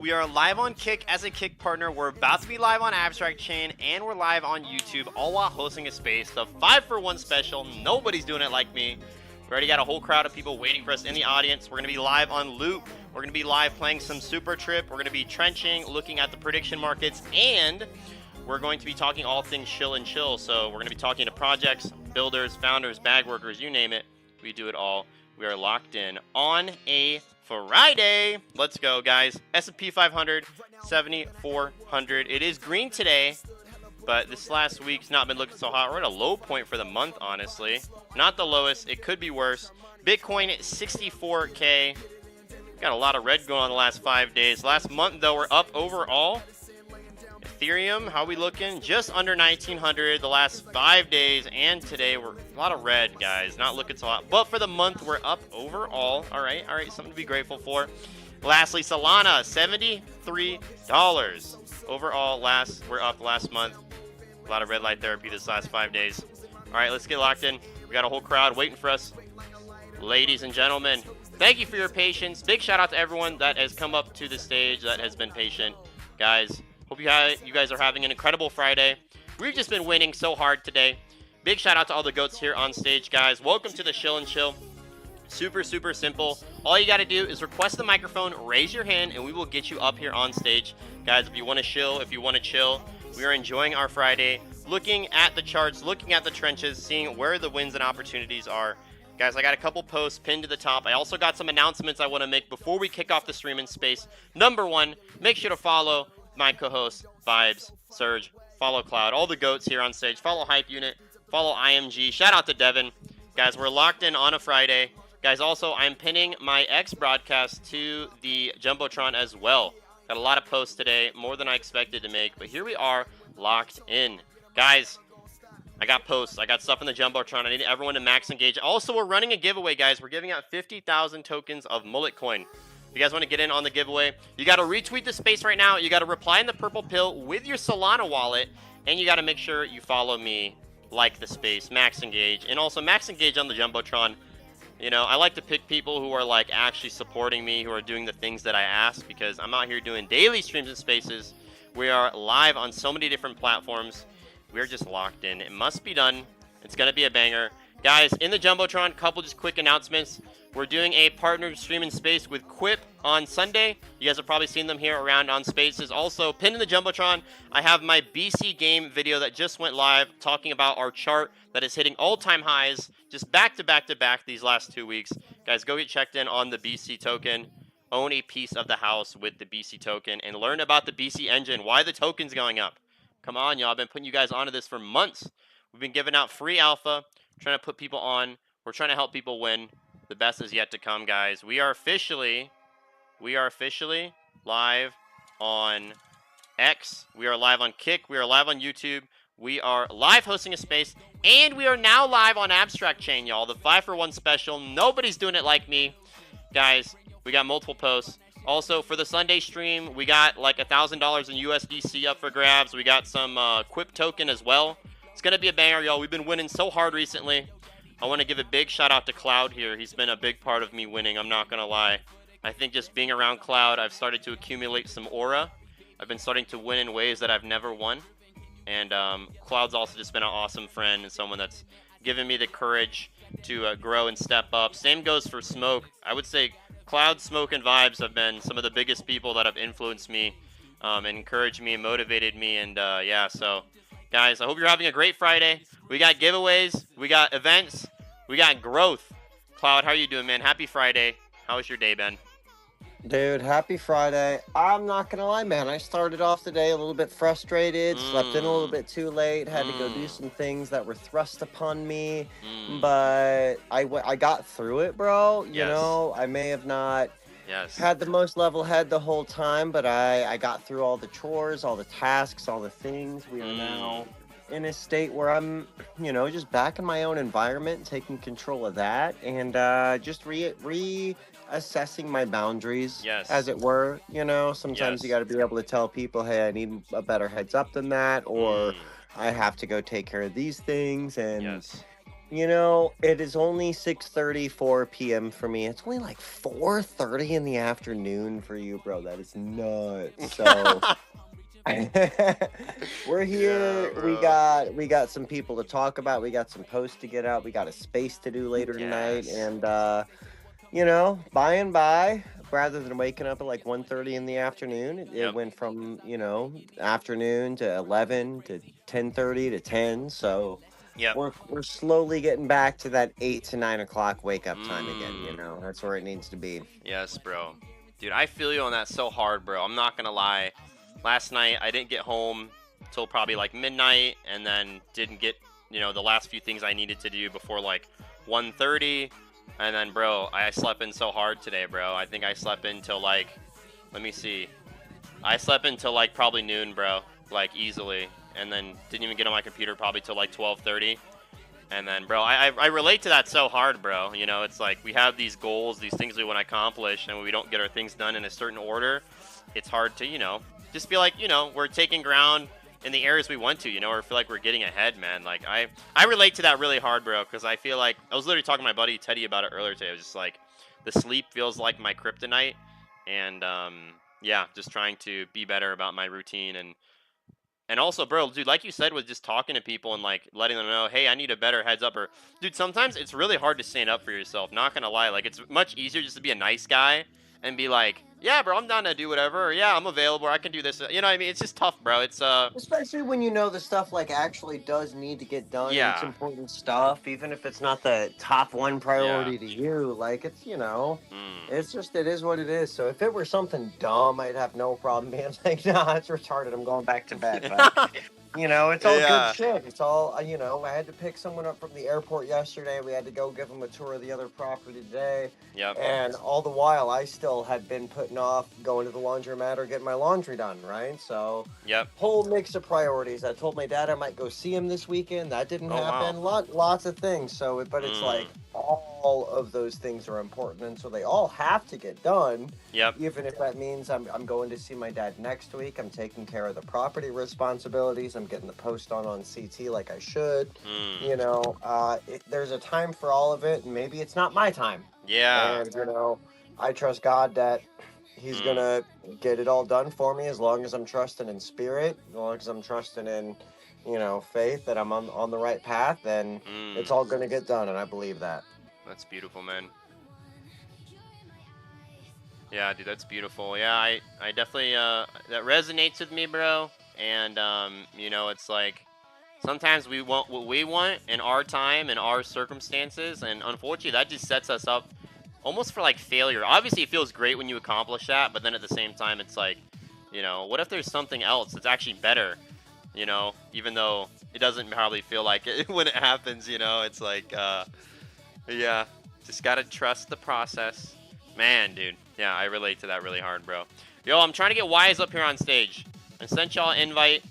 We are live on Kick as a Kick partner. We're about to be live on AbstractChain, and we're live on YouTube, all while hosting a space. The 5-for-1 special. Nobody's doing it like me. We already got a whole crowd of people waiting for us in the audience. We're going to be live on Loot. We're going to be live playing some Super Trip. We're going to be trenching, looking at the prediction markets, and we're going to be talking all things shill and chill. So we're going to be talking to projects, builders, founders, bag workers, you name it. We do it all. We are locked in on a Friday. Let's go, guys. S&P 500, 7,400. It is green today, but this last week's not been looking so hot. We're at a low point for the month, honestly. Not the lowest. It could be worse. Bitcoin at 64K. Got a lot of red going on the last 5 days. Last month, though, we're up overall. Ethereum, how we looking? Just under 1,900 the last 5 days, and today we're a lot of red, guys. Not looking so hot, but for the month we're up overall. All right, something to be grateful for. Lastly, Solana, $73 overall. We're up last month. A lot of red light therapy this last 5 days. All right, let's get locked in. We got a whole crowd waiting for us. Ladies and gentlemen, thank you for your patience. Big shout out to everyone that has come up to the stage, that has been patient, guys. Hope you guys are having an incredible Friday. We've just been winning so hard today. Big shout out to all the goats here on stage, guys. Welcome to the Shill and Chill. Super, super simple. All you got to do is request the microphone, raise your hand, and we will get you up here on stage. Guys, if you want to shill, if you want to chill, we are enjoying our Friday, looking at the charts, looking at the trenches, seeing where the wins and opportunities are. Guys, I got a couple posts pinned to the top. I also got some announcements I want to make before we kick off the stream in space. Number one, make sure to follow my co-host, Vibes, Surge, follow Cloud, all the goats here on stage, follow Hype Unit, follow IMG, shout out to Devin. Guys, we're locked in on a Friday. Guys, also, I'm pinning my X broadcast to the Jumbotron as well. Got a lot of posts today, more than I expected to make, but here we are, locked in. Guys, I got posts, I got stuff in the Jumbotron, I need everyone to max engage. Also, we're running a giveaway, guys. We're giving out 50,000 tokens of Mullet Coin. If you guys want to get in on the giveaway, you got to retweet the space right now. You got to reply in the purple pill with your Solana wallet, and you got to make sure you follow me, like the space, max engage, and also max engage on the Jumbotron. You know, I like to pick people who are like actually supporting me, who are doing the things that I ask, because I'm out here doing daily streams and spaces. We are live on so many different platforms. We're just locked in. It must be done. It's going to be a banger. Guys, in the Jumbotron, couple just quick announcements. We're doing a partner stream in space with Quip on Sunday. You guys have probably seen them here around on Spaces. Also, pinned in the Jumbotron, I have my BC game video that just went live talking about our chart that is hitting all-time highs just back to back to back these last 2 weeks. Guys, go get checked in on the BC token. Own a piece of the house with the BC token and learn about the BC engine, why the token's going up. Come on, y'all. I've been putting you guys onto this for months. We've been giving out free alpha, trying to put people on. We're trying to help people win. The best is yet to come, guys. We are officially live on X. We are live on Kick. We are live on YouTube. We are live hosting a space. And we are now live on AbstractChain, y'all. The 5-for-1 special. Nobody's doing it like me. Guys, we got multiple posts. Also, for the Sunday stream, we got like $1,000 in USDC up for grabs. We got some Quip token as well. It's going to be a banger, y'all. We've been winning so hard recently. I want to give a big shout out to Cloud here. He's been a big part of me winning, I'm not going to lie. I think just being around Cloud, I've started to accumulate some aura. I've been starting to win in ways that I've never won. And Cloud's also just been an awesome friend and someone that's given me the courage to grow and step up. Same goes for Smoke. I would say Cloud, Smoke, and Vibes have been some of the biggest people that have influenced me and encouraged me and motivated me. And yeah, so guys, I hope you're having a great Friday. We got giveaways, we got events, we got growth. Cloud, how are you doing, man? Happy Friday. How was your day, Ben? Dude, happy Friday. I'm not gonna lie, man. I started off the day a little bit frustrated, slept in a little bit too late, had to go do some things that were thrust upon me, but I got through it, bro. You know, I may have not had the most level head the whole time, but I got through all the chores, all the tasks, all the things. We are now in a state where I'm, you know, just back in my own environment, taking control of that, and just reassessing my boundaries, as it were. You know, sometimes you got to be able to tell people, hey, I need a better heads up than that, or I have to go take care of these things, and You know, it is only 6:34 p.m. for me. It's only like 4:30 in the afternoon for you, bro. That is nuts. So we're Yeah, here. We bro. got we got some people to talk about. We got some posts to get out. We got a space to do later tonight, Yes. and you know, by and by, rather than waking up at like 1:30 in the afternoon, it Yep. went from, you know, afternoon to 11 to 10:30 to 10. So Yep. we're slowly getting back to that 8 to 9 o'clock wake up time again. You Mm. know, that's where it needs to be. Yes, bro. Dude, I feel you on that so hard, bro. I'm not gonna lie. Last night I didn't get home till probably like midnight, and then didn't get, the last few things I needed to do before like 1:30. And then, bro, I slept in so hard today, bro. I think I slept until like, let me see. I slept until like probably noon, bro. Like easily. And then didn't even get on my computer probably till like 12:30. And then, bro, I relate to that so hard, bro. It's like we have these goals, these things we want to accomplish, and when we don't get our things done in a certain order, it's hard to, just feel like, we're taking ground in the areas we want to, or feel like we're getting ahead, man. Like, I relate to that really hard, bro, because I feel like I was literally talking to my buddy Teddy about it earlier today. I was just like, the sleep feels like my kryptonite, and yeah, just trying to be better about my routine and also, bro, dude, like you said, with just talking to people and like letting them know, hey, I need a better heads up. Or, dude, sometimes it's really hard to stand up for yourself. Not gonna lie, like it's much easier just to be a nice guy and be like, yeah, bro, I'm down to do whatever. Or, yeah, I'm available. Or I can do this. You know what I mean? It's just tough, bro. It's Especially when you know the stuff like actually does need to get done and it's yeah, important stuff, even if it's not the top one yeah, priority to you. Like it's, you know, mm, it's just it is what it is. So if it were something dumb, I'd have no problem being like, nah, it's retarded. I'm going back to bed. But you know, it's all good yeah, shit. It's all, you know, I had to pick someone up from the airport yesterday. We had to go give them a tour of the other property today. yep, And all the while, I still had been putting off going to the laundromat or getting my laundry done, right? So, yep. whole mix of priorities. I told my dad I might go see him this weekend. That didn't Oh wow, happen. Lots of things. So, but it's mm, like all of those things are important. And so they all have to get done, yep, even if that means I'm going to see my dad next week. I'm taking care of the property responsibilities. I'm getting the post on CT like I should. mm, You know, there's a time for all of it, and maybe it's not my time. yeah, And you know, I trust God that He's mm, gonna get it all done for me as long as I'm trusting in spirit, as long as I'm trusting in, you know, faith that I'm on the right path. Then it's mm. all gonna get done, and I believe that. That's beautiful, man. Yeah, dude, that's beautiful. Yeah, I definitely that resonates with me, bro. And it's like sometimes we want what we want in our time and our circumstances, and unfortunately, that just sets us up almost for like failure. Obviously, it feels great when you accomplish that, but then at the same time, it's like, what if there's something else that's actually better? Even though it doesn't probably feel like it when it happens. It's like, yeah, just gotta trust the process. Man, dude. Yeah, I relate to that really hard, bro. Yo, I'm trying to get Wise up here on stage. I sent y'all an invite.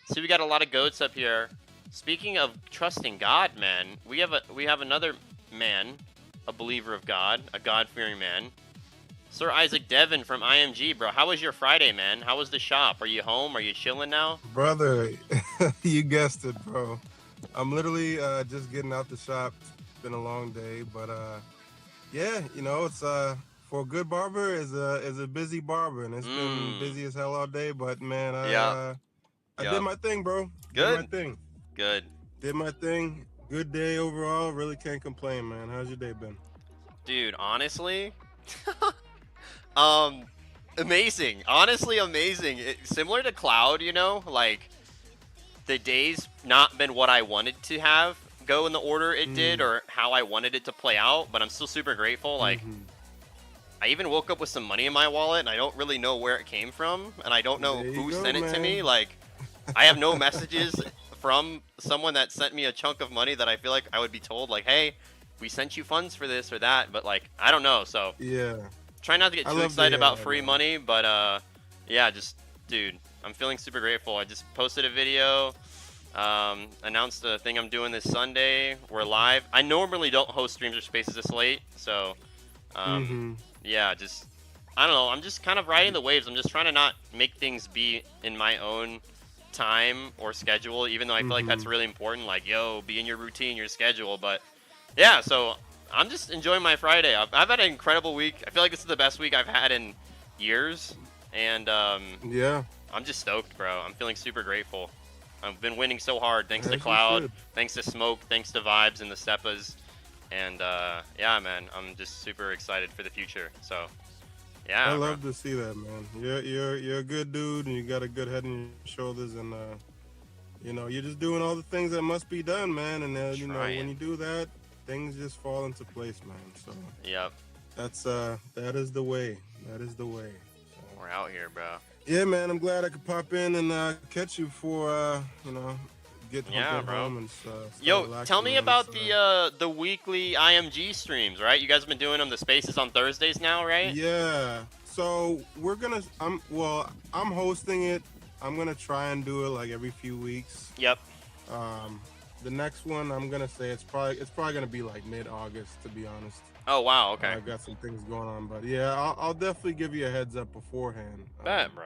See, we got a lot of goats up here. Speaking of trusting God, man, we have another man, a believer of God, a God-fearing man. Sir Isaac Devon from IMG, bro. How was your Friday, man? How was the shop? Are you home? Are you chilling now? Brother, you guessed it, bro. I'm literally just getting out the shop. It's been a long day, but yeah, it's for a good barber is a busy barber, and it's been Mmm. busy as hell all day. But man, Yeah. I did Yeah. my thing, bro. Did my Good. thing. Good. Did my thing. Good day overall. Really can't complain, man. How's your day been? Dude, honestly, um, amazing. Honestly, amazing. Similar to Cloud, like the day's not been what I wanted to have go in the order it did Mm, or how I wanted it to play out, but I'm still super grateful. Like, mm-hmm. I even woke up with some money in my wallet and I don't really know where it came from and I don't know There you who go, sent it to me. man. Like, I have no messages from someone that sent me a chunk of money that I feel like I would be told, like, hey, we sent you funds for this or that, but like, I don't know. So, Yeah, try not to get I too love to excited hear about that, free man. money, but yeah, just dude, I'm feeling super grateful. I just posted a video, announced the thing I'm doing this Sunday. We're live. I normally don't host streams or spaces this late, so Mm-hmm. yeah, just I don't know. I'm just kind of riding the waves. I'm just trying to not make things be in my own time or schedule, even though I feel like that's Mhm. really important. Like, yo, be in your routine, your schedule. But yeah, so I'm just enjoying my Friday. I've had an incredible week. I feel like this is the best week I've had in years, and Yeah, I'm just stoked, bro. I'm feeling super grateful. I've been winning so hard thanks to as you Cloud, should. thanks to Smoke, thanks to Vibes and the Stepas. And yeah, man, I'm just super excited for the future. So I yeah, bro. love to see that, man. You're a good dude, and you got a good head on your shoulders, and you know, you're just doing all the things that must be done, man. And you know, when Trying. you do that, things just fall into place, man. So Yep, that's that is the way. That is the way. So, we're out here, bro. yeah, man. I'm glad I could pop in and catch you for you know, get Yeah, bro. home and start Yo, relaxing, tell me man. about So, the weekly IMG streams, right? You guys have been doing them, the spaces on Thursdays now, right? yeah. So we're gonna. I'm hosting it. I'm gonna try and do it like every few weeks. Yep. The next one, I'm gonna say it's probably gonna be like mid-August, to be honest. Oh wow, okay. I've got some things going on, but yeah, I'll definitely give you a heads up beforehand. Bet, bro.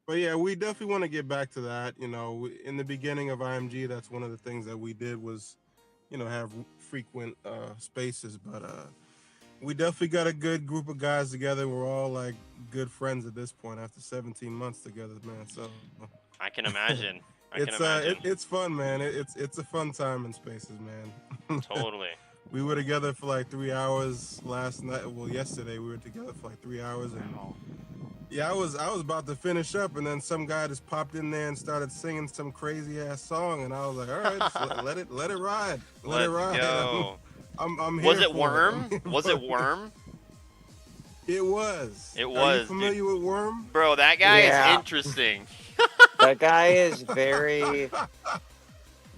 But yeah, we definitely want to get back to that. You know, in the beginning of IMG, that's one of the things that we did was, you know, have frequent spaces. But we definitely got a good group of guys together. We're all like good friends at this point after 17 months together, man. So I can imagine. I can it's imagine. it's fun, man. It's a fun time in spaces, man. Totally. We were together for like 3 hours last night. Well, yesterday we were together for like 3 hours, and yeah, I was about to finish up, and then some guy just popped in there and started singing some crazy ass song, and I was like, all right, just let it ride, let it Let's ride. go. I'm here. Was it for Worm? Was it Worm? It was. It Are was, you familiar with Worm? Bro, that guy Yeah. is interesting. That guy is very.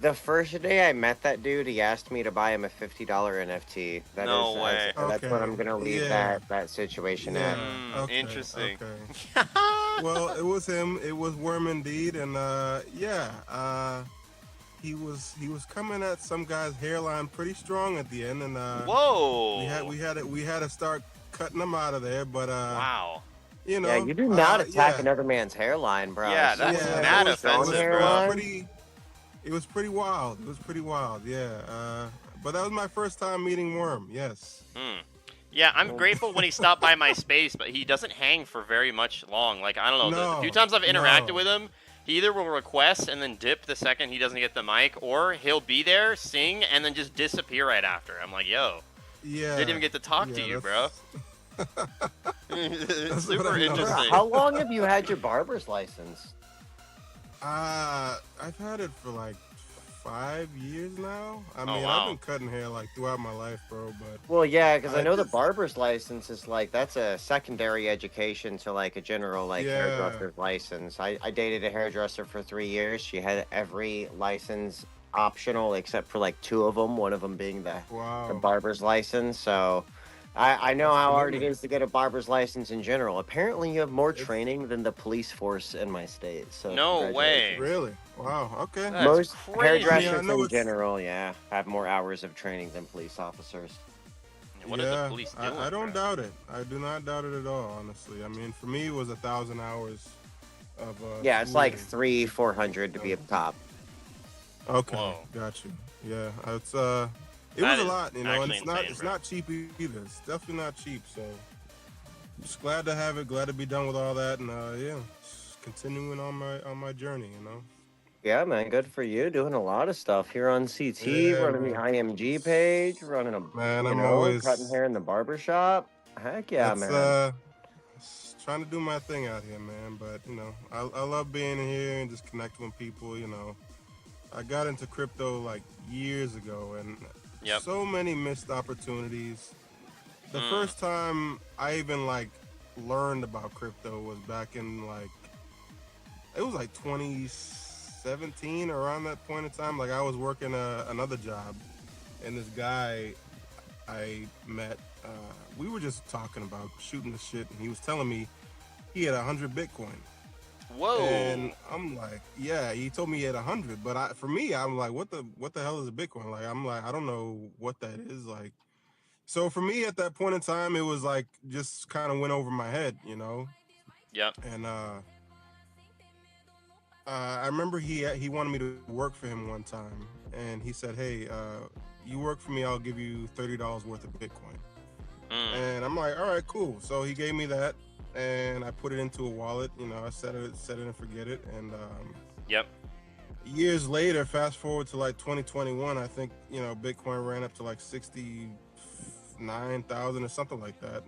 The first day I met that dude, he asked me to buy him a $50 NFT. No way. That's what I'm Okay, gonna leave yeah. that situation Yeah. at. Okay. Interesting. Okay. Well, it was him. It was Worm indeed, and yeah. He was coming at some guy's hairline pretty strong at the end, and Whoa. we had to start cutting him out of there. But Wow. you know, Yeah, you do not attack yeah. another man's hairline, bro. Yeah, Someone that's with a mad really strong offensive, hairline. It was pretty wild. It was pretty wild. Yeah. But that was my first time meeting Worm. Yes. Hmm. Yeah, I'm grateful when he stopped by my space, but he doesn't hang for very much long. Like, I don't know, the few times I've interacted with him, he either will request and then dip the second he doesn't get the mic, or he'll be there, sing, and then just disappear right after. I'm like, yo, Yeah. didn't even get to talk to you, bro. That's what Super I know. interesting. How long have you had your barber's license? I've had it for like 5 years now. I mean, wow. I've been cutting hair like throughout my life, bro. But Well, yeah, because I know the just- barber's license is like that's a secondary education to like a general like Yeah. hairdresser's license. I dated a hairdresser for 3 years. She had every license optional except for like 2 of them. One of them being the wow. barber's license. So I know how hard it Absolutely. is to get a barber's license in general. Apparently, you have more It's- training than the police force in my state. So No congratulations. way. Really? Wow. Okay. That's Most crazy. hairdressers Yeah, I know in it's- general, have more hours of training than police officers. What are the police doing? I don't bro? doubt it. I do not doubt it at all, honestly. I mean, for me, it was 1,000 hours of. Yeah, it's like schooling. 300-400 to be up top. Okay, Whoa. got you. Yeah, it's it That was a is lot, you know, and actually it's insane, not cheap either. It's definitely not cheap. So, just glad to have it. Glad to be done with all that, and yeah, just continuing on my journey, you know. Yeah, man, good for you. Doing a lot of stuff here on CT, Yeah, running the man. IMG page, running a Man, I'm cutting always hair in the barber shop. Heck yeah, that's, man. just trying to do my thing out here, man. But you know, I love being here and just connecting with people. You know, I got into crypto like years ago, and Yep. so many missed opportunities. The Mm. first time I even like learned about crypto was back in like it was like 2017 around that point in time. Like I was working another job, and this guy I met, we were just talking about shooting the shit, and he was telling me he had 100 Bitcoin. Whoa. And I'm like, yeah, he told me he had 100, but for me, I'm like, what the hell is a Bitcoin? Like, I'm like, I don't know what that is. Like, so for me at that point in time, it was like just kind of went over my head, you know. Yep. And I remember he wanted me to work for him one time, and he said, "Hey, you work for me, I'll give you $30 worth of Bitcoin." Mm. And I'm like, "All right, cool." So he gave me that, and I put it into a wallet. You know, I set it and forget it. And Yep. years later, fast forward to like 2021, I think Bitcoin ran up to like 69,000 or something like that.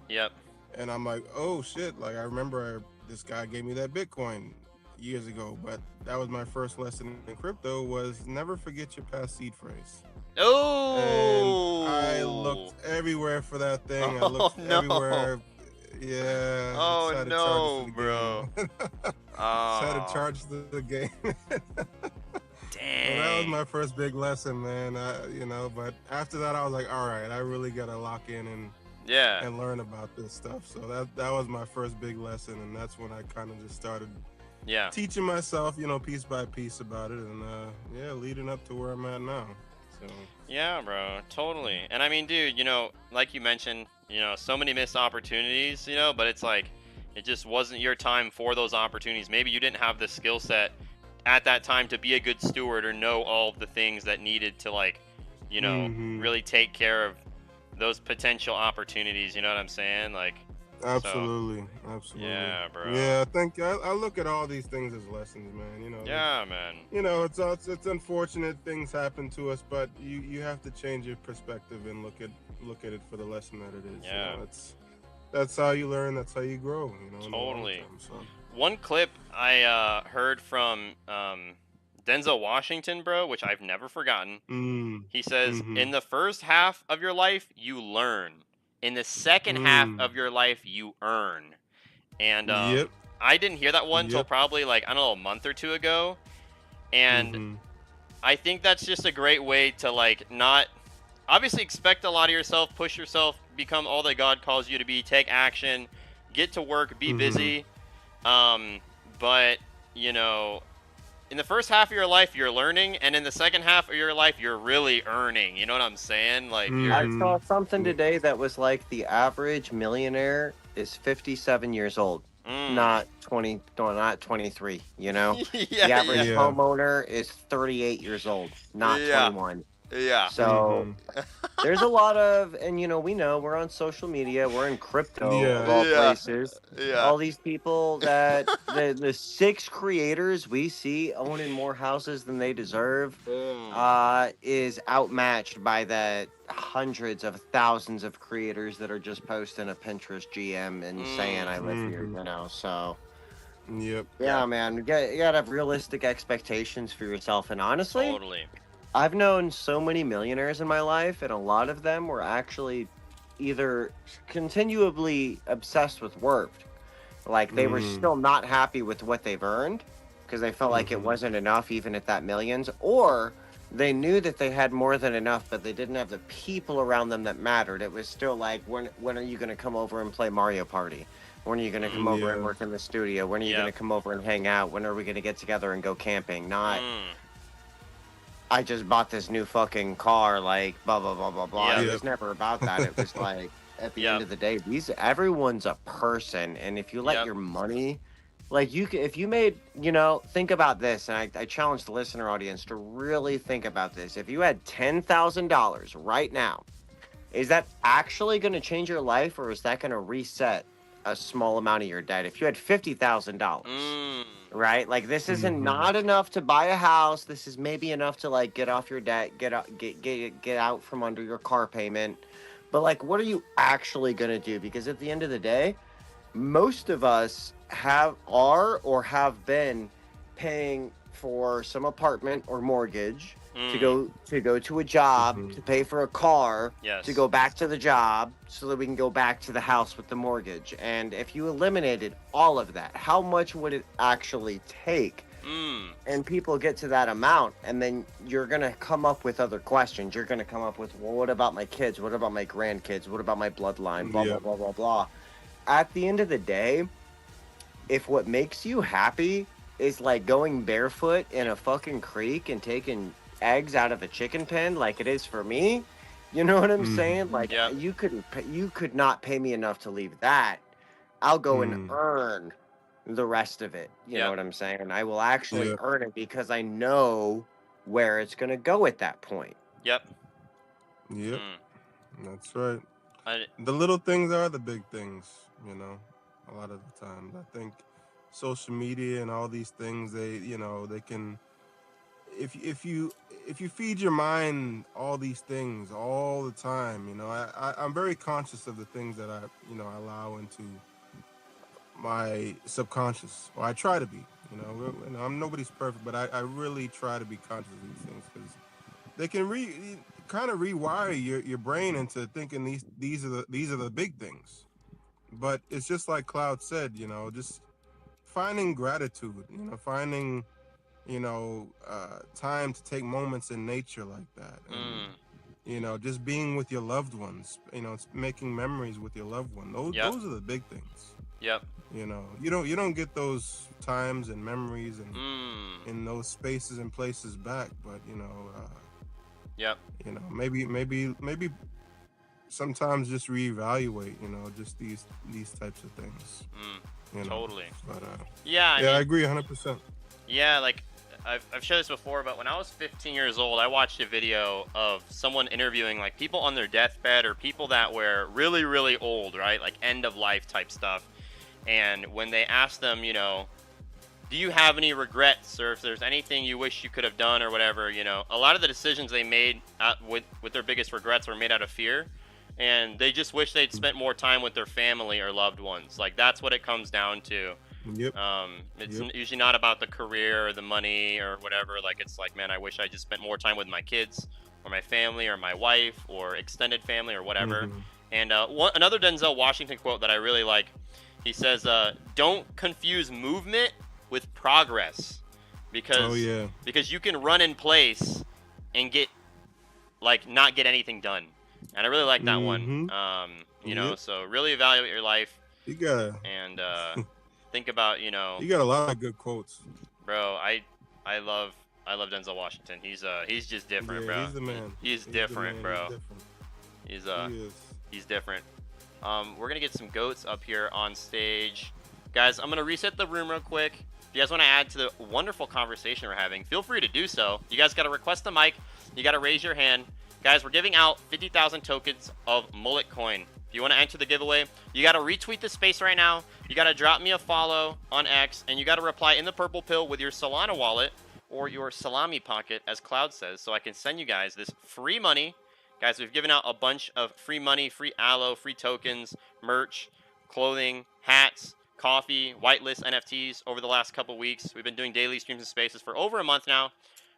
Yep. And I'm like, oh shit! Like I remember this guy gave me that Bitcoin years ago, but that was my first lesson in crypto was never forget your past seed phrase. And I Oh. looked everywhere for that thing. I Oh looked no. everywhere. Yeah, Oh decided to charge it to no, the bro. game. Decided to Oh. charge the game. So that was Dang. my first big lesson, man. But after that, I was like, all right, I really gotta lock in Yeah. and learn about this stuff. So that was my first big lesson, and that's when I kind of just started Yeah. teaching myself, piece by piece about it, and leading up to where I'm at now. So Yeah, bro. Totally. And I mean, dude, like you mentioned, so many missed opportunities, but it's like it just wasn't your time for those opportunities. Maybe you didn't have the skill set at that time to be a good steward or know all of the things that needed to hmm really take care of those potential opportunities, you know what I'm saying? Like so absolutely, yeah, bro. yeah. I think I look at all these things as lessons, man. Yeah, man. It's unfortunate things happen to us, but you have to change your perspective and look at it for the lesson that it is. Yeah. That's how you learn. That's how you grow. In the long Totally. term, so. One clip I heard from Denzel Washington, bro, which I've never forgotten. He says, Mm-hmm. in the first half of your life, you learn. In the second half of your life, you earn. And Yep. I didn't hear that one until Yep. probably I don't know, a month or two ago. And Mm-hmm. I think that's just a great way to not obviously expect a lot of yourself, push yourself, become all that God calls you to be, take action, get to work, be Mm-hmm. busy. But in the first half of your life, you're learning, and in the second half of your life, you're really earning. You know what I'm saying? Like I you're. Mm-hmm. saw something today that was like the average millionaire is 57 years old, not 20, no, not 23. Yeah, The average Yeah. homeowner is 38 years old, not Yeah. 21. Yeah. So there's a lot of, and we know we're on social media, we're in crypto Yeah. of all Yeah. places. Yeah. All these people that the 6 creators we see owning more houses than they deserve is outmatched by the hundreds of thousands of creators that are just posting a Pinterest GM and saying I live here, so Yep. yeah, man, you gotta have realistic expectations for yourself. And honestly, Totally. I've known so many millionaires in my life, and a lot of them were actually either continually obsessed with work, like they were still not happy with what they've earned because they felt like it wasn't enough even at that millions, or they knew that they had more than enough, but they didn't have the people around them that mattered. It was still like, when are you going to come over and play Mario Party? When are you going to come over and Yeah. work in the studio? When are you going to come over and hang out? When are we going to get together and go camping? Not, I just bought this new fucking car, like blah blah blah blah blah. Yeah. It was never about that. It was like at the end of the day, everyone's a person, and if you let your money, like if you made, think about this, and I challenge the listener audience to really think about this. If you had $10,000 right now, is that actually going to change your life, or is that going to reset a small amount of your debt? If you had $50,000. Right, like this isn't not enough to buy a house. This is maybe enough to get off your debt, get out from under your car payment. But what are you actually gonna do? Because at the end of the day, most of us have been paying for some apartment or mortgage to go to a job, to pay for a car, to go back to the job so that we can go back to the house with the mortgage. And if you eliminated all of that, how much would it actually take? And people get to that amount, and then you're going to come up with other questions. You're going to come up with, well, what about my kids? What about my grandkids? What about my bloodline? Blah, blah, blah, blah, blah. At the end of the day, if what makes you happy is going barefoot in a fucking creek and taking eggs out of a chicken pen like it is for me, you know what I'm saying? You could not pay me enough to leave that. I'll go and earn the rest of it. You know Yep. what I'm saying? And I will actually Yeah. earn it because I know where it's going to go at that point. Yep. Yep. Mm. That's right. I, The little things are the big things, you know, a lot of the times. I think social media and all these things, they can, if you feed your mind all these things all the time, I'm very conscious of the things that I allow into my subconscious, or I try to be. I'm nobody's perfect, but I really try to be conscious of these things because they can kind of rewire your brain into thinking these are the big things. But it's just like Cloud said, just finding gratitude, finding time to take moments in nature like that, and just being with your loved ones, making memories with your loved one. Yep. Those are the big things. Yep. You don't get those times and memories and in those spaces and places back, but Yep. maybe sometimes just reevaluate, just these types of things. Totally. But Yeah. I mean, I agree 100%. yeah, like I've shared this before, but when I was 15 years old, I watched a video of someone interviewing like people on their deathbed or people that were really, really old, right? Like end of life type stuff. And when they asked them, do you have any regrets, or if there's anything you wish you could have done or whatever, a lot of the decisions they made with their biggest regrets were made out of fear. And they just wish they'd spent more time with their family or loved ones. Like that's what it comes down to. Yep. It's usually not about the career or the money or whatever. Like it's like, man, I wish I just spent more time with my kids or my family or my wife or extended family or whatever. And another Denzel Washington quote that I really like, he says, "Don't confuse movement with progress, because you can run in place and not get anything done." And I really like that one. So really evaluate your life. You gotta and think about, you got a lot of good quotes, bro. I love Denzel Washington. He's just different, bro. He's the man. He's different, bro. He's different. We're gonna get some goats up here on stage, guys. I'm gonna reset the room real quick. If you guys want to add to the wonderful conversation we're having, feel free to do so. You guys got to request the mic. You got to raise your hand. Guys, we're giving out 50,000 tokens of Mullet Coin. If you want to enter the giveaway, you got to retweet the space right now. You got to drop me a follow on X, and you got to reply in the purple pill with your Solana wallet or your salami pocket, as Cloud says, so I can send you guys this free money. Guys, we've given out a bunch of free money, free aloe, free tokens, merch, clothing, hats, coffee, whitelist NFTs over the last couple weeks. We've been doing daily streams and spaces for over a month now.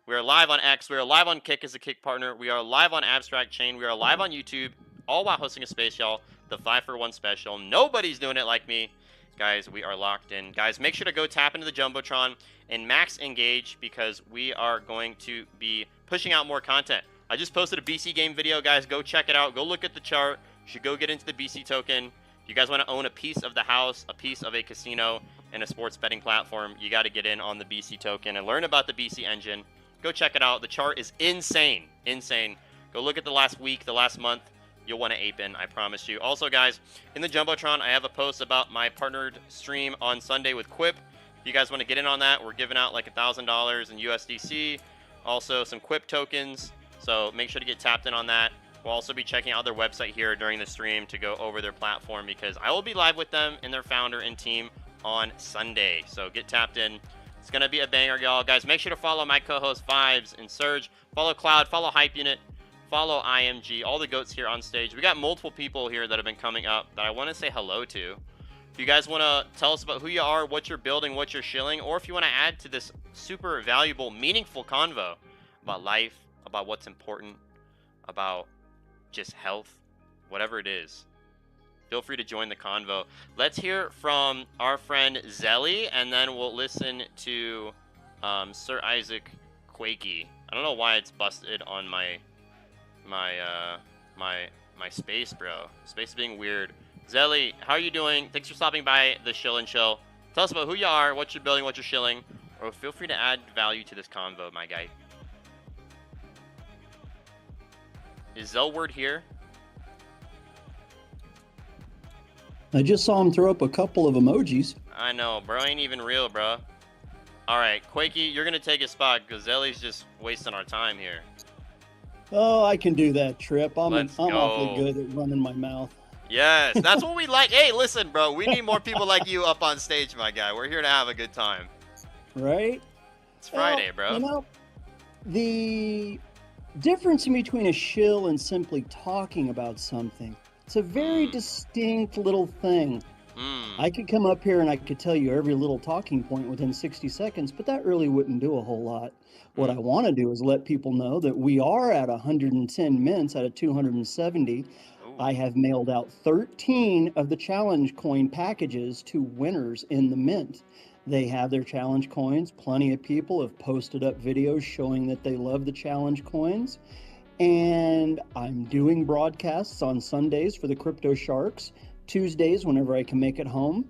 We are live on X. We are live on Kick as a Kick partner. We are live on AbstractChain. We are live on YouTube, all while hosting a space, y'all. The 5-for-1 special. Nobody's doing it like me. Guys, we are locked in. Guys, make sure to go tap into the Jumbotron and max engage, because we are going to be pushing out more content. I just posted a BC game video, guys. Go check it out. Go look at the chart. You should go get into the BC token. If you guys want to own a piece of the house, a piece of a casino, and a sports betting platform, you got to get in on the BC token and learn about the BC engine. Go check it out. The chart is insane. Insane. Go look at the last week, the last month. You'll want to ape in, I promise you. Also, guys, in the Jumbotron, I have a post about my partnered stream on Sunday with Quip. If you guys want to get in on that, we're giving out like $1,000 in USDC. Also, some Quip tokens. So make sure to get tapped in on that. We'll also be checking out their website here during the stream to go over their platform, because I will be live with them and their founder and team on Sunday. So get tapped in. It's going to be a banger, y'all. Guys, make sure to follow my co-host Vibes and Surge. Follow Cloud. Follow Hype Unit. Follow IMG. All the goats here on stage. We got multiple people here that have been coming up that I want to say hello to. If you guys want to tell us about who you are, what you're building, what you're shilling, or if you want to add to this super valuable, meaningful convo about life, about what's important, about just health, whatever it is, feel free to join the convo. Let's hear from our friend Zelly, and then we'll listen to Sir Isaac Quakey. I don't know why it's busted on my space, bro. Space is being weird. Zelly, how are you doing? Thanks for stopping by the Shill and Chill. Tell us about who you are, what you're building, what you're shilling, or feel free to add value to this convo, my guy. Is Zelward here? I just saw him throw up a couple of emojis. I know, bro. Ain't even real, bro. All right, Quakey, you're gonna take his spot because Ellie's just wasting our time here. Oh, I can do that, Trip. I'm Let's awfully go. good at running my mouth. Yes, that's what we like. Hey, listen, bro. We need more people like you up on stage, my guy. We're here to have a good time. Right? It's Friday, bro. You know, the difference in between a shill and simply talking about something, it's a very distinct little thing. I could come up here and I could tell you every little talking point within 60 seconds, but that really wouldn't do a whole lot. What I want to do is let people know that we are at 110 mints out of 270. I have mailed out 13 of the challenge coin packages to winners in the mint. They have their challenge coins. Plenty of people have posted up videos showing that they love the challenge coins. And I'm doing broadcasts on Sundays for the Crypto Sharks, Tuesdays whenever I can make it home.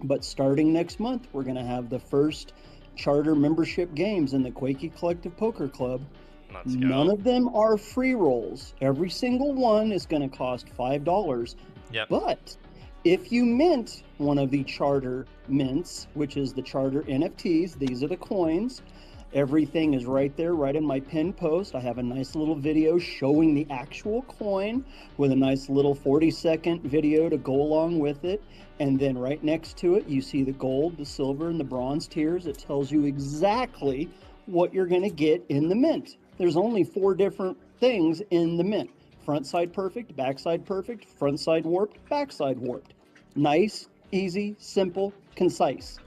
But starting next month, we're going to have the first charter membership games in the Quakey Collective Poker Club. Let's go. None of them are free rolls. Every single one is going to cost $5. Yep. But if you mint one of the charter mints, which is the charter NFTs, these are the coins. Everything is right there, right in my pinned post. I have a nice little video showing the actual coin with a nice little 40-second video to go along with it. And then right next to it, you see the gold, the silver, and the bronze tiers. It tells you exactly what you're going to get in the mint. There's only 4 different things in the mint. Front side perfect, backside perfect, front side warped, backside warped. Nice, easy, simple, concise.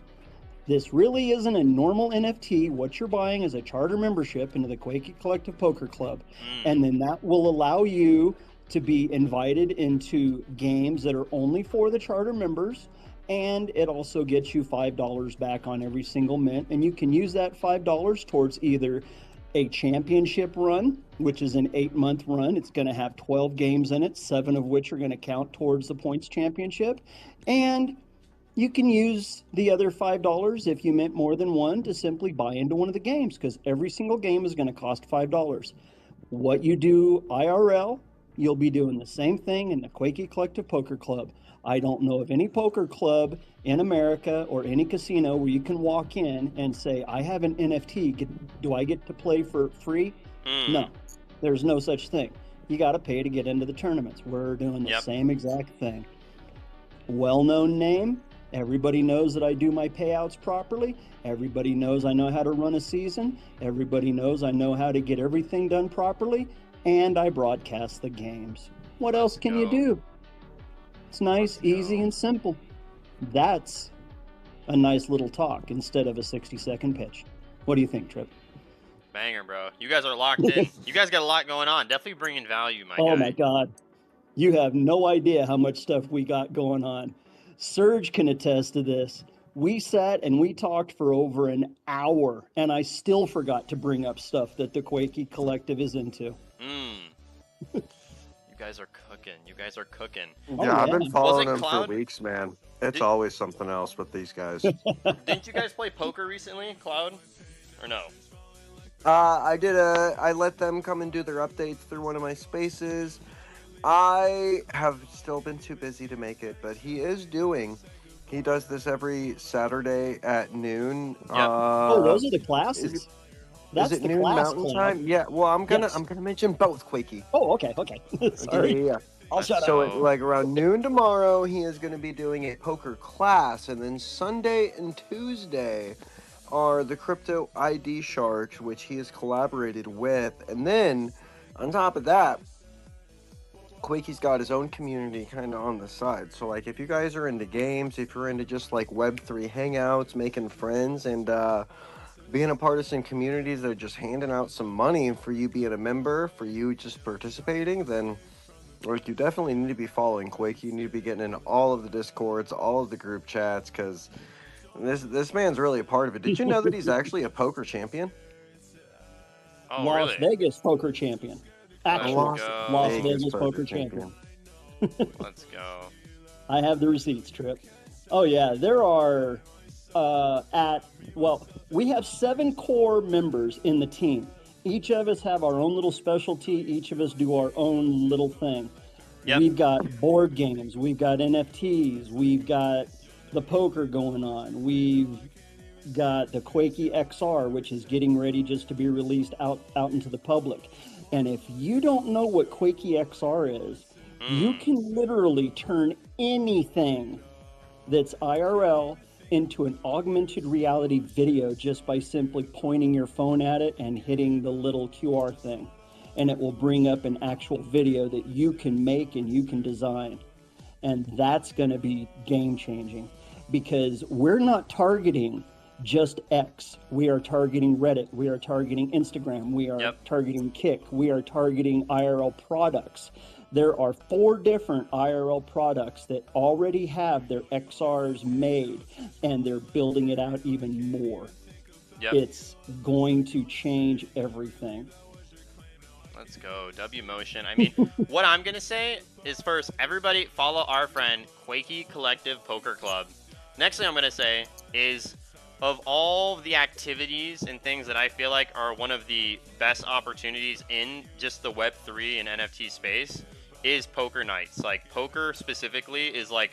This really isn't a normal NFT. What you're buying is a charter membership into the Quakey Collective Poker Club. And then that will allow you to be invited into games that are only for the charter members. And it also gets you $5 back on every single mint. And you can use that $5 towards either a championship run, which is an 8-month run. It's going to have 12 games in it, 7 of which are going to count towards the points championship. And you can use the other $5 if you mint more than one to simply buy into one of the games, because every single game is going to cost $5. What you do IRL, you'll be doing the same thing in the Quakey Collective Poker Club. I don't know of any poker club in America or any casino where you can walk in and say, I have an NFT. Do I get to play for free? No, there's no such thing. You got to pay to get into the tournaments. We're doing the same exact thing. Well-known name. Everybody knows that I do my payouts properly. Everybody knows I know how to run a season. Everybody knows I know how to get everything done properly. And I broadcast the games. What else can you do? It's nice, easy, and simple. That's a nice little talk instead of a 60-second pitch. What do you think, Trip? Banger, bro. You guys are locked in. You guys got a lot going on. Definitely bringing value, my guy. Oh my God. You have no idea how much stuff we got going on. Serge can attest to this. We sat and we talked for over an hour, and I still forgot to bring up stuff that the Quakey Collective is into. You guys are cooking. You guys are cooking. Yeah, I've been following them Cloud? for weeks, man. It's always something else with these guys. Didn't you guys play poker recently, Cloud? Or no? I let them come and do their updates through one of my spaces. I have still been too busy to make it, but he does this every Saturday at noon. Oh, those are the classes. That's is it the noon class Mountain club. time? Yeah. Well, I'm gonna Yes. mention both, Quakey. Oh, okay. Sorry. Yeah. I'll shut So up. like around noon tomorrow, he is going to be doing a poker class, and then Sunday and Tuesday are the Crypto ID Sharks, which he has collaborated with, and then on top of that, Quakey's got his own community kind of on the side. So like if you guys are into games, if you're into just like Web3 hangouts, making friends, and being a part of some communities that are just handing out some money for you being a member, for you just participating, then like you definitely need to be following Quake. You need to be getting into all of the Discords, all of the group chats, because this man's really a part of it. Did you know that he's actually a poker champion? Oh, Las really? Vegas poker champion. Actually, Let's Las go. Vegas poker champion. Let's go. I have the receipts, Trip. Oh yeah, there are we have 7 core members in the team. Each of us have our own little specialty. Each of us do our own little thing. Yep. We've got board games. We've got NFTs. We've got the poker going on. We've got the Quakey XR, which is getting ready just to be released out into the public. And if you don't know what Quakey XR is, you can literally turn anything that's IRL into an augmented reality video just by simply pointing your phone at it and hitting the little QR thing. And it will bring up an actual video that you can make and you can design. And that's going to be game changing, because we're not targeting just X. We are targeting Reddit. We are targeting Instagram. We are targeting Kick. We are targeting IRL products. There are 4 different IRL products that already have their XRs made, and they're building it out even more. It's going to change everything. Let's go. W Motion. I mean, what I'm going to say is, first, everybody follow our friend Quakey Collective Poker Club. Next thing I'm going to say is, of all the activities and things that I feel like are one of the best opportunities in just the Web3 and NFT space, is poker nights. Like, poker specifically is like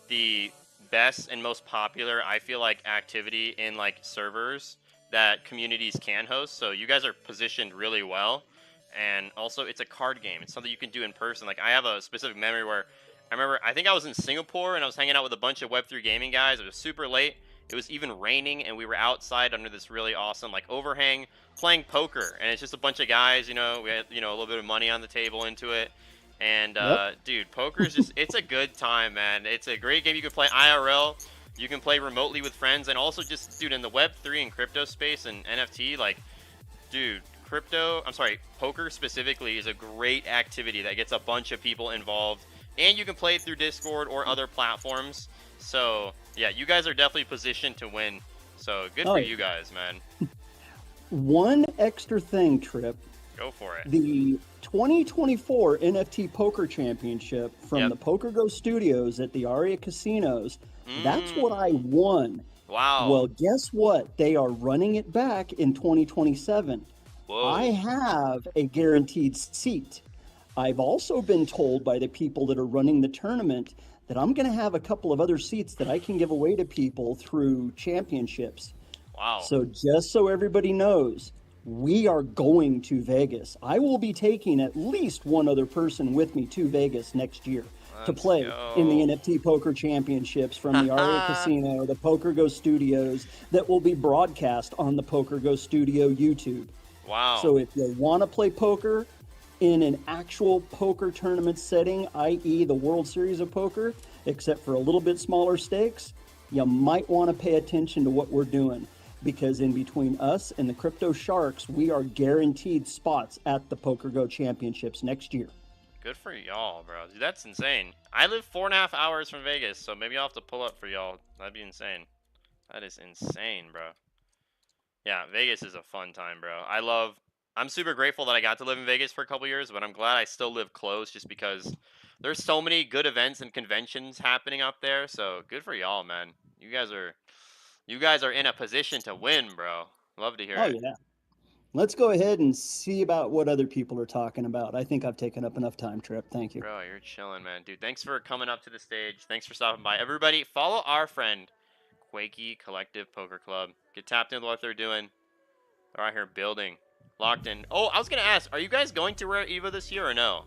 the best and most popular, I feel like, activity in like servers that communities can host. So you guys are positioned really well. And also, it's a card game. It's something you can do in person. Like, I have a specific memory where I remember, I think I was in Singapore and I was hanging out with a bunch of Web3 gaming guys. It was super late. It was even raining, and we were outside under this really awesome like overhang playing poker. And it's just a bunch of guys, you know, we had, you know, a little bit of money on the table into it. And dude, poker is just, it's a good time, man. It's a great game. You can play IRL, you can play remotely with friends, and also just, dude, in the Web3 and crypto space and NFT, like, dude, poker specifically is a great activity that gets a bunch of people involved, and you can play it through Discord or other platforms. So yeah, you guys are definitely positioned to win. So good for you guys, man. One extra thing, Trip. Go for it. The 2024 NFT Poker Championship from the PokerGo Studios at the Aria Casinos, that's what I won. Wow. Well, guess what? They are running it back in 2027. Whoa. I have a guaranteed seat. I've also been told by the people that are running the tournament that I'm going to have a couple of other seats that I can give away to people through championships. Wow. So just so everybody knows, we are going to Vegas. I will be taking at least one other person with me to Vegas next year to play in the NFT Poker Championships from the Aria Casino, the PokerGo Studios, that will be broadcast on the PokerGo Studio YouTube. Wow. So if you want to play poker in an actual poker tournament setting, i.e. the World Series of Poker, except for a little bit smaller stakes, you might want to pay attention to what we're doing, because in between us and the Crypto Sharks, we are guaranteed spots at the PokerGo Championships next year. Good for y'all, bro. Dude, that's insane. I live 4.5 hours from Vegas, so maybe I'll have to pull up for y'all. That'd be insane. That is insane, bro. Yeah, Vegas is a fun time, bro. I'm super grateful that I got to live in Vegas for a couple years, but I'm glad I still live close just because there's so many good events and conventions happening up there. So good for y'all, man. You guys are in a position to win, bro. Love to hear it. Oh, yeah. Let's go ahead and see about what other people are talking about. I think I've taken up enough time, Trip. Thank you. Bro, you're chilling, man. Dude, thanks for coming up to the stage. Thanks for stopping by. Everybody, follow our friend, Quakey Collective Poker Club. Get tapped into what they're doing. They're out here building. Locked in. Oh, I was going to ask, are you guys going to Rare Evo this year or no?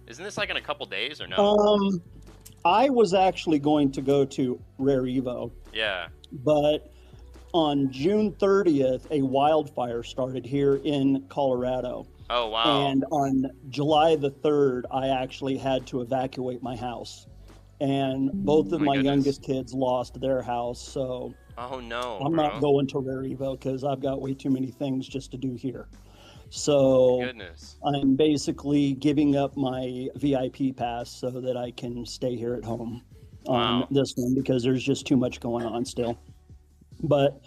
Isn't this like in a couple days or no? I was actually going to go to Rare Evo. Yeah. But on June 30th, a wildfire started here in Colorado. Oh, wow. And on July the 3rd, I actually had to evacuate my house. And both of my youngest kids lost their house, so oh no, I'm not going to Rare Evo because I've got way too many things just to do here. So I'm basically giving up my VIP pass so that I can stay here at home on this one because there's just too much going on still. But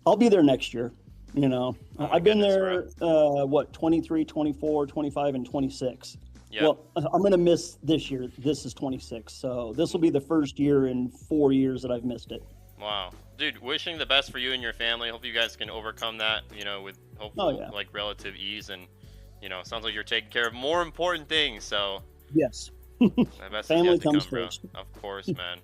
I'll be there next year, you know. I've been there, 23, 24, 25, and 26. Yep. Well, I'm going to miss this year. This is 26. So this will be the first year in 4 years that I've missed it. Wow. Dude, wishing the best for you and your family. Hope you guys can overcome that, you know, with hopefully like relative ease. And, you know, sounds like you're taking care of more important things. So yes. the best family comes first. Bro. Of course, man.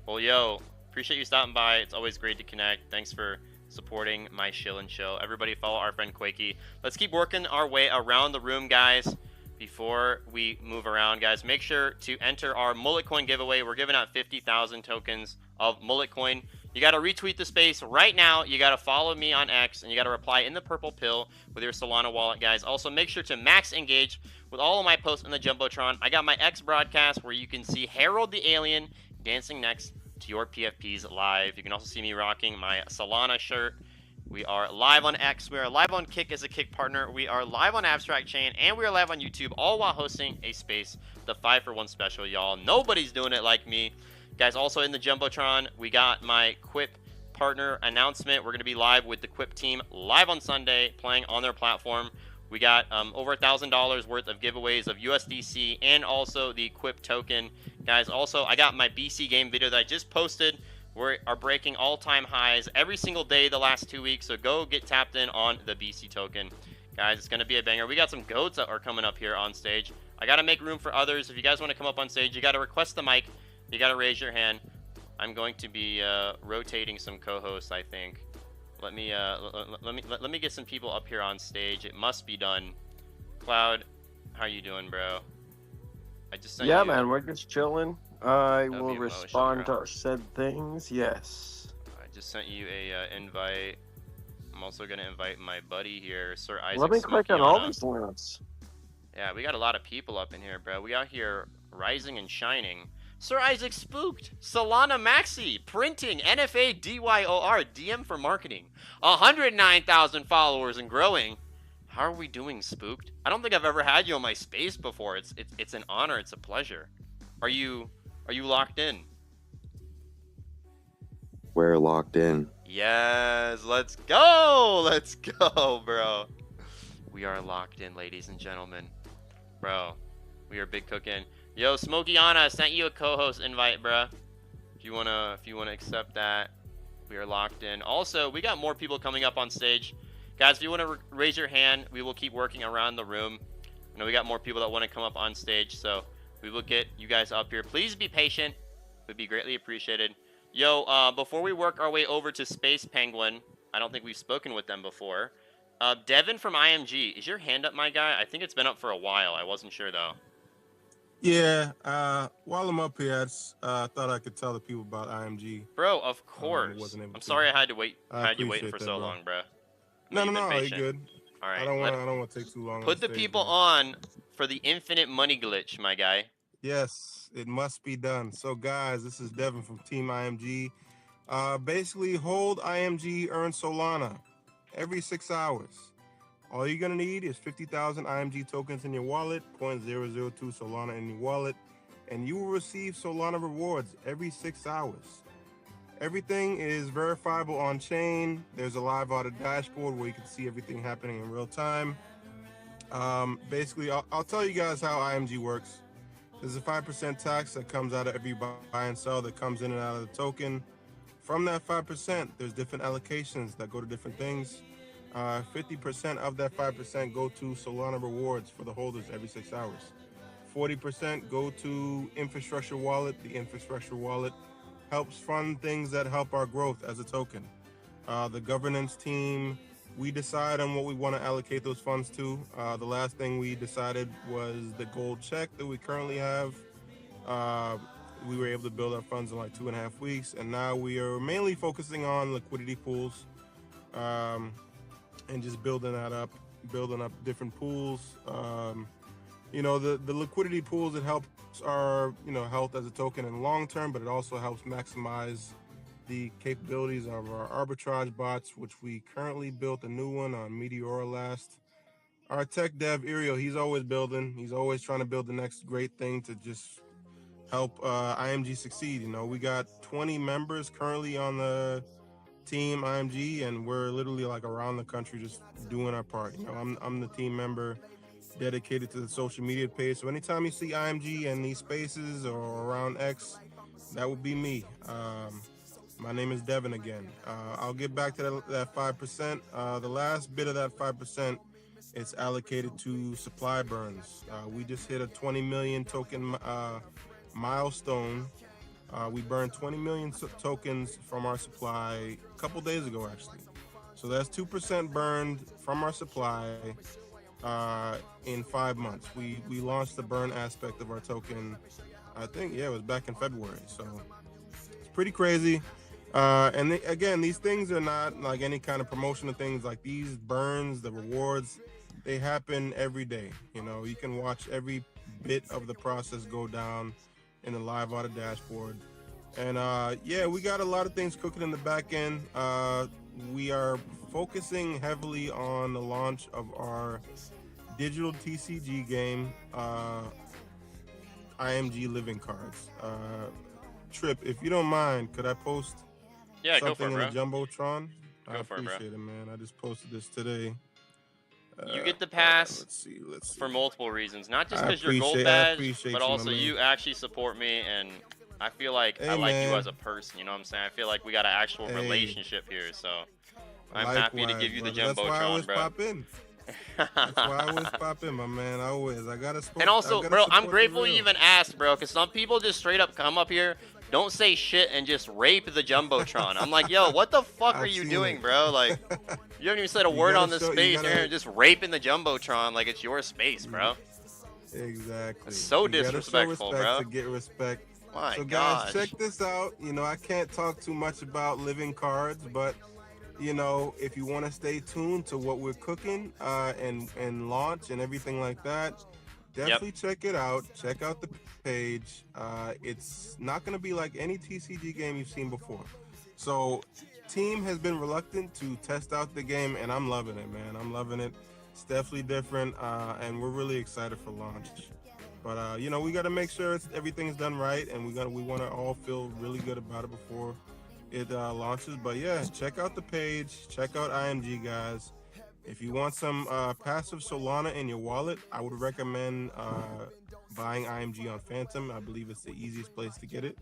Well, yo, Appreciate you stopping by. It's always great to connect. Thanks for supporting my shill and chill. Everybody follow our friend Quakey. Let's keep working our way around the room, guys. Before we move around, guys, make sure to enter our Mullet Coin giveaway. We're giving out 50,000 tokens of Mullet Coin. You got to retweet the space right now. You got to follow me on X, and you got to reply in the purple pill with your Solana wallet, guys. Also, make sure to max engage with all of my posts in the Jumbotron. I got my X broadcast where you can see Harold the Alien dancing next to your PFPs live. You can also see me rocking my Solana shirt. We are live on X. We are live on Kick as a Kick partner. We are live on AbstractChain, and we are live on YouTube, all while hosting a space, the 5-for-1 special, y'all. Nobody's doing it like me. Guys, also in the Jumbotron, we got my Quip partner announcement. We're going to be live with the Quip team live on Sunday, playing on their platform. We got over $1,000 worth of giveaways of USDC and also the Quip token. Guys, also, I got my BC game video that I just posted. We are breaking all-time highs every single day the last 2 weeks, so go get tapped in on the BC token. Guys, it's going to be a banger. We got some goats that are coming up here on stage. I got to make room for others. If you guys want to come up on stage, you got to request the mic. You got to raise your hand. I'm going to be rotating some co-hosts, I think. Let me get some people up here on stage. It must be done. Cloud, how you doing, bro? I just sent you... man, we're just chilling. I will emotional, respond bro. to said things. Yes. I just sent you a invite. I'm also gonna invite my buddy here, Sir Isaac. Let me click on all Smokiana. these links. Yeah, we got a lot of people up in here, bro. We out here rising and shining. Sir Isaac Spooked, Solana Maxi, Printing, NFA DYOR, DM for Marketing, 109,000 followers and growing. How are we doing, Spooked? I don't think I've ever had you on my space before. It's an honor. It's a pleasure. Are you locked in? We're locked in. Yes, let's go. Let's go, bro. We are locked in, ladies and gentlemen. Bro, we are big cooking. Yo, Smokiana, I sent you a co-host invite, bro. If you wanna accept that, we are locked in. Also, we got more people coming up on stage. Guys, if you wanna raise your hand, we will keep working around the room. I know we got more people that wanna come up on stage, so we will get you guys up here. Please be patient. Would be greatly appreciated. Yo, before we work our way over to Space Penguin, I don't think we've spoken with them before. Devin from IMG, is your hand up, my guy? I think it's been up for a while. I wasn't sure, though. Yeah, while I'm up here, I just, thought I could tell the people about IMG. Bro, of course. wasn't able I'm to. sorry I had to wait. I Had you waiting appreciate for that, so bro. long, bro. No, You've been you're patient. good. All right. I don't want to take too long. Put on the stage, people man. on for the infinite money glitch, my guy. Yes, it must be done. So, guys, this is Devin from Team IMG. Basically, hold IMG, earn Solana every 6 hours. All you're going to need is 50,000 IMG tokens in your wallet, 0.002 Solana in your wallet, and you will receive Solana rewards every 6 hours. Everything is verifiable on chain. There's a live audit dashboard where you can see everything happening in real time. Basically, I'll tell you guys how IMG works. There's a 5% tax that comes out of every buy and sell that comes in and out of the token. From that 5%, there's different allocations that go to different things. 50% of that 5% go to Solana rewards for the holders every 6 hours. 40% go to infrastructure wallet. The infrastructure wallet helps fund things that help our growth as a token. The governance team, we decide on what we want to allocate those funds to. The last thing we decided was the gold check that we currently have. We were able to build our funds in like 2.5 weeks, and now we are mainly focusing on liquidity pools and just building up different pools. You know, the liquidity pools, it helps our, you know, health as a token in the long term, but it also helps maximize the capabilities of our arbitrage bots, which we currently built a new one on Meteora last. Our tech dev, Iriel, he's always building. He's always trying to build the next great thing to just help IMG succeed. You know, we got 20 members currently on the team IMG, and we're literally like around the country just doing our part. You know, I'm the team member dedicated to the social media page. So anytime you see IMG in these spaces or around X, that would be me. My name is Devin again. I'll get back to that 5%. The last bit of that 5%, it's allocated to supply burns. We just hit a 20 million token milestone We burned 20 million tokens from our supply a couple days ago, actually. So that's 2% burned from our supply in 5 months. We launched the burn aspect of our token, I think, yeah, it was back in February. So it's pretty crazy. And again, these things are not like any kind of promotional things. Like these burns, the rewards, they happen every day. You know, you can watch every bit of the process go down in the live auto dashboard. And yeah, we got a lot of things cooking in the back end. We are focusing heavily on the launch of our digital TCG game, IMG living cards. Trip, if you don't mind, could I post Yeah, go for something it, in the bro. Jumbotron? I Go for it, bro. appreciate it, man. I just posted this today. You get the pass Let's see. for multiple reasons, not just I because you're gold appreciate badge, you, but my also man. you actually support me, and I feel like I like you man. as a person. You know what I'm saying? I feel like we got an actual Hey. relationship here, so I'm happy to Likewise, give you the brother. That's why I always Jumbotron, bro. pop in. That's why I always pop in, my man. Always. I gotta support. And also, I gotta bro, I'm support the grateful you real. even asked, bro, because some people just straight up come up here, don't say shit, and just rape the Jumbotron. I'm like, yo, what the fuck are I've you seen doing, it. bro? Like, you haven't even said a You word gotta on the show- you space. gotta- You're just raping the Jumbotron like it's your space, bro. Exactly. That's so You gotta show disrespectful, respect bro. To get respect. My So gosh. guys, check this out. You know, I can't talk too much about living cards, but you know, if you want to stay tuned to what we're cooking and launch and everything like that, definitely check it out. Check out the page. It's not going to be like any TCG game you've seen before. So, team has been reluctant to test out the game, and I'm loving it, man. I'm loving it. It's definitely different, and we're really excited for launch. But you know, we got to make sure everything's done right, and we want to all feel really good about it before it launches. But yeah, check out the page, check out IMG, guys. If you want some passive Solana in your wallet, I would recommend buying IMG on Phantom. I believe it's the easiest place to get it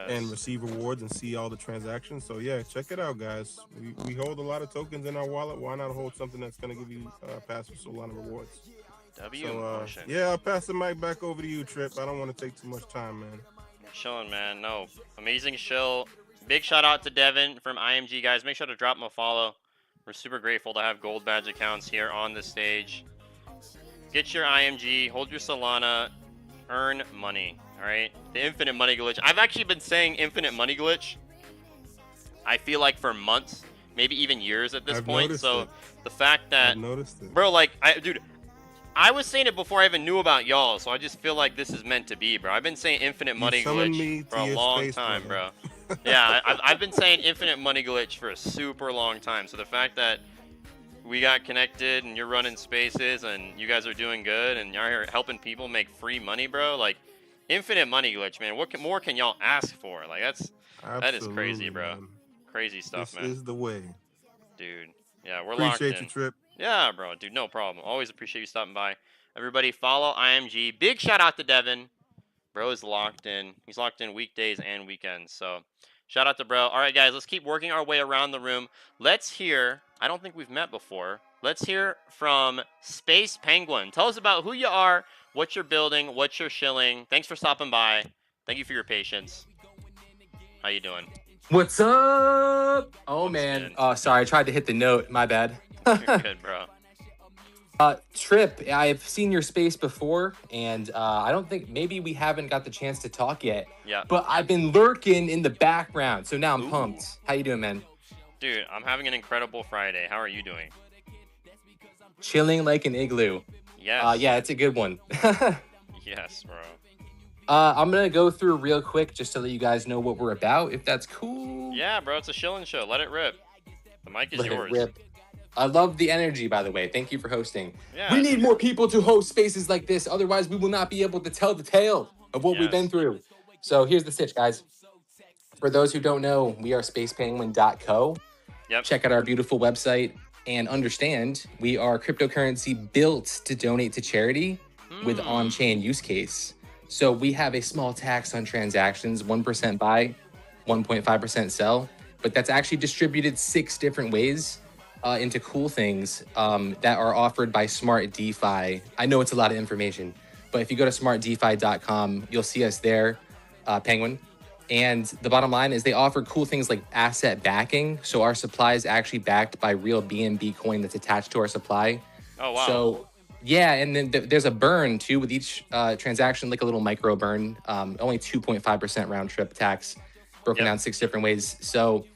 and receive rewards and see all the transactions. So yeah, check it out, guys. We hold a lot of tokens in our wallet. Why not hold something that's going to give you passive Solana rewards? Motion. Yeah, I'll pass the mic back over to you, Trip. I don't want to take too much time, man. Chilling, man. No, amazing shill. Big shout out to Devin from IMG, guys. Make sure to drop him a follow. We're super grateful to have gold badge accounts here on the stage. Get your IMG, hold your Solana, earn money. All right, the infinite money glitch. I've actually been saying infinite money glitch, I feel like, for months, maybe even years at this point. So the fact that, I've noticed it. bro, like, dude, I was saying it before I even knew about y'all, so I just feel like this is meant to be, bro. I've been saying infinite money glitch for a long time, bro. Yeah, I've been saying infinite money glitch for a super long time. So the fact that we got connected and you're running spaces and you guys are doing good and you're here helping people make free money, bro, like, infinite money glitch, man. What more can y'all ask for? Like, that is crazy, bro. Man. Crazy stuff, man. This is the way. Dude, yeah, we're locked in. Appreciate you, Trip. Yeah, bro, dude, no problem. Always appreciate you stopping by. Everybody, follow IMG. Big shout out to Devin. Bro is locked in. He's locked in weekdays and weekends. So, shout out to bro. All right, guys, let's keep working our way around the room. Let's hear, I don't think we've met before. Let's hear from Space Penguin. Tell us about who you are, what you're building, what you're shilling. Thanks for stopping by. Thank you for your patience. How you doing? What's up? Oh, What's man. good? Oh, sorry. I tried to hit the note. My bad. You're good, bro. Trip, I've seen your space before, and I don't think maybe we haven't got the chance to talk yet. Yeah. But I've been lurking in the background, so now I'm Ooh. pumped. How you doing, man? Dude, I'm having an incredible Friday. How are you doing? Chilling like an igloo. Yes. Yeah, it's a good one. Yes, bro. I'm going to go through real quick just to let you guys know what we're about, if that's cool. Yeah, bro, it's a shilling show. Let it rip. The mic is Let it yours. rip. I love the energy, by the way. Thank you for hosting. Yeah. We need more people to host spaces like this. Otherwise, we will not be able to tell the tale of what we've been Yes. through. So here's the stitch, guys. For those who don't know, we are spacepenguin.co. Yep. Check out our beautiful website and understand we are cryptocurrency built to donate to charity with on-chain use case. So we have a small tax on transactions, 1% buy, 1.5% sell, but that's actually distributed 6 different ways into cool things that are offered by Smart DeFi. I know it's a lot of information, but if you go to smartdefi.com, you'll see us there, Penguin. And the bottom line is they offer cool things like asset backing. So our supply is actually backed by real BNB coin that's attached to our supply. Oh, wow. So yeah, and then there's a burn too with each transaction, like a little micro burn, only 2.5% round trip tax, broken down 6 different ways. So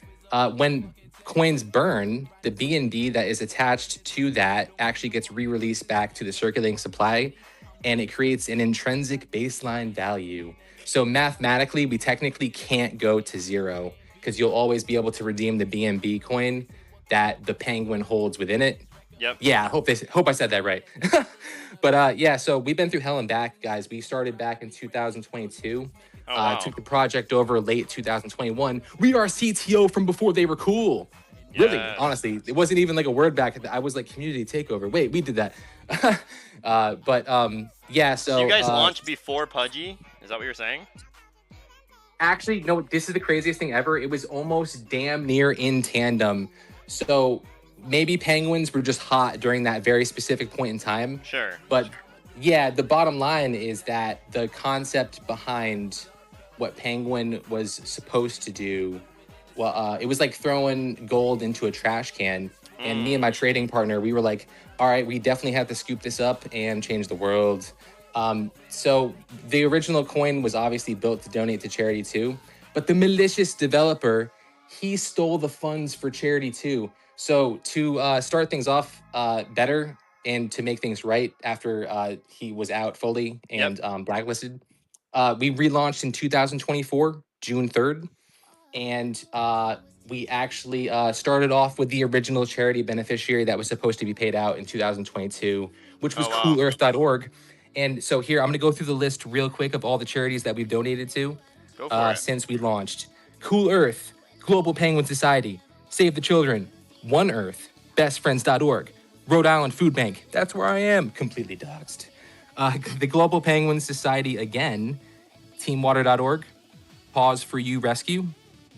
when coins burn, the BNB that is attached to that actually gets re-released back to the circulating supply, and it creates an intrinsic baseline value. So mathematically, we technically can't go to zero because you'll always be able to redeem the BNB coin that the Penguin holds within it. Yep. Yeah, hope I said that right. But yeah, so we've been through hell and back, guys. We started back in 2022. Oh, wow. Took the project over late 2021. We are CTO from before they were cool. Really, Yes. honestly, it wasn't even like a word back. I was like community takeover. Wait, we did that. Yeah. So you guys launched before Pudgy? Is that what you're saying? Actually, no, this is the craziest thing ever. It was almost damn near in tandem. So maybe penguins were just hot during that very specific point in time. Sure. But yeah, the bottom line is that the concept behind what Penguin was supposed to do, well, it was like throwing gold into a trash can. And me and my trading partner, we were like, all right, we definitely have to scoop this up and change the world. So the original coin was obviously built to donate to charity too, but the malicious developer, he stole the funds for charity too. So to start things off better and to make things right after he was out fully and blacklisted, we relaunched in 2024, June 3rd. And we actually started off with the original charity beneficiary that was supposed to be paid out in 2022, which was coolearth.org. And so here, I'm going to go through the list real quick of all the charities that we've donated to since we launched. Cool Earth, Global Penguin Society, Save the Children, One Earth, bestfriends.org, Rhode Island Food Bank, that's where I am, completely doxed. The Global Penguin Society again, teamwater.org, Pause for You Rescue,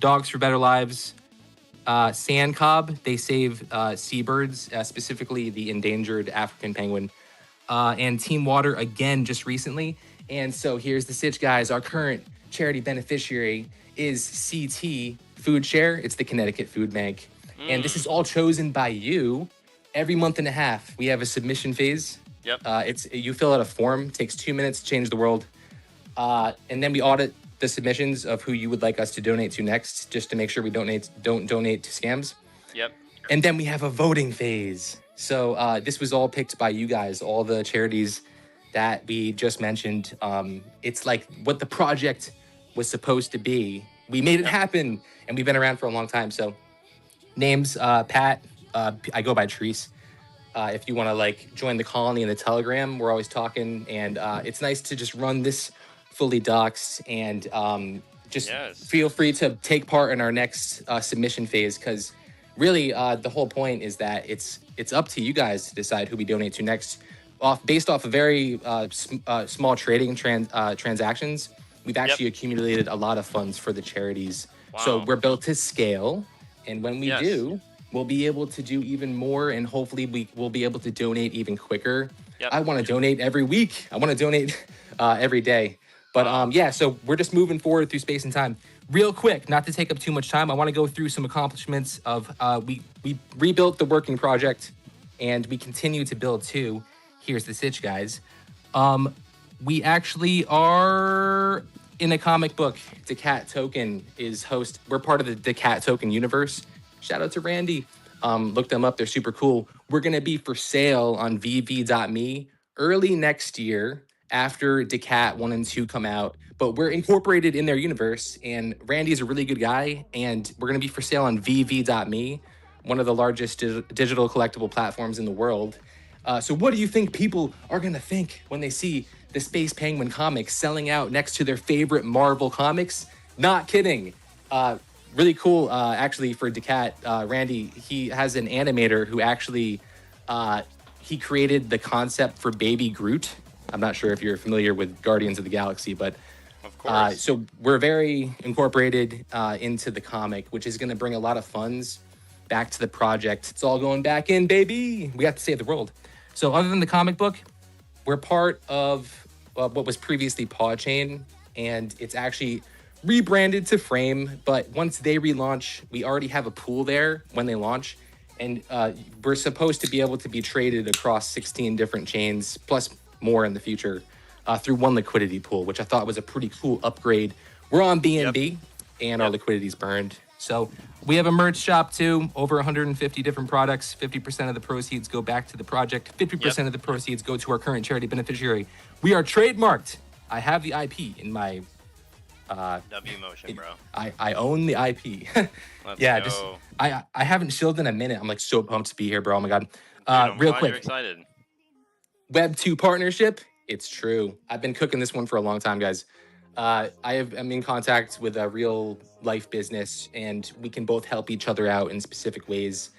Dogs for Better Lives, Sand Cobb, they save seabirds, specifically the endangered African penguin, and Team Water again just recently. And so here's the sitch, guys. Our current charity beneficiary is CT Food Share. It's the Connecticut Food Bank. And this is all chosen by you. Every month and a half, we have a submission phase. Yep. You fill out a form, takes 2 minutes to change the world. And then we audit the submissions of who you would like us to donate to next, just to make sure we don't donate to scams. Yep. And then we have a voting phase. So this was all picked by you guys, all the charities that we just mentioned. It's like what the project was supposed to be. We made it happen, and we've been around for a long time. So names, Pat, I go by Treese. If you want to like join the colony in the Telegram, we're always talking, and it's nice to just run this fully doxed, and just feel free to take part in our next submission phase, because really the whole point is that it's up to you guys to decide who we donate to next, based off of very small trading transactions. We've actually accumulated a lot of funds for the charities. So we're built to scale, and when we do, we'll be able to do even more, and hopefully we will be able to donate even quicker. I want to donate every week. I want to donate every day. But yeah, so we're just moving forward through space and time. Real quick, not to take up too much time, I want to go through some accomplishments of we rebuilt the working project, and we continue to build too. Here's the sitch, guys. We actually are in a comic book. The Cat Token is host. We're part of the Cat Token universe. Shout out to Randy. Look them up. They're super cool. We're going to be for sale on vv.me early next year after Decat 1 and 2 come out. But we're incorporated in their universe, and Randy's a really good guy, and we're going to be for sale on vv.me, one of the largest digital collectible platforms in the world. So what do you think people are going to think when they see the Space Penguin comics selling out next to their favorite Marvel comics? Not kidding. Really cool, actually, for Decat. Randy, he has an animator who actually, he created the concept for Baby Groot. I'm not sure if you're familiar with Guardians of the Galaxy, but of course. So we're very incorporated into the comic, which is going to bring a lot of funds back to the project. It's all going back in, baby. We have to save the world. So other than the comic book, we're part of what was previously ROBINHOod, and it's actually rebranded to Frame, but once they relaunch, we already have a pool there when they launch. And we're supposed to be able to be traded across 16 different chains, plus more in the future, through one liquidity pool, which I thought was a pretty cool upgrade. We're on BNB, and our liquidity's burned. So we have a merch shop too, over 150 different products. 50% of the proceeds go back to the project. 50% of the proceeds go to our current charity beneficiary. We are trademarked. I have the IP in my... W motion, bro. I own the IP. Let's yeah, go. just I haven't shilled in a minute. I'm like so pumped to be here, bro. Oh my god. Dude, I'm Real glad quick. You're excited. Web 2 partnership. It's true. I've been cooking this one for a long time, guys. I'm in contact with a real life business, and we can both help each other out in specific ways,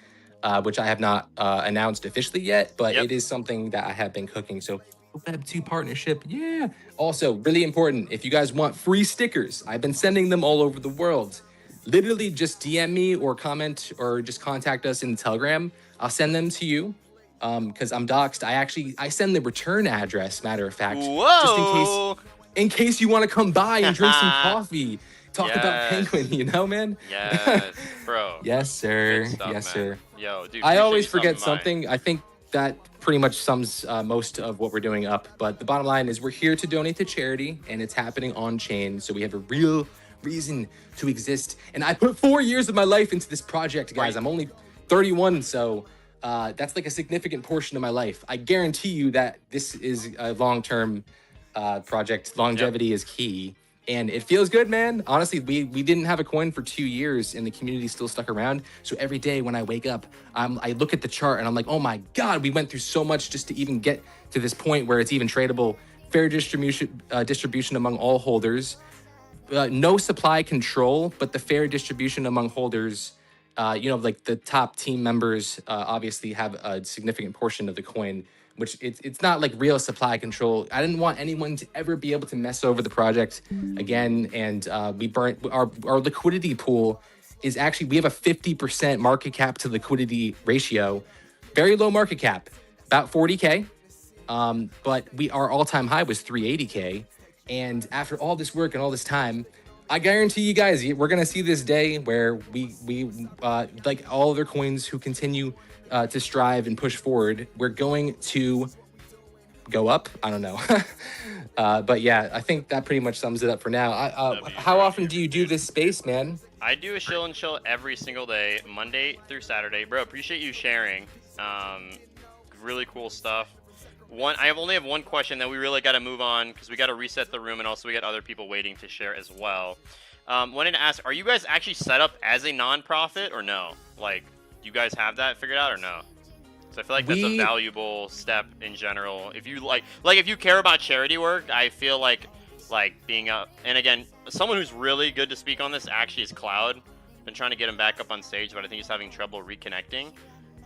which I have not announced officially yet, but it is something that I have been cooking. So Web 2 partnership, yeah. Also, really important, if you guys want free stickers, I've been sending them all over the world. Literally just DM me or comment or just contact us in Telegram. I'll send them to you because I'm doxxed. I send the return address, matter of fact. Whoa! Just in case you want to come by and drink some coffee. Talk about Penguin, you know, man? Yes, bro. Yes, sir. Good stuff, yes, man. sir. Yo, dude. I always forget something. I think that pretty much sums most of what we're doing up. But the bottom line is we're here to donate to charity, and it's happening on chain. So we have a real reason to exist. And I put 4 years of my life into this project, guys. I'm only 31, so that's like a significant portion of my life. I guarantee you that this is a long-term project. Longevity is key. And it feels good, man. Honestly, we didn't have a coin for 2 years, and the community still stuck around. So every day when I wake up, I look at the chart and I'm like, oh my God, we went through so much just to even get to this point where it's even tradable. Fair distribution among all holders. No supply control, but the fair distribution among holders. Like the top team members obviously have a significant portion of the coin, which it's not like real supply control. I didn't want anyone to ever be able to mess over the project again. And we burnt our liquidity pool is actually, we have a 50% market cap to liquidity ratio. Very low market cap, about 40K. But our all-time high was 380K. And after all this work and all this time, I guarantee you guys, we're going to see this day where we like all other coins who continue to strive and push forward, we're going to go up. I don't know. But yeah, I think that pretty much sums it up for now. How often do you do this space, man? I do a shill and chill every single day, Monday through Saturday. Bro, appreciate you sharing. Really cool stuff. I only have one question that we really got to move on because we got to reset the room, and also we got other people waiting to share as well. Wanted to ask, are you guys actually set up as a non-profit or no? Like, do you guys have that figured out or no? So I feel like that's a valuable step in general. If you like if you care about charity work, I feel like being and again, someone who's really good to speak on this actually is Cloud. Been trying to get him back up on stage, but I think he's having trouble reconnecting.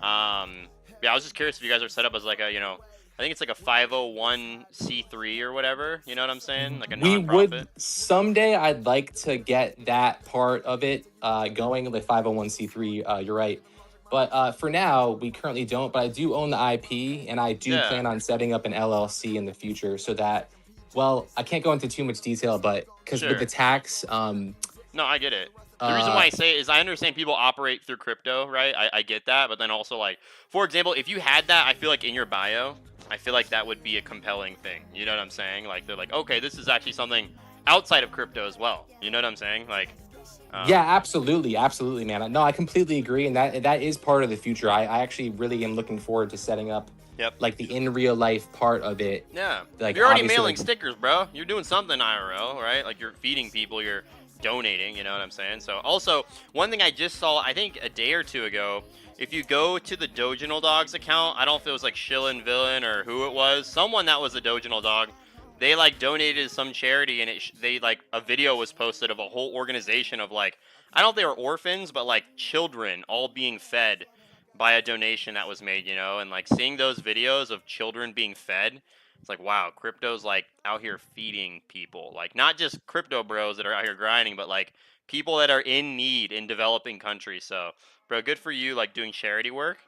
Yeah, I was just curious if you guys are set up as like a, I think it's like a 501c3 or whatever. You know what I'm saying? Like a non-profit. We would someday. I'd like to get that part of it going, like 501c3. You're right. But for now, we currently don't. But I do own the IP, and I do plan on setting up an LLC in the future so that, well, I can't go into too much detail, but because with the tax. No, I get it. The reason why I say it is I understand people operate through crypto, right? I get that. But then also, like, for example, if you had that, I feel like in your bio, I feel like that would be a compelling thing. You know what I'm saying? Like, they're like, okay, this is actually something outside of crypto as well. You know what I'm saying? Like, yeah, absolutely, man. No, I completely agree, and that is part of the future. I actually really am looking forward to setting up, like the in real life part of it. Yeah, like you're already mailing stickers, bro. You're doing something IRL, right? Like you're feeding people, you're donating. You know what I'm saying? So also, one thing I just saw, I think a day or two ago, if you go to the Doginal Dogs account, I don't know if it was like Shillin Villain or who it was, someone that was a Doginal Dog. They like donated some charity, and they like a video was posted of a whole organization of like, I don't know if they were orphans, but like children all being fed by a donation that was made, and like seeing those videos of children being fed, it's like, wow, crypto's like out here feeding people, like not just crypto bros that are out here grinding, but like people that are in need in developing countries. So, bro, good for you, like doing charity work.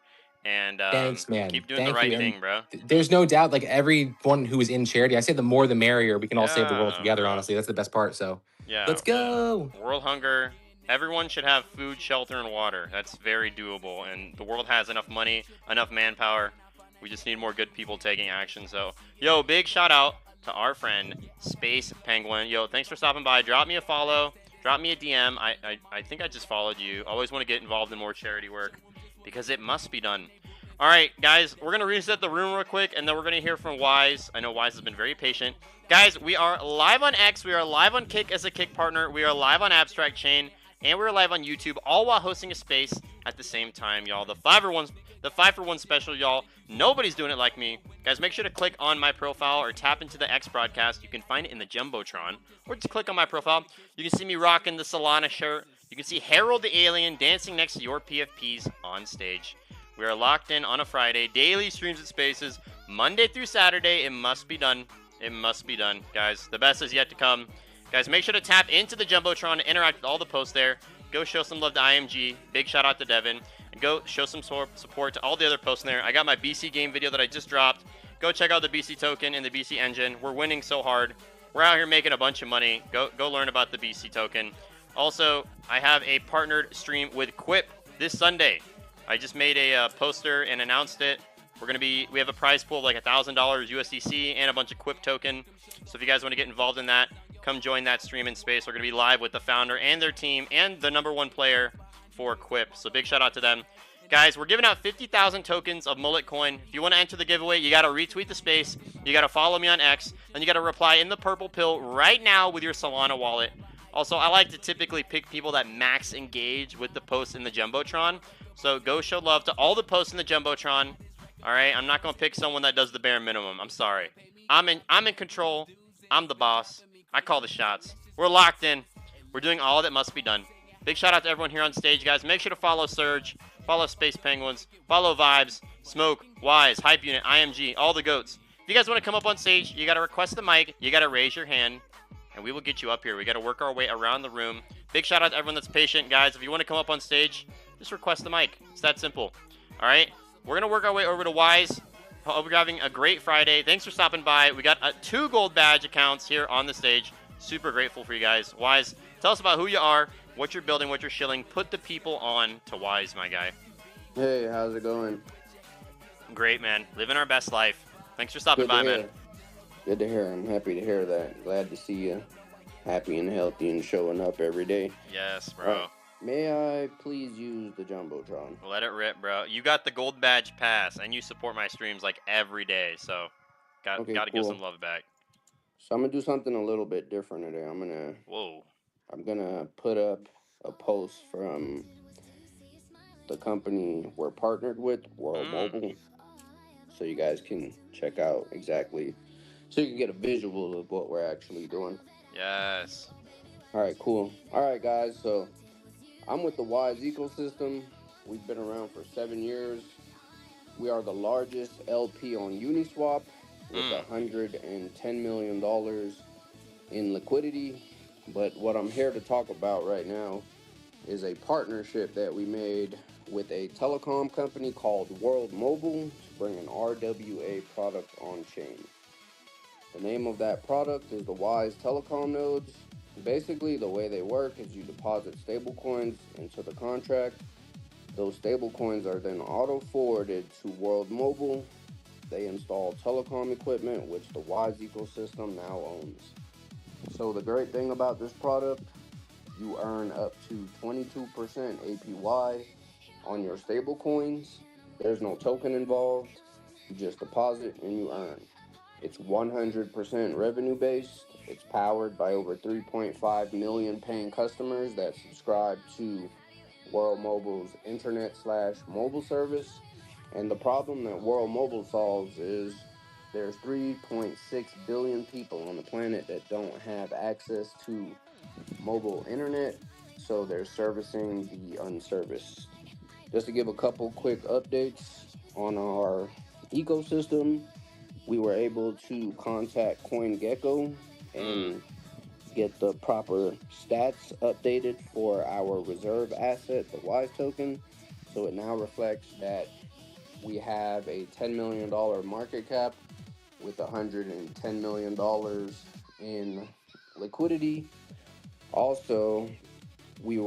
And thanks, man. Keep doing the right thing, bro. There's no doubt, like everyone who is in charity, I say the more the merrier. We can all save the world together, honestly. That's the best part. So Yeah. Let's go. World hunger. Everyone should have food, shelter, and water. That's very doable, and the world has enough money, enough manpower. We just need more good people taking action. So, yo, big shout out to our friend Space Penguin. Yo, thanks for stopping by. Drop me a follow. Drop me a DM. I think I just followed you. Always want to get involved in more charity work because it must be done. All right, guys, we're going to reset the room real quick, and then we're going to hear from Wise. I know Wise has been very patient. Guys, we are live on X. We are live on Kick as a Kick partner. We are live on AbstractChain, and we're live on YouTube, all while hosting a space at the same time, y'all. The 5-for-1 special, y'all. Nobody's doing it like me. Guys, make sure to click on my profile or tap into the X broadcast. You can find it in the Jumbotron, or just click on my profile. You can see me rocking the Solana shirt. You can see Harold the Alien dancing next to your PFPs on stage. We are locked in on a Friday. Daily streams at Spaces. Monday through Saturday. It must be done. It must be done, guys. The best is yet to come. Guys, make sure to tap into the Jumbotron and interact with all the posts there. Go show some love to IMG. Big shout out to Devin. And go show some support to all the other posts in there. I got my BC game video that I just dropped. Go check out the BC token and the BC engine. We're winning so hard. We're out here making a bunch of money. Go learn about the BC token. Also, I have a partnered stream with Quip this Sunday. I just made a poster and announced it. We have a prize pool of like $1,000 USDC and a bunch of Quip token. So if you guys want to get involved in that, come join that stream in space. We're going to be live with the founder and their team and the #1 player for Quip. So big shout out to them. Guys, we're giving out 50,000 tokens of Mullet Coin. If you want to enter the giveaway, you got to retweet the space. You got to follow me on X. Then you got to reply in the purple pill right now with your Solana wallet. Also, I like to typically pick people that max engage with the posts in the Jumbotron. So go show love to all the posts in the Jumbotron. All right, I'm not gonna pick someone that does the bare minimum. I'm sorry. I'm in control. I'm the boss. I call the shots. We're locked in. We're doing all that must be done. Big shout out to everyone here on stage, guys. Make sure to follow Surge, follow Space Penguins, follow Vibes, Smoke, Wise, Hype Unit, IMG, all the goats. If you guys want to come up on stage, you gotta request the mic. You gotta raise your hand, and we will get you up here. We gotta work our way around the room. Big shout out to everyone that's patient, guys. If you want to come up on stage, just request the mic. It's that simple. All right, we're gonna work our way over to Wise. Hope you're having a great Friday. Thanks for stopping by. We got 2 gold badge accounts here on the stage. Super grateful for you guys. Wise, tell us about who you are, what you're building, what you're shilling. Put the people on to Wise, my guy. Hey, how's it going? Great, man. Living our best life. Thanks for stopping by, man. Good to hear. I'm happy to hear that. Glad to see you happy and healthy and showing up every day. Yes, bro. May I please use the Jumbotron? Let it rip, bro. You got the gold badge pass, and you support my streams like every day, so got to give some love back. So I'm gonna do something a little bit different today. I'm gonna put up a post from the company we're partnered with, World Mobile, so you guys can check out exactly, so you can get a visual of what we're actually doing. Yes. All right, cool. All right, guys. So I'm with the Wise ecosystem. We've been around for 7 years. We are the largest LP on Uniswap with $110 million in liquidity. But what I'm here to talk about right now is a partnership that we made with a telecom company called World Mobile to bring an RWA product on chain. The name of that product is the Wise Telecom Nodes. Basically, the way they work is you deposit stablecoins into the contract. Those stablecoins are then auto-forwarded to World Mobile. They install telecom equipment, which the Wise ecosystem now owns. So the great thing about this product, you earn up to 22% APY on your stablecoins. There's no token involved. You just deposit and you earn. It's 100% revenue-based. It's powered by over 3.5 million paying customers that subscribe to World Mobile's internet/mobile service. And the problem that World Mobile solves is there's 3.6 billion people on the planet that don't have access to mobile internet, so they're servicing the unserviced. Just to give a couple quick updates on our ecosystem, we were able to contact CoinGecko and get the proper stats updated for our reserve asset, the Wise token. So it now reflects that we have a $10 million market cap with $110 million in liquidity. Also, we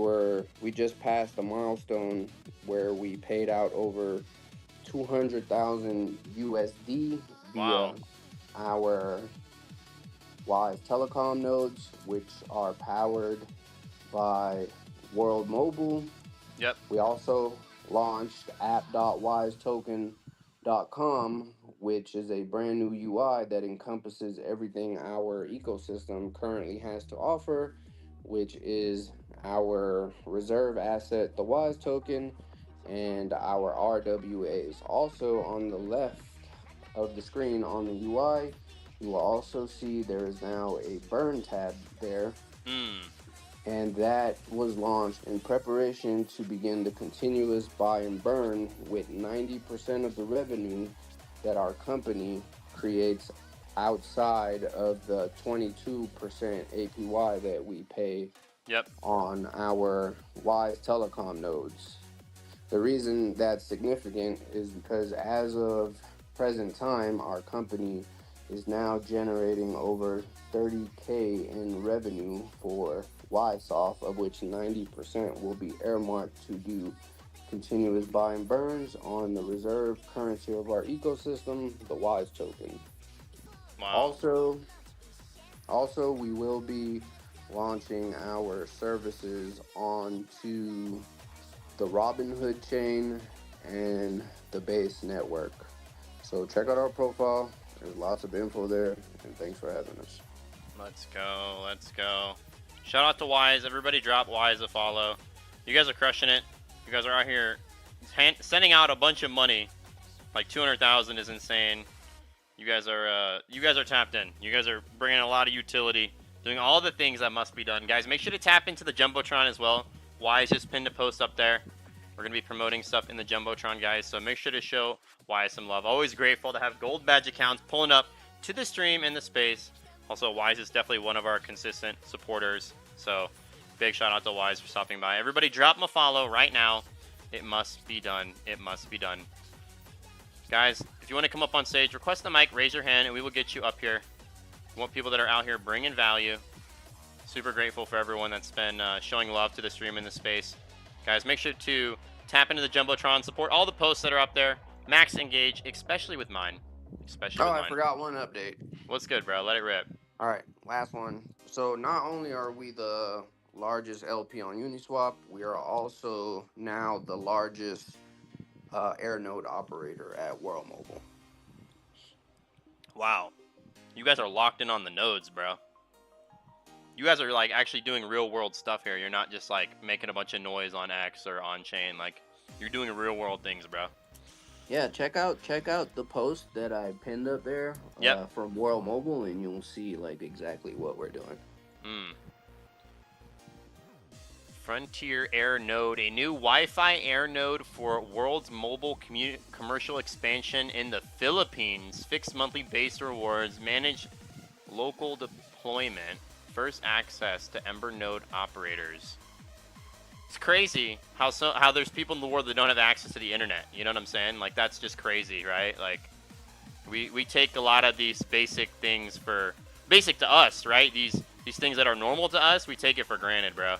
just passed a milestone where we paid out over 200,000 USD via Wow. our Wise Telecom nodes, which are powered by World Mobile. Yep. We also launched app.wisetoken.com, which is a brand new UI that encompasses everything our ecosystem currently has to offer, which is our reserve asset, the Wise token, and our RWAs. Also, on the left of the screen on the UI, you will also see there is now a burn tab there, and that was launched in preparation to begin the continuous buy and burn, with 90% of the revenue that our company creates outside of the 22% APY that we pay Yep. on our Wise Telecom nodes. The reason that's significant is because as of present time, our company is now generating over 30K in revenue for Wisesoft, of which 90% will be earmarked to do continuous buy and burns on the reserve currency of our ecosystem, the Wise token. Wow. Also, we will be launching our services onto the Robinhood chain and the Base network. So check out our profile. There's lots of info there, and thanks for having us. Let's go. Let's go. Shout out to Wise. Everybody drop Wise a follow. You guys are crushing it. You guys are out here sending out a bunch of money. Like 200,000 is insane. You guys are tapped in. You guys are bringing a lot of utility, doing all the things that must be done. Guys, make sure to tap into the Jumbotron as well. Wise just pinned a post up there. We're going to be promoting stuff in the Jumbotron, guys, so make sure to show Wise some love. Always grateful to have gold badge accounts pulling up to the stream and the space. Also, Wise is definitely one of our consistent supporters, so big shout out to Wise for stopping by. Everybody drop him a follow right now. It must be done. It must be done. Guys, if you want to come up on stage, request the mic, raise your hand, and we will get you up here. We want people that are out here bringing value. Super grateful for everyone that's been showing love to the stream and the space. Guys, make sure to tap into the Jumbotron, support all the posts that are up there. Max engage, especially with mine. I forgot one update. What's good, bro? Let it rip. All right, last one. So not only are we the largest LP on Uniswap, we are also now the largest air node operator at World Mobile. Wow. You guys are locked in on the nodes, bro. You guys are like actually doing real world stuff here. You're not just like making a bunch of noise on X or on chain. Like you're doing real world things, bro. Yeah, check out the post that I pinned up there from World Mobile, and you'll see like exactly what we're doing. Frontier Air Node, a new Wi-Fi air node for World's mobile commercial expansion in the Philippines. Fixed monthly base rewards, manage local deployment. First access to Ember node operators. It's crazy how there's people in the world that don't have access to the internet. You know what I'm saying? Like that's just crazy, right? Like we take a lot of these basic things for basic to us, right? These things that are normal to us, we take it for granted, bro.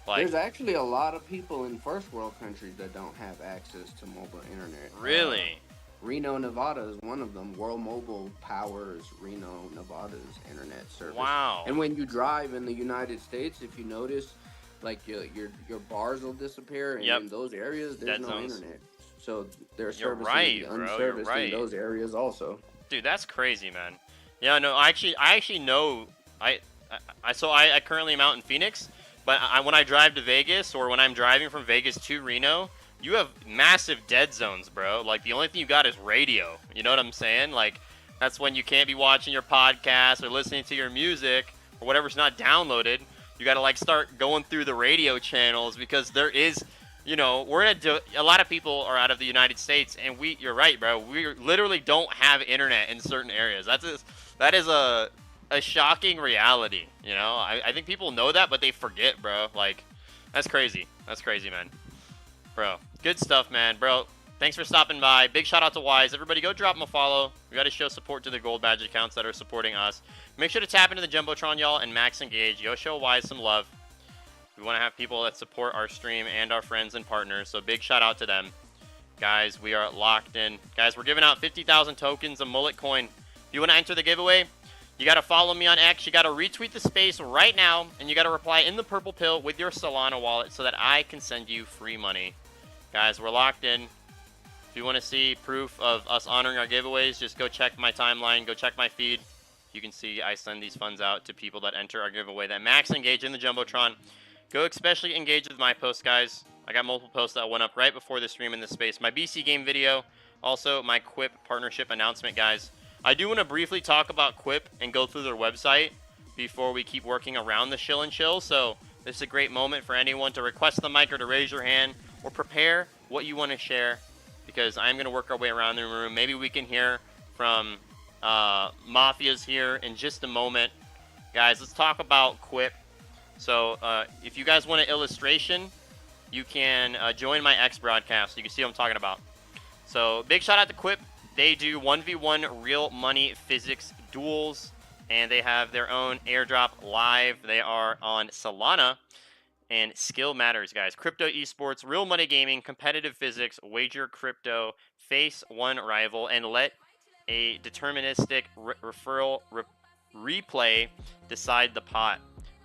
Like there's actually a lot of people in first world countries that don't have access to mobile internet. Really? Reno, Nevada is one of them. World Mobile powers Reno, Nevada's internet service. Wow. And when you drive in the United States, if you notice, like your bars will disappear, and in those areas there's no internet. So they're servicing the unserviced in those areas also. Dude, that's crazy, man. Yeah, no, I actually know. I currently am out in Phoenix, but when I drive to Vegas or when I'm driving from Vegas to Reno, you have massive dead zones, bro. Like, the only thing you got is radio. You know what I'm saying? Like, that's when you can't be watching your podcast or listening to your music or whatever's not downloaded. You got to, like, start going through the radio channels because there is, you know, a lot of people are out of the United States, and you're right, bro. We literally don't have internet in certain areas. That is a shocking reality, you know? I think people know that, but they forget, bro. Like, that's crazy. That's crazy, man. Bro, good stuff, man. Bro, Thanks for stopping by. Big shout out to Wise. Everybody go drop them a follow. We got to show support to the gold badge accounts that are supporting us. Make sure to tap into the Jumbotron, y'all, and max engage. Go show Wise some love. We want to have people that support our stream and our friends and partners, so big shout out to them. Guys, we are locked in. Guys, we're giving out 50,000 tokens of Mullet Coin. If you want to enter the giveaway, you got to follow me on X. You got to retweet the space right now, and you got to reply in the purple pill with your Solana wallet so that I can send you free money. Guys, we're locked in. If you want to see proof of us honoring our giveaways, just go check my timeline. Go check my feed. You can see I send these funds out to people that enter our giveaway that max engage in the Jumbotron. Go especially engage with my posts, guys. I got multiple posts that went up right before the stream in this space. My BC game video, also my Quip partnership announcement, guys. I do want to briefly talk about Quip and go through their website before we keep working around the shill and chill. So this is a great moment for anyone to request the mic or to raise your hand or prepare what you want to share, because I'm going to work our way around the room. Maybe we can hear from Mafias here in just a moment. Guys, let's talk about Quip. So if you guys want an illustration, you can join my X broadcast. You can see what I'm talking about. So big shout out to Quip. They do 1v1 real money physics duels, and they have their own airdrop live. They are on Solana, and skill matters, guys. Crypto esports, real money gaming, competitive physics, wager crypto, face one rival, and let a deterministic replay decide the pot.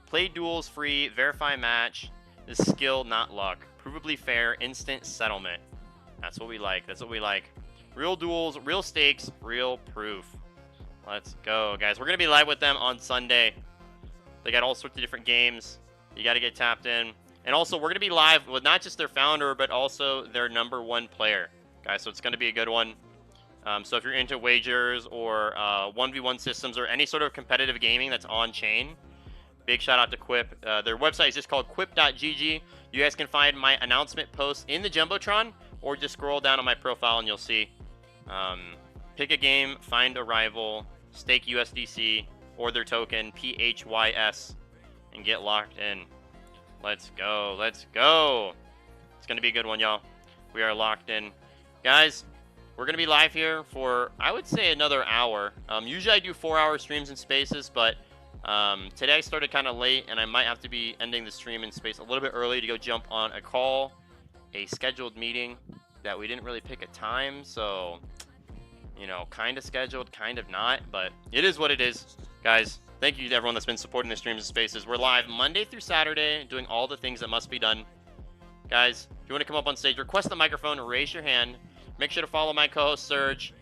Play duels free, verify match. This skill, not luck. Provably fair, instant settlement. That's what we like. That's what we like. Real duels, real stakes, real proof. Let's go, guys. We're going to be live with them on Sunday. They got all sorts of different games. You got to get tapped in. And also, we're going to be live with not just their founder, but also their #1 player. Guys, so it's going to be a good one. So if you're into wagers or 1v1 systems or any sort of competitive gaming that's on-chain, big shout out to Quip. Their website is just called quip.gg. You guys can find my announcement post in the Jumbotron, or just scroll down on my profile and you'll see. Pick a game, find a rival, stake USDC or their token, PHYS, and get locked in. Let's go. Let's go. It's going to be a good one, y'all. We are locked in. Guys, we're going to be live here for, I would say, another hour. Usually I do 4-hour streams and spaces, but today I started kind of late, and I might have to be ending the stream in space a little bit early to go jump on a call, a scheduled meeting that we didn't really pick a time, so, you know, kind of scheduled, kind of not, but it is what it is. Guys, thank you to everyone that's been supporting the streams and spaces. We're live Monday through Saturday, doing all the things that must be done. Guys, if you want to come up on stage, request the microphone, raise your hand. Make sure to follow my co-host Surge,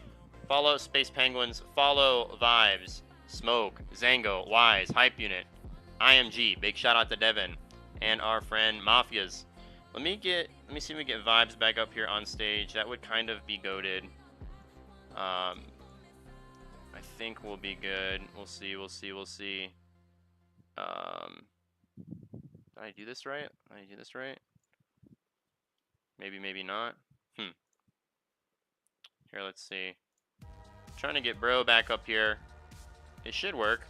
follow Space Penguins, follow Vibes, Smoke, Zango, Wise, Hype Unit, IMG, big shout out to Devin, and our friend Mafias. Let me see if we get Vibes back up here on stage. That would kind of be goated. I think we'll be good. We'll see. Did I do this right? Maybe not. Here, let's see. Trying to get bro back up here. It should work.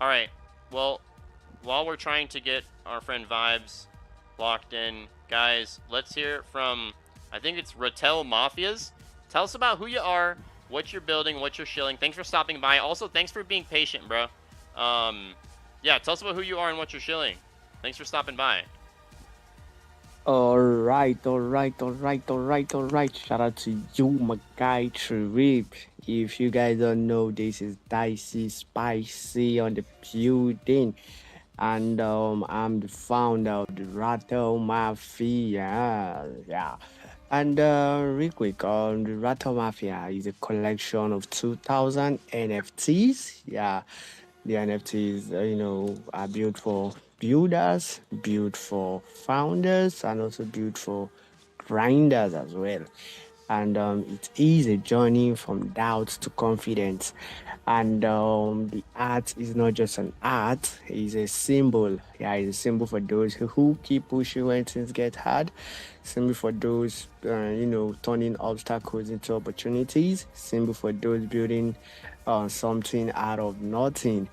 All right. Well, while we're trying to get our friend Vibes locked in, guys, let's hear from, I think it's Ratel Mafias. Tell us about who you are, what you're building, what you're shilling. Thanks for stopping by. Also, thanks for being patient, bro. Yeah, tell us about who you are and what you're shilling. Thanks for stopping by. All right. Shout out to you, my guy, Trip. If you guys don't know, this is Dicey Spicy on the building. And I'm the founder of the Rattle Mafia. Yeah. And real quick, the Rattle Mafia is a collection of 2,000 NFTs. Yeah. The NFTs, are built for builders, built for founders, and also built for grinders as well. And it is a journey from doubt to confidence. And the art is not just an art, it's a symbol. Yeah, it's a symbol for those who keep pushing when things get hard. Symbol for those, turning obstacles into opportunities. Symbol for those building something out of nothing.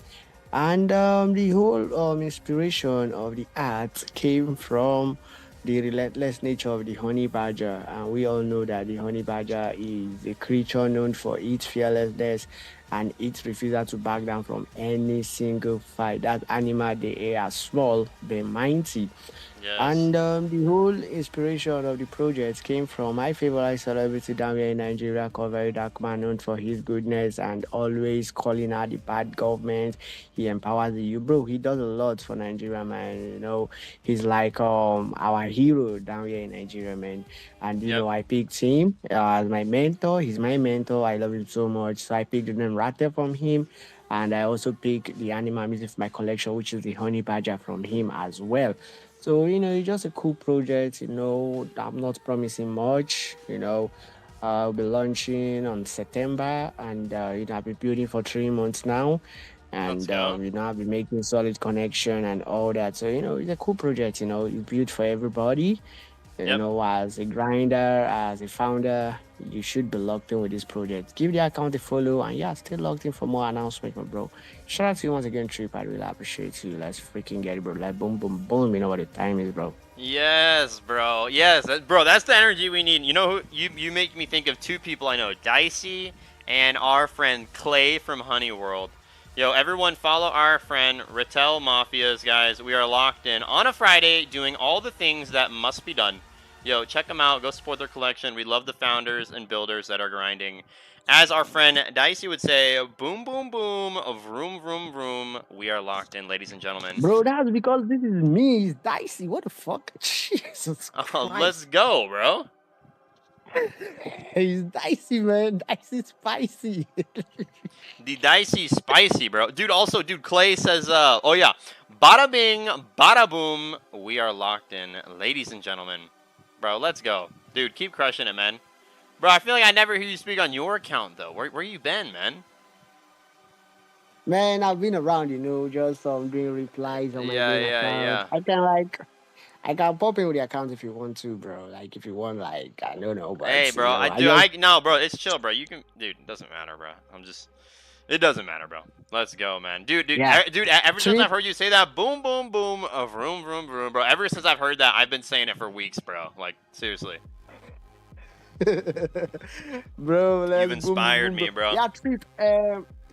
And the whole inspiration of the art came from the relentless nature of the honey badger. And we all know that the honey badger is a creature known for its fearlessness and its refusal to back down from any single fight. That animal, they are small, but mighty. Yes. And the whole inspiration of the project came from my favorite celebrity down here in Nigeria, called Very Dark Man, known for his goodness and always calling out the bad government. He empowers the youth. Bro, he does a lot for Nigeria, man. You know, he's like our hero down here in Nigeria, man. And you Yep. know, I picked him as my mentor. He's my mentor. I love him so much. So I picked the name Rate from him. And I also picked the animal music for my collection, which is the Honey Badger from him as well. So, you know, it's just a cool project. You know, I'm not promising much. You know, I'll be launching on September, and you know, I've been building for 3 months now, Let's and go. you know, I've been making solid connection and all that. So, you know, it's a cool project. You know, you build for everybody. You Yep. know, as a grinder, as a founder, you should be locked in with this project. Give the account a follow, and yeah, stay locked in for more announcements, my bro. Shout out to you once again, Trip. I really appreciate you. Let's freaking get it, bro. Like, boom, boom, boom. You know what the time is, bro. Yes, bro. Yes, bro. That's the energy we need. You know who? You make me think of two people I know, Dicey and our friend Clay from Honey World. Yo, everyone, follow our friend Rattel Mafias, guys. We are locked in on a Friday, doing all the things that must be done. Yo, check them out. Go support their collection. We love the founders and builders that are grinding. As our friend Dicey would say, boom, boom, boom, vroom, vroom, vroom. We are locked in, ladies and gentlemen. Bro, that's because this is me. It's Dicey. What the fuck? Jesus Oh, let's Christ. go, bro. He's Dicey, man. Dicey spicy. The Dicey spicy, bro. Dude, also, dude, Clay says, oh yeah, bada bing, bada boom. We are locked in, ladies and gentlemen. Bro, let's go. Dude, keep crushing it, man. Bro, I feel like I never hear you speak on your account, though. Where you been, man? Man, I've been around, you know, just doing replies on my main account. I can pop in with the account if you want to, bro. Like, if you want, like, I don't know, but Hey, you bro, know, no, bro, it's chill, bro. You can, dude, it doesn't matter, bro. It doesn't matter, bro. Let's go, man. Dude, Yeah. dude, ever since Trip. I've heard you say that, boom, boom, boom, vroom, vroom, vroom, bro. Ever since I've heard that, I've been saying it for weeks, bro. Like, seriously. Bro, let's You've inspired me, bro. Yeah, Trip.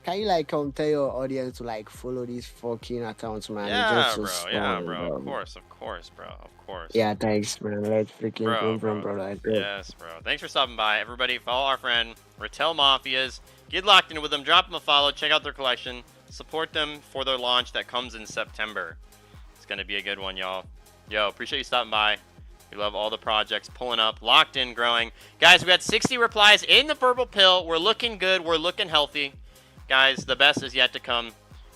Can you like tell your audience to like follow these fucking accounts, man? Yeah, It's just bro. so Yeah, fun, bro. Of course, bro. Of course. Yeah, thanks, man. Let's freaking Bro, boom, bro. bro. Like that. Yes, bro. Thanks for stopping by. Everybody, follow our friend, Rattel Mafias. Get locked in with them. Drop them a follow. Check out their collection. Support them for their launch that comes in September. It's going to be a good one, y'all. Yo, appreciate you stopping by. We love all the projects pulling up, locked in, growing. Guys, we had 60 replies in the purple pill. We're looking good. We're looking healthy. Guys, the best is yet to come.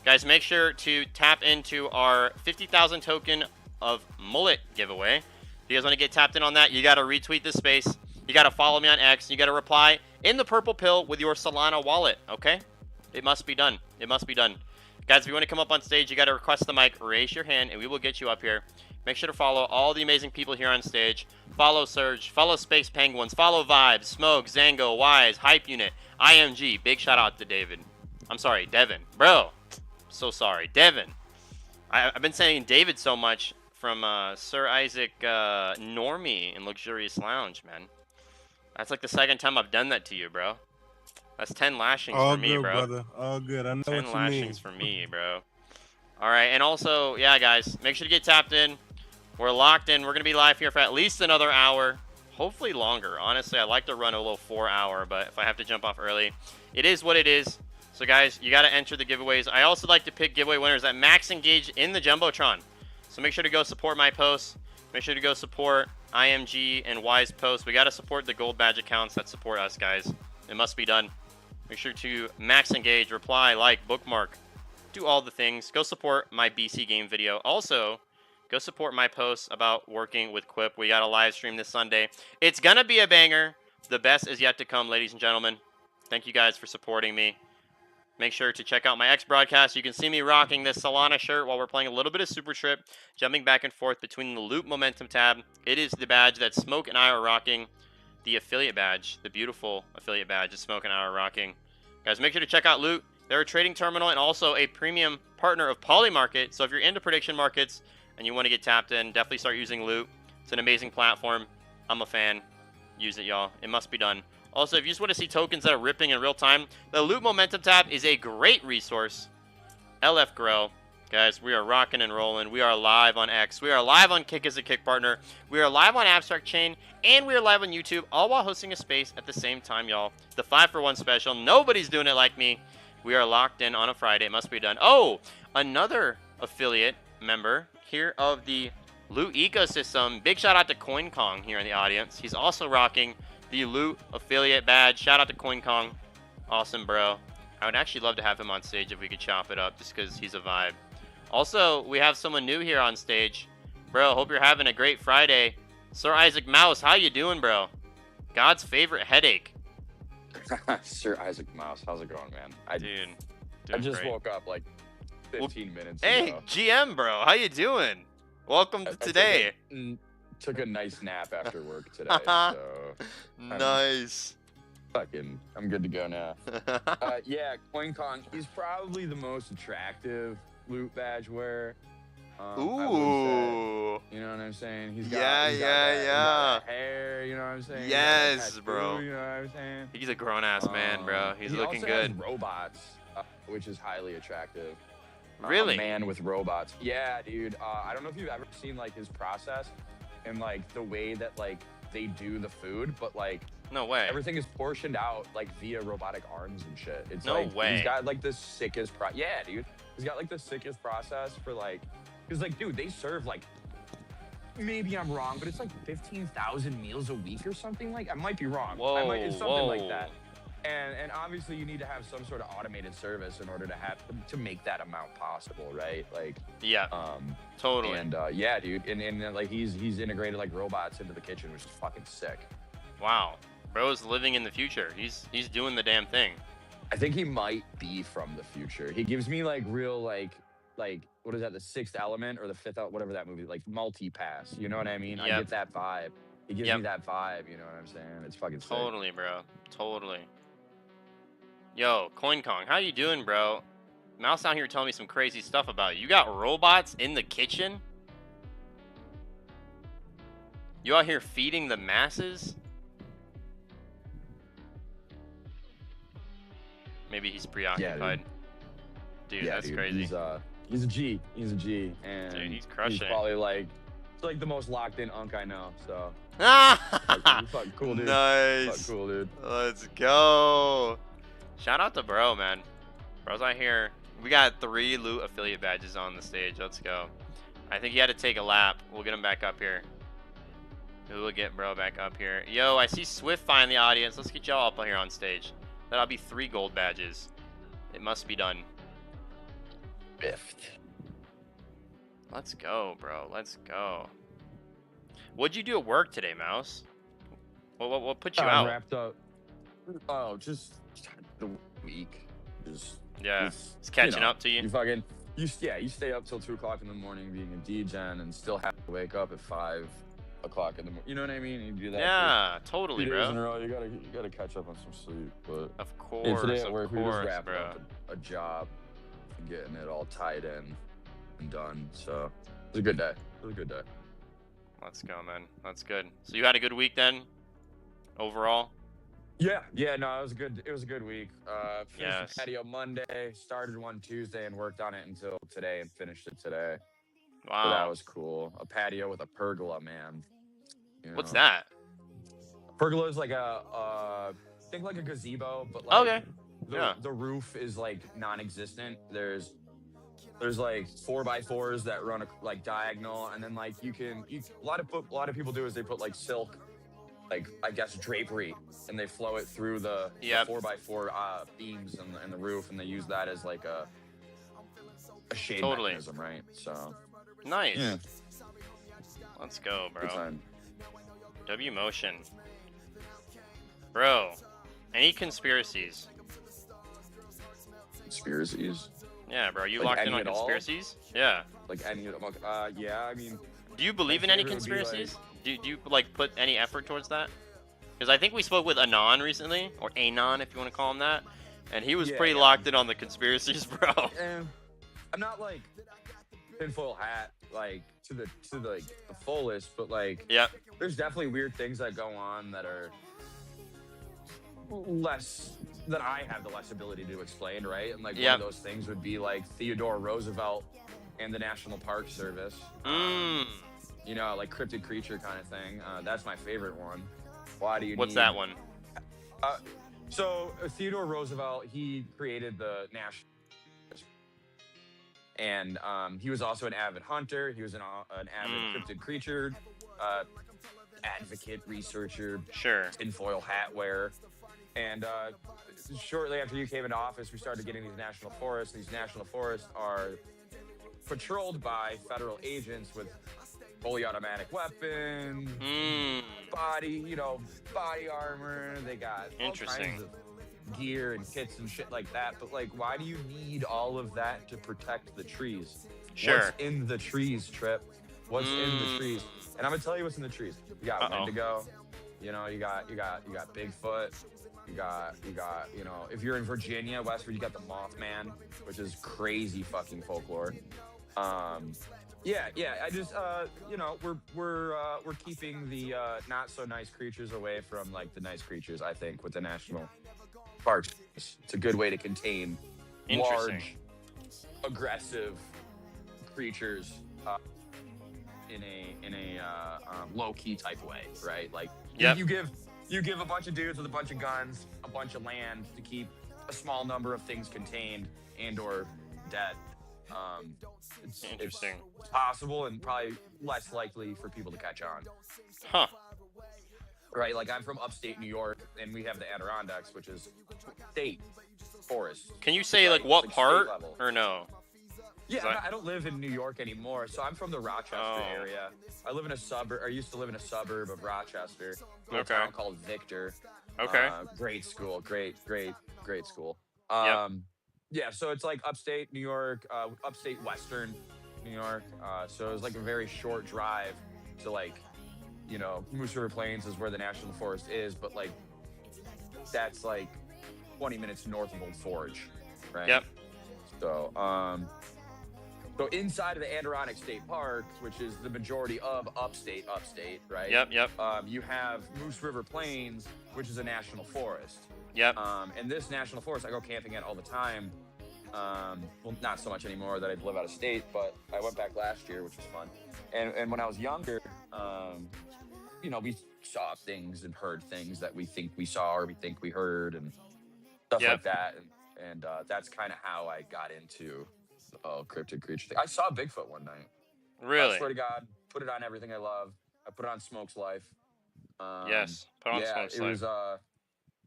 Guys, make sure to tap into our 50,000 token of mullet giveaway. If you guys want to get tapped in on that, you got to retweet this space. You got to follow me on X. You got to reply in the purple pill with your Solana wallet, okay? It must be done. It must be done. Guys, if you want to come up on stage, you got to request the mic, raise your hand, and we will get you up here. Make sure to follow all the amazing people here on stage. Follow Surge, follow Space Penguins, follow Vibes, Smoke, Zango, Wise, Hype Unit, IMG. Big shout out to David. I'm sorry, Devin. Bro, so sorry. Devin. I've been saying David so much from Sir Isaac Normie in Luxurious Lounge, man. That's like the second time I've done that to you, bro. That's 10 lashings All for me, good, bro. brother. All good. I know 10 what you lashings mean. for me, bro. All right, and also, yeah, guys, make sure to get tapped in. We're locked in. We're going to be live here for at least another hour, hopefully longer. Honestly, I like to run a little 4-hour, but if I have to jump off early, it is what it is. So, guys, you got to enter the giveaways. I also like to pick giveaway winners that max engage in the Jumbotron. So make sure to go support my posts. Make sure to go support IMG and Wise posts. We got to support the gold badge accounts that support us, guys. It must be done. Make sure to max engage, reply, like, bookmark. Do all the things. Go support my BC game video. Also, go support my posts about working with Quip. We got a live stream this Sunday. It's going to be a banger. The best is yet to come, ladies and gentlemen. Thank you guys for supporting me. Make sure to check out my X broadcast. You can see me rocking this Solana shirt while we're playing a little bit of Super Trip, jumping back and forth between the Loop Momentum tab. It is the badge that Smoke and I are rocking. The affiliate badge, the beautiful affiliate badge that Smoke and I are rocking. Guys, make sure to check out Loot. They're a trading terminal and also a premium partner of Polymarket. So if you're into prediction markets and you want to get tapped in, definitely start using Loot. It's an amazing platform. I'm a fan. Use it, y'all. It must be done. Also, if you just want to see tokens that are ripping in real time, the Loot Momentum tab is a great resource. LF Grow. Guys, we are rocking and rolling. We are live on X. We are live on Kick as a Kick Partner. We are live on AbstractChain. And we are live on YouTube, all while hosting a space at the same time, y'all. The 5-for-1 special. Nobody's doing it like me. We are locked in on a Friday. It must be done. Oh, another affiliate member here of the Loot ecosystem. Big shout out to CoinKong here in the audience. He's also rocking the Loot affiliate badge. Shout out to CoinKong. Awesome, bro. I would actually love to have him on stage if we could chop it up just because he's a vibe. Also, we have someone new here on stage. Bro, hope you're having a great Friday. Sir Isaac Mouse, how you doing, bro? God's favorite headache. Sir Isaac Mouse, how's it going, man? I just woke up like 15 minutes hey, ago. GM, bro, how you doing? Welcome to today. Took a nice nap after work today, so... Nice. I'm good to go now. Yeah, CoinKong, he's probably the most attractive loot badge wearer. Ooh. You know what I'm saying? He's got that hair, you know what I'm saying? Yes, tattoo, bro. You know what I'm saying? He's a grown-ass man, bro. He's looking also good. Has robots, which is highly attractive. Really? A man with robots. Yeah, dude. I don't know if you've ever seen like his process and like the way that like they do the food, but like no way. Everything is portioned out like via robotic arms and shit. It's no like way. He's got like the sickest yeah, dude. He's got like the sickest process for like, cause like, dude, they serve like, maybe I'm wrong, but it's like 15,000 meals a week or something. Like, I might be wrong. Whoa, it's something like that. And obviously you need to have some sort of automated service in order to make that amount possible, right? Like, yeah, totally. And yeah, dude, and like he's integrated like robots into the kitchen, which is fucking sick. Wow, bro's living in the future. He's doing the damn thing. I think he might be from the future. He gives me like real like what is that? The Sixth Element or the Fifth, whatever that movie, like multi-pass. You know what I mean? Yep. I get that vibe. He gives me that vibe. You know what I'm saying? It's fucking sick. Totally, bro. Totally. Yo, CoinKong, how you doing, bro? Mouse out here telling me some crazy stuff about you. You got robots in the kitchen? You out here feeding the masses? Maybe he's preoccupied. Dude, that's crazy. He's a G. He's a G. And dude, he's crushing. He's probably like the most locked in unk I know. So. Fucking cool, dude. Nice. Fucking cool, dude. Let's go. Shout out to bro, man. Bro's out here. We got 3 loot affiliate badges on the stage. Let's go. I think he had to take a lap. We'll get him back up here. We'll get bro back up here. Yo, I see Swift-Fi in the audience. Let's get y'all up here on stage. That'll be 3 gold badges. It must be done. Biffed. Let's go, bro. Let's go. What'd you do at work today, Mouse? What put you out? Wrapped up. Oh, just the week. Just it's catching up to you. You stay up till 2 o'clock in the morning being a DGen and still have to wake up at 5 o'clock in the morning. You know what I mean? You do that. Yeah, totally, bro. In a row, you gotta catch up on some sleep. But of course, today at work, we just wrapped bro. up a job, and getting it all tied in and done. So it was a good day. It was a good day. Let's go, man. That's good. So you had a good week then, overall? Yeah, no, it was a good week. Finished the patio Monday, started one Tuesday, and worked on it until today, and finished it today. Wow, so that was cool. A patio with a pergola, man. What's that? Pergola is like think like a gazebo, but like the roof is like non-existent. There's like 4x4s that run like diagonal, and then like a lot of people do is they put like silk, like I guess drapery, and they flow it through the 4x4 beams in the roof, and they use that as like a shade mechanism, right? So nice. Yeah. Let's go, bro. Good time. W Motion. Bro, any conspiracies? Conspiracies? Yeah, bro. You like locked in on conspiracies? Yeah. Like any of them? Yeah, I mean... Do you believe in any conspiracies? Do you like put any effort towards that? Because I think we spoke with Anon recently, or Anon if you want to call him that, and he was pretty locked in on the conspiracies, bro. I'm not like tinfoil hat like to the fullest, but like Yep. there's definitely weird things that go on that are less that I have the less ability to explain, right? And like one Yep. of those things would be like Theodore Roosevelt and the National Park Service. You know, like cryptid creature kind of thing. That's my favorite one. Why do you What's need... that one? So Theodore Roosevelt, he created the National, and he was also an avid hunter. He was an avid cryptid creature advocate, researcher, Sure, tinfoil hat wearer. And shortly after you came into office, we started getting these national forests. These national forests are patrolled by federal agents with fully automatic weapons, body armor. They got all kinds of gear and kits and shit like that. But like, why do you need all of that to protect the trees? Sure. What's in the trees, Trip? What's in the trees? And I'm gonna tell you what's in the trees. You got Wendigo. You know, you got Bigfoot. You got, you know, if you're in Virginia, Westford, you got the Mothman, which is crazy fucking folklore. Yeah. I just, you know, we're keeping the not so nice creatures away from like the nice creatures. I think with the national parks, it's a good way to contain large, aggressive creatures in a low key type way, right? Like, you give a bunch of dudes with a bunch of guns, a bunch of land to keep a small number of things contained and/or dead. It's possible and probably less likely for people to catch on. Huh. Right, like I'm from upstate New York, and we have the Adirondacks, which is state forest. Can you say like what part or no? Yeah, I don't live in New York anymore, so I'm from the Rochester area. I live in a suburb. I used to live in a suburb of Rochester, a town called Victor. Okay. Great school, great school. Yeah, so it's like upstate New York, upstate Western New York. So it was like a very short drive to like, you know, Moose River Plains is where the National Forest is, but like that's like 20 minutes north of Old Forge, right? Yep. So inside of the Adirondack State Park, which is the majority of upstate, right? Yep. You have Moose River Plains, which is a national forest. Yep. And this national forest, I go camping at all the time. Well, not so much anymore that I live out of state, but I went back last year, which was fun. And when I was younger, you know, we saw things and heard things that we think we saw or we think we heard and stuff like that. And that's kind of how I got into cryptid creature thing. I saw Bigfoot one night. Really? I swear to God, put it on everything I love. I put it on Smoke's Life. Yes, put on Smoke's Life.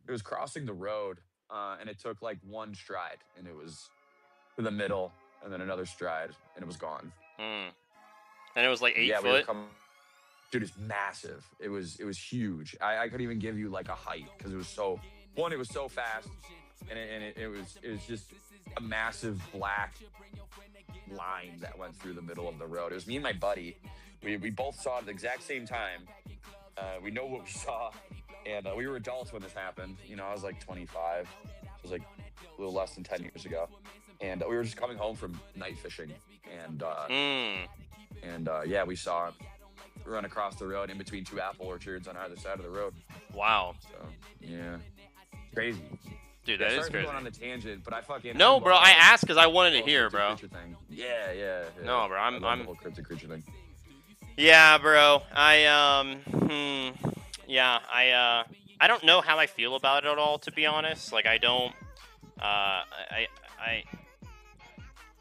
It was crossing the road, and it took like one stride, and it was to the middle, and then another stride, and it was gone. And it was like 8 foot? Dude, it's massive. It was huge. I couldn't even give you like a height because it was so fast, and it was just a massive black line that went through the middle of the road. It was me and my buddy. We both saw it at the exact same time. We know what we saw, and we were adults when this happened. You know, I was like 25. It was like a little less than 10 years ago, and we were just coming home from night fishing, and yeah, we saw it run across the road in between two apple orchards on either side of the road. Wow. So yeah, crazy. Dude, that is crazy. Going on a tangent, but I fucking no, bro. I asked because I wanted to hear, bro. Yeah. No, bro. I'm the whole cryptid creature thing. Yeah, bro. I don't know how I feel about it at all, to be honest. Like, I don't.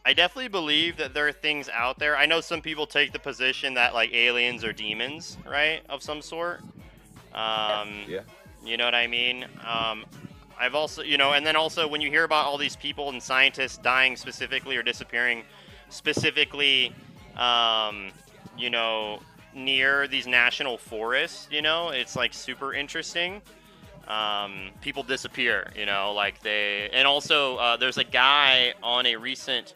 I definitely believe that there are things out there. I know some people take the position that like aliens are demons, right, of some sort. Yeah. You know what I mean? I've also, you know, and then also when you hear about all these people and scientists dying specifically or disappearing specifically, you know, near these national forests, you know, it's like super interesting. People disappear, you know, like and also there's a guy on a recent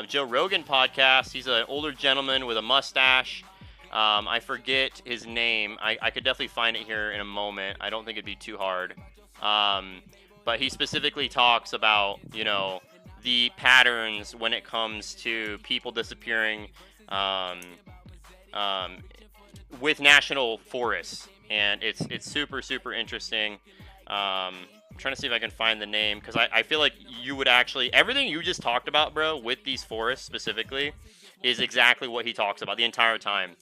Joe Rogan podcast. He's an older gentleman with a mustache. I forget his name. I could definitely find it here in a moment. I don't think it'd be too hard. But he specifically talks about, you know, the patterns when it comes to people disappearing um, with national forests, and it's super interesting. I'm trying to see if I can find the name, because I feel like you would actually, everything you just talked about, bro, with these forests specifically, is exactly what he talks about the entire time.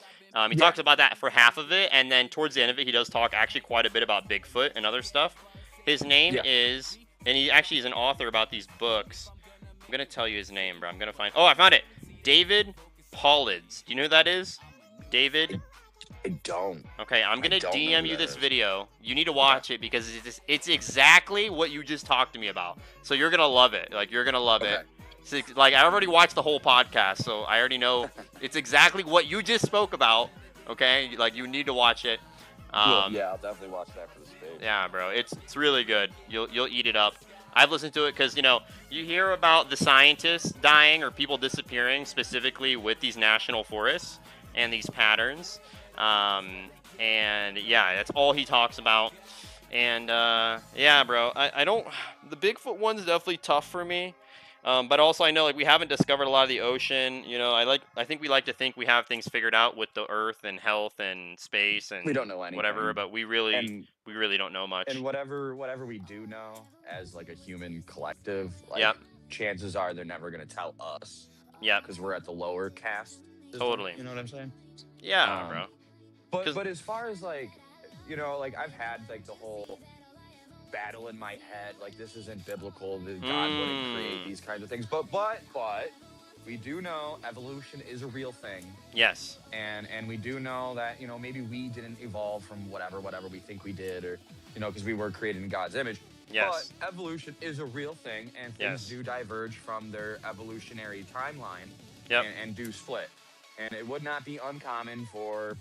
He talks about that for half of it, and then towards the end of it, he does talk actually quite a bit about Bigfoot and other stuff. His name is, and he actually is an author about these books. I'm gonna tell you his name, bro. I'm gonna find. Oh, I found it. David Paulids. Do you know who that is? David. I don't. Okay, I'm gonna DM you this video. You need to watch it because it's exactly what you just talked to me about. So you're gonna love it. Like, you're gonna love it. So, like, I already watched the whole podcast, so I already know it's exactly what you just spoke about. Okay, like, you need to watch it. Yeah, I'll definitely watch that for the space. Yeah, bro, it's really good. You'll eat it up. I've listened to it because, you know, you hear about the scientists dying or people disappearing specifically with these national forests and these patterns. And yeah, that's all he talks about. And yeah, bro, I don't. The Bigfoot one's definitely tough for me. But also, I know, like, we haven't discovered a lot of the ocean. You know, I think we like to think we have things figured out with the Earth and health and space and we don't know anything, whatever. But we really don't know much. And whatever we do know as like a human collective, like, chances are they're never gonna tell us. Yeah. Because we're at the lower caste system, Totally. You know what I'm saying? Yeah, bro. But as far as, like, you know, like, I've had like the whole battle in my head, like, this isn't biblical, that God wouldn't create these kinds of things, but we do know evolution is a real thing. Yes. And we do know that, you know, maybe we didn't evolve from whatever we think we did, or, you know, because we were created in God's image. Yes. But evolution is a real thing, and things do diverge from their evolutionary timeline. And do split. And it would not be uncommon for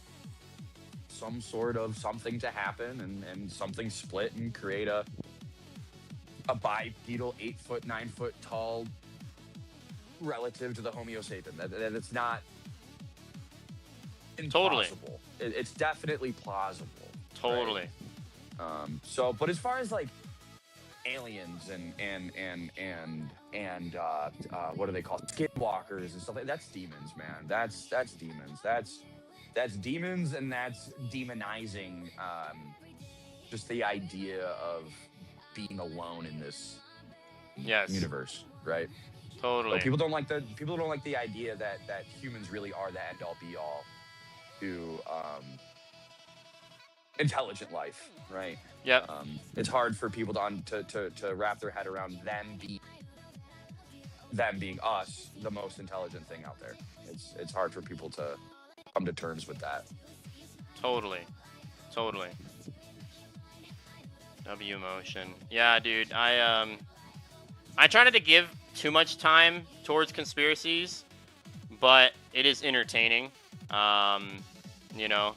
some sort of something to happen and something split and create a bipedal 8 foot, 9 foot tall relative to the Homo sapien. That it's not impossible. It's definitely plausible. Totally. Right? So, but as far as, like, aliens and what are they called? Skinwalkers and stuff like that. That's demons, man. That's demons. That's demons, and that's demonizing just the idea of being alone in this universe, right? Totally. So people don't like the idea that humans really are the end all be all to intelligent life, right? Yep. It's hard for people to wrap their head around them being us, the most intelligent thing out there. It's hard for people to come to terms with that. Totally. W motion. Yeah, dude. I try not to give too much time towards conspiracies, but it is entertaining. You know.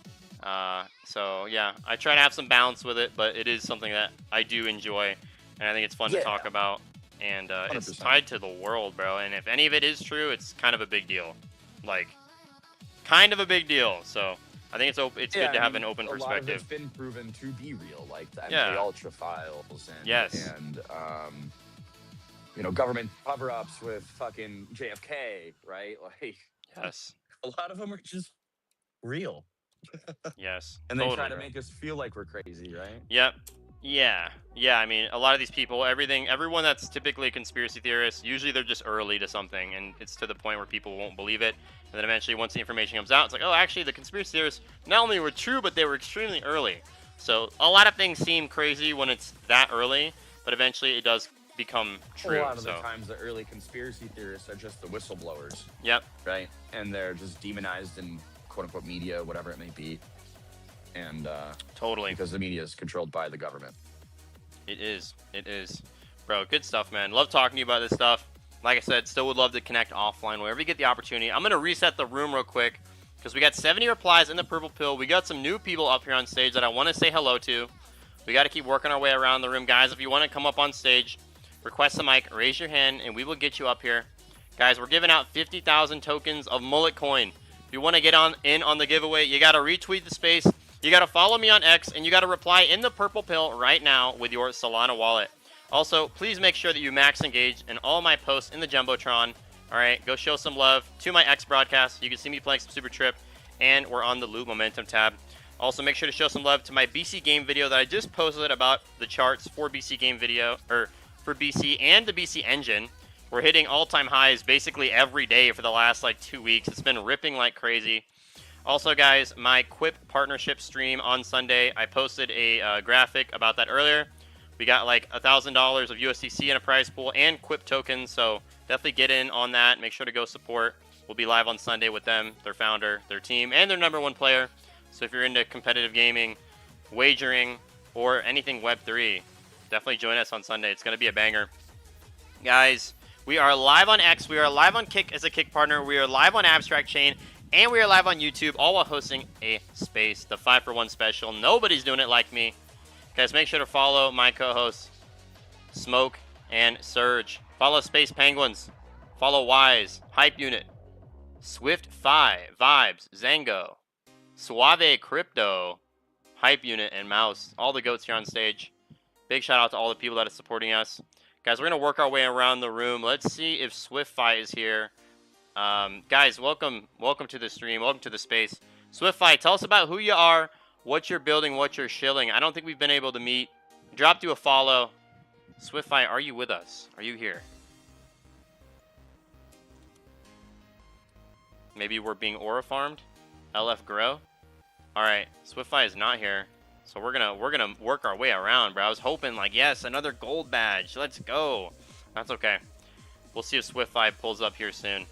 So yeah, I try to have some balance with it, but it is something that I do enjoy, and I think it's fun to talk about. And it's tied to the world, bro. And if any of it is true, it's kind of a big deal. Like, kind of a big deal. So I think it's good to have an open perspective. A lot of it's been proven to be real, like the MK Ultra files and you know, government cover-ups with fucking JFK, right? Like, a lot of them are just real. Yes. And they try to make us feel like we're crazy, right? Yep. Yeah. I mean, a lot of these people, everyone that's typically a conspiracy theorist, usually they're just early to something, and it's to the point where people won't believe it. And then eventually, once the information comes out, it's like, oh, actually, the conspiracy theorists not only were true, but they were extremely early. So a lot of things seem crazy when it's that early, but eventually it does become true. A lot of the times, the early conspiracy theorists are just the whistleblowers. Yep. Right? And they're just demonized in quote-unquote media, whatever it may be. And totally, because the media is controlled by the government. It is, bro. Good stuff, man. Love talking to you about this stuff. Like I said, still would love to connect offline whenever you get the opportunity. I'm gonna reset the room real quick because we got 70 replies in the purple pill. We got some new people up here on stage that I want to say hello to. We got to keep working our way around the room, guys. If you want to come up on stage, request a mic, raise your hand, and we will get you up here, guys. We're giving out 50,000 tokens of Mullet Coin. If you want to get in on the giveaway, you got to retweet the space. You got to follow me on X, and you got to reply in the purple pill right now with your Solana wallet. Also, please make sure that you max engage in all my posts in the Jumbotron. All right, go show some love to my X broadcast. You can see me playing some Super Trip, and we're on the Loot Momentum tab. Also, make sure to show some love to my BC game video that I just posted about the charts for BC game video, or for BC and the BC engine. We're hitting all-time highs basically every day for the last like 2 weeks. It's been ripping like crazy. Also, guys, my Quip partnership stream on Sunday, I posted a graphic about that earlier. We got like $1,000 of USDC in a prize pool and Quip tokens, so definitely get in on that. Make sure to go support. We'll be live on Sunday with them, their founder, their team, and their #1 player. So if you're into competitive gaming, wagering, or anything Web3, definitely join us on Sunday. It's going to be a banger. Guys, we are live on X. We are live on Kick as a Kick partner. We are live on AbstractChain. And we are live on YouTube, all while hosting a space, the 5-for-1 special. Nobody's doing it like me. Guys, make sure to follow my co-hosts, Smoke and Surge. Follow Space Penguins. Follow Wise, Hype Unit, Swift 5, Vibes, Zango, Suave Crypto, Hype Unit, and Mouse. All the goats here on stage. Big shout out to all the people that are supporting us. Guys, we're going to work our way around the room. Let's see if SwiftFi is here. Guys, welcome to the stream. Welcome to the space. SwiftFi, tell us about who you are, what you're building, what you're shilling. I don't think we've been able to meet. Dropped you a follow. SwiftFi, are you with us? Are you here? Maybe we're being aura farmed. LF Grow. All right, SwiftFi is not here, so we're gonna work our way around, bro. I was hoping like, yes, another gold badge. Let's go. That's okay. We'll see if SwiftFi pulls up here soon.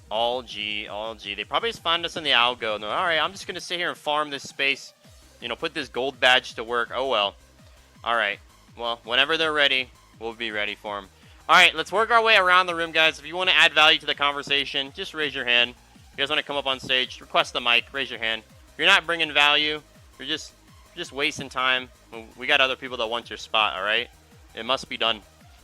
All G. They probably just find us in the algo. And all right, I'm just gonna sit here and farm this space. You know, put this gold badge to work. Oh well. All right. Well, whenever they're ready, we'll be ready for them. All right, let's work our way around the room, guys. If you want to add value to the conversation, just raise your hand. If you guys want to come up on stage, request the mic, raise your hand. If you're not bringing value, you're just wasting time. We got other people that want your spot, all right? It must be done.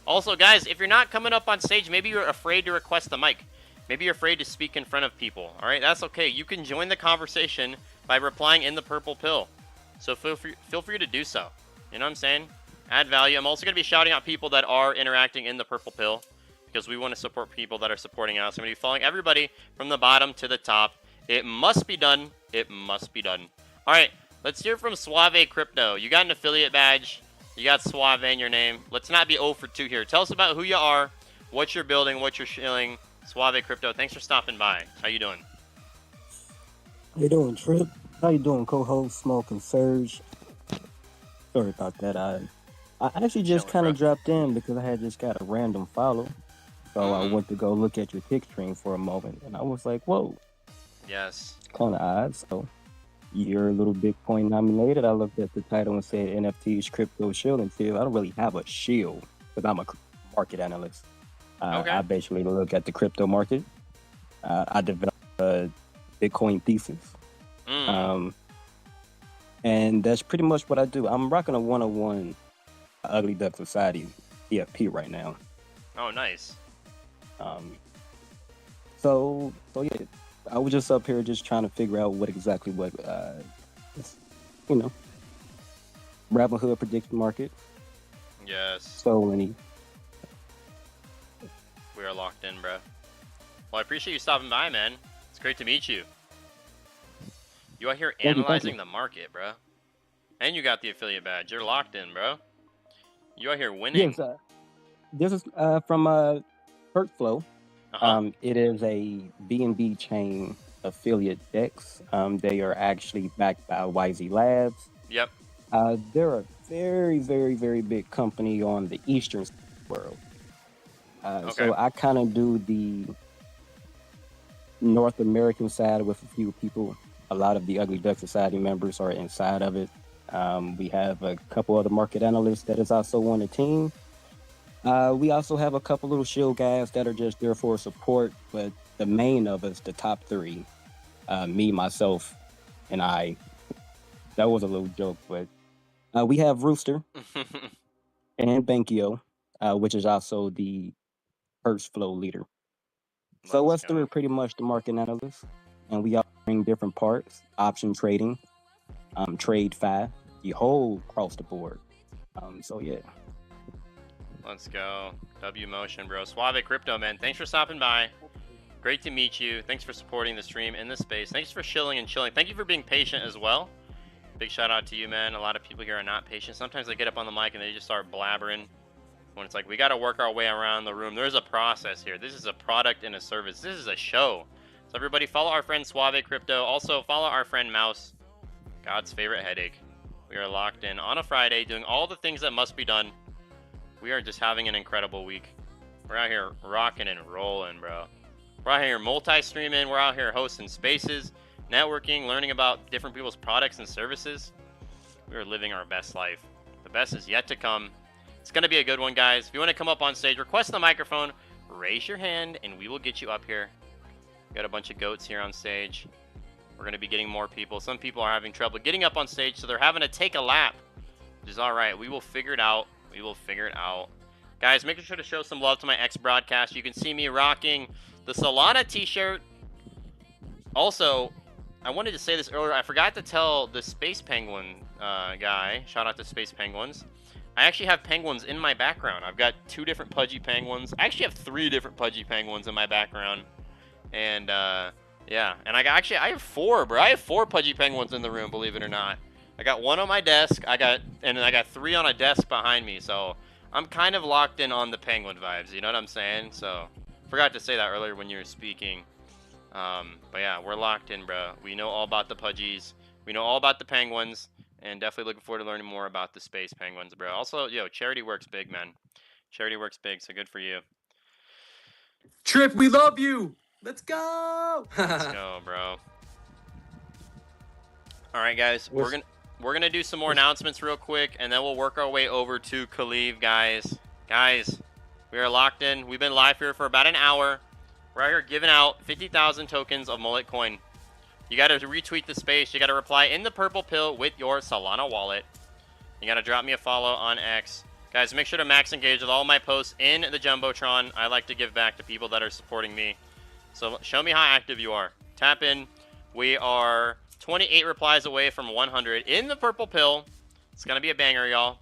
Also, guys, if you're not coming up on stage, maybe you're afraid to request the mic. Maybe you're afraid to speak in front of people, all right? That's okay. You can join the conversation by replying in the purple pill. So feel free to do so. You know what I'm saying? Add value. I'm also going to be shouting out people that are interacting in the purple pill because we want to support people that are supporting us. I'm going to be following everybody from the bottom to the top. It must be done. It must be done. All right, let's hear from Suave Crypto. You got an affiliate badge. You got Suave in your name. Let's not be 0 for 2 here. Tell us about who you are, what you're building, what you're shilling. Suave Crypto, thanks for stopping by. How you doing? How you doing, Trip? How you doing, co-host Smoke and Surge? Sorry about that. I actually just kind of dropped in because I had just got a random follow. So I went to go look at your tick stream for a moment, and I was like, whoa. Yes. Kind of odd. So you're a little Bitcoin nominated. I looked at the title and said NFTs, crypto shield and shield. I don't really have a shield because I'm a market analyst. Okay. I basically look at the crypto market. I develop a Bitcoin thesis. And that's pretty much what I do. I'm rocking a 101 Ugly Duck Society PFP right now. Oh, nice. So yeah, I was just up here just trying to figure out what Robinhood prediction market. Yes. So many. We are locked in, bro. Well, I appreciate you stopping by, man. It's great to meet you. You out here analyzing the market, bro. And you got the affiliate badge. You're locked in, bro. You out here winning. Yes, this is from Perkflow. It is a BNB chain affiliate DEX. They are actually backed by YZ Labs. Yep. They're a very, very, very big company on the eastern world. So I kind of do the North American side with a few people. A lot of the Ugly Duck Society members are inside of it. We have a couple other market analysts that is also on the team. We also have a couple little shield guys that are just there for support, but the main of us, the top three, me, myself, and I, that was a little joke, but we have Rooster and Bankio, which is also the first flow leader. So us three are pretty much the market analysts, and we all bring different parts: option trading, trade fi, the whole across the board. So yeah. Let's go. W Motion, bro. Suave Crypto, man. Thanks for stopping by. Great to meet you. Thanks for supporting the stream in this space. Thanks for shilling and chilling. Thank you for being patient as well. Big shout out to you, man. A lot of people here are not patient. Sometimes they get up on the mic and they just start blabbering. When it's like, we got to work our way around the room. There's a process here. This is a product and a service. This is a show. So everybody follow our friend Suave Crypto. Also follow our friend Mouse, God's favorite headache. We are locked in on a Friday doing all the things that must be done. We are just having an incredible week. We're out here rocking and rolling, bro. We're out here multi-streaming. We're out here hosting spaces, networking, learning about different people's products and services. We are living our best life. The best is yet to come. It's going to be a good one, guys. If you want to come up on stage, request the microphone, raise your hand, and we will get you up here. We got a bunch of goats here on stage. We're going to be getting more people. Some people are having trouble getting up on stage, so they're having to take a lap, which is all right. We will figure it out. We will figure it out. Guys, make sure to show some love to my ex-broadcast. You can see me rocking the Solana t-shirt. Also, I wanted to say this earlier. I forgot to tell the Space Penguin guy. Shout out to Space Penguins. I actually have penguins in my background. I've got 2 different pudgy penguins. I actually have 3 different pudgy penguins in my background. And, yeah. And I have 4, bro. I have 4 pudgy penguins in the room, believe it or not. I got 1 on my desk. And then I got 3 on a desk behind me. So I'm kind of locked in on the penguin vibes. You know what I'm saying? So forgot to say that earlier when you were speaking. But yeah, we're locked in, bro. We know all about the pudgies. We know all about the penguins. And definitely looking forward to learning more about the Space Penguins, bro. Also, yo, charity works big, man. Charity works big, so good for you. Trip, we love you. Let's go. Let's go, bro. All right, guys. We're gonna do some more announcements real quick, and then we'll work our way over to Khalif, guys. Guys, we are locked in. We've been live here for about an hour. We're out here giving out 50,000 tokens of Mullet Coin. You got to retweet the space. You got to reply in the purple pill with your Solana wallet. You got to drop me a follow on X. Guys, make sure to max engage with all my posts in the Jumbotron. I like to give back to people that are supporting me. So show me how active you are. Tap in. We are 28 replies away from 100 in the purple pill. It's going to be a banger, y'all.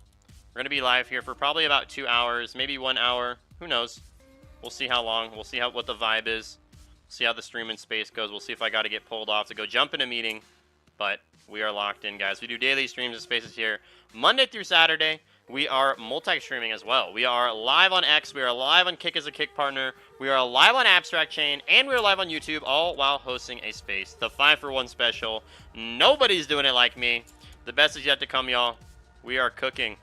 We're going to be live here for probably about 2 hours, maybe 1 hour. Who knows? We'll see how long. We'll see what the vibe is. See how the stream in space goes. We'll see if I got to get pulled off to go jump in a meeting. But we are locked in, guys. We do daily streams and spaces here Monday through Saturday. We are multi-streaming as well. We are live on X. We are live on Kick as a Kick Partner. We are live on AbstractChain. And we are live on YouTube, all while hosting a space. The 5-for-1 special. Nobody's doing it like me. The best is yet to come, y'all. We are cooking.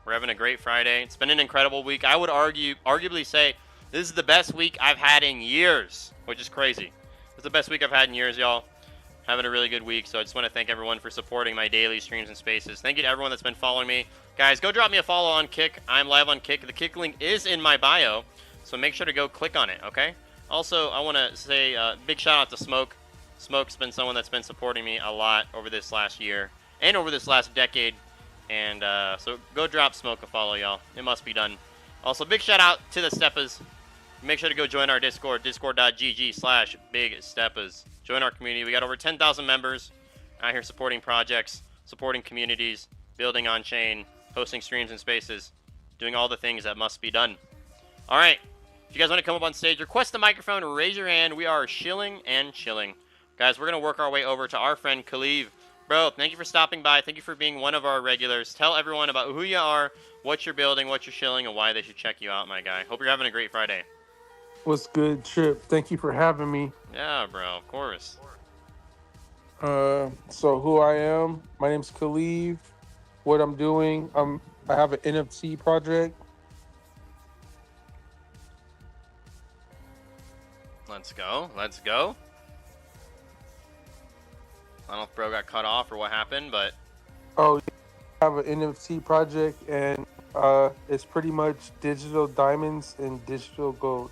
We're having a great Friday. It's been an incredible week. I would arguably say this is the best week I've had in years, which is crazy. It's the best week I've had in years, y'all. Having a really good week, so I just want to thank everyone for supporting my daily streams and spaces. Thank you to everyone that's been following me. Guys, go drop me a follow on Kick. I'm live on Kick. The Kick link is in my bio, so make sure to go click on it, okay? Also, I want to say big shout out to Smoke. Smoke's been someone that's been supporting me a lot over this last year and over this last decade. And so go drop Smoke a follow, y'all. It must be done. Also, big shout out to the Steppas. Make sure to go join our Discord, discord.gg/BigSteppas. Join our community. We got over 10,000 members out here supporting projects, supporting communities, building on chain, hosting streams and spaces, doing all the things that must be done. All right. If you guys want to come up on stage, request the microphone, raise your hand. We are shilling and chilling. Guys, we're going to work our way over to our friend Khalif. Bro, thank you for stopping by. Thank you for being one of our regulars. Tell everyone about who you are, what you're building, what you're shilling, and why they should check you out, my guy. Hope you're having a great Friday. What's good, Trip? Thank you for having me. Yeah, bro, of course. So who I am? My name's Khalif. What I'm doing? I have an NFT project. Let's go. Let's go. I don't know if bro got cut off or what happened, but Oh, I have an NFT project, and it's pretty much digital diamonds and digital gold.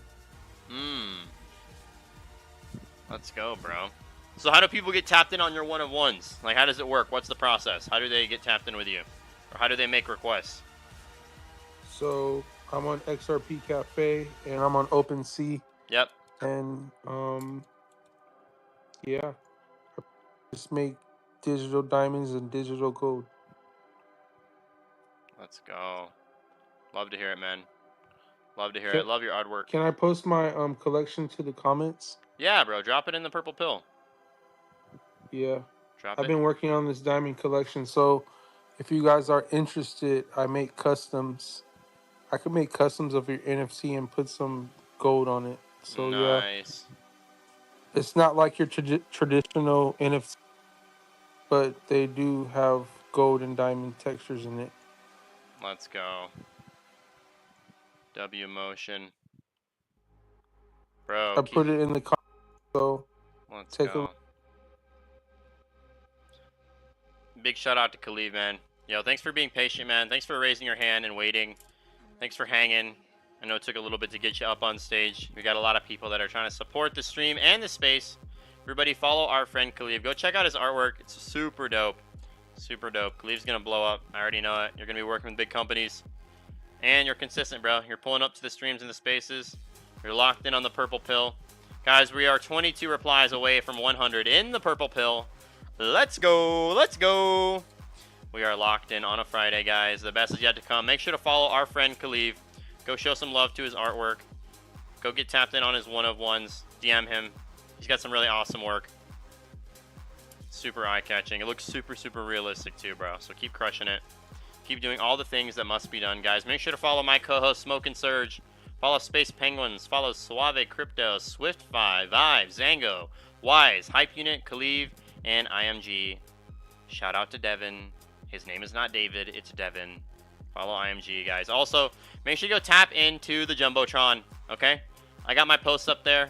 Let's go, bro. So how do people get tapped in on your one-of-ones? Like, how does it work? What's the process? How do they get tapped in with you? Or how do they make requests? So I'm on XRP Cafe, and I'm on OpenSea. Yep. And yeah, just make digital diamonds and digital gold. Let's go. Love to hear it, man. Love to hear it. Love your artwork. Can I post my collection to the comments? Yeah, bro. Drop it in the purple pill. Yeah. Drop I've it. been working on this diamond collection, so if you guys are interested, I make customs. I could make customs of your NFT and put some gold on it. So yeah, Nice. it's not like your traditional NFT, but they do have gold and diamond textures in it. Let's go. W motion. Bro. I put it in the comments, so Let's take a go. look. Big shout out to Khalid, man. Yo, thanks for being patient, man. Thanks for raising your hand and waiting. Thanks for hanging. I know it took a little bit to get you up on stage. We got a lot of people that are trying to support the stream and the space. Everybody follow our friend Khalid. Go check out his artwork. It's super dope. Super dope. Khalid's going to blow up. I already know it. You're going to be working with big companies. And you're consistent, bro. You're pulling up to the streams and the spaces. You're locked in on the purple pill. Guys, we are 22 replies away from 100 in the purple pill. Let's go. Let's go. We are locked in on a Friday, guys. The best is yet to come. Make sure to follow our friend Khalid. Go show some love to his artwork. Go get tapped in on his one-of-ones. DM him. He's got some really awesome work. Super eye-catching. It looks super, super realistic too, bro. So keep crushing it. Keep doing all the things that must be done, guys. Make sure to follow my co-host, Smoke and Surge. Follow Space Penguins. Follow Suave Crypto, Swift5, Vive, Zango, Wise, Hype Unit, Khalid, and IMG. Shout out to Devin. His name is not David, it's Devin. Follow IMG, guys. Also, make sure you go tap into the Jumbotron, okay? I got my posts up there.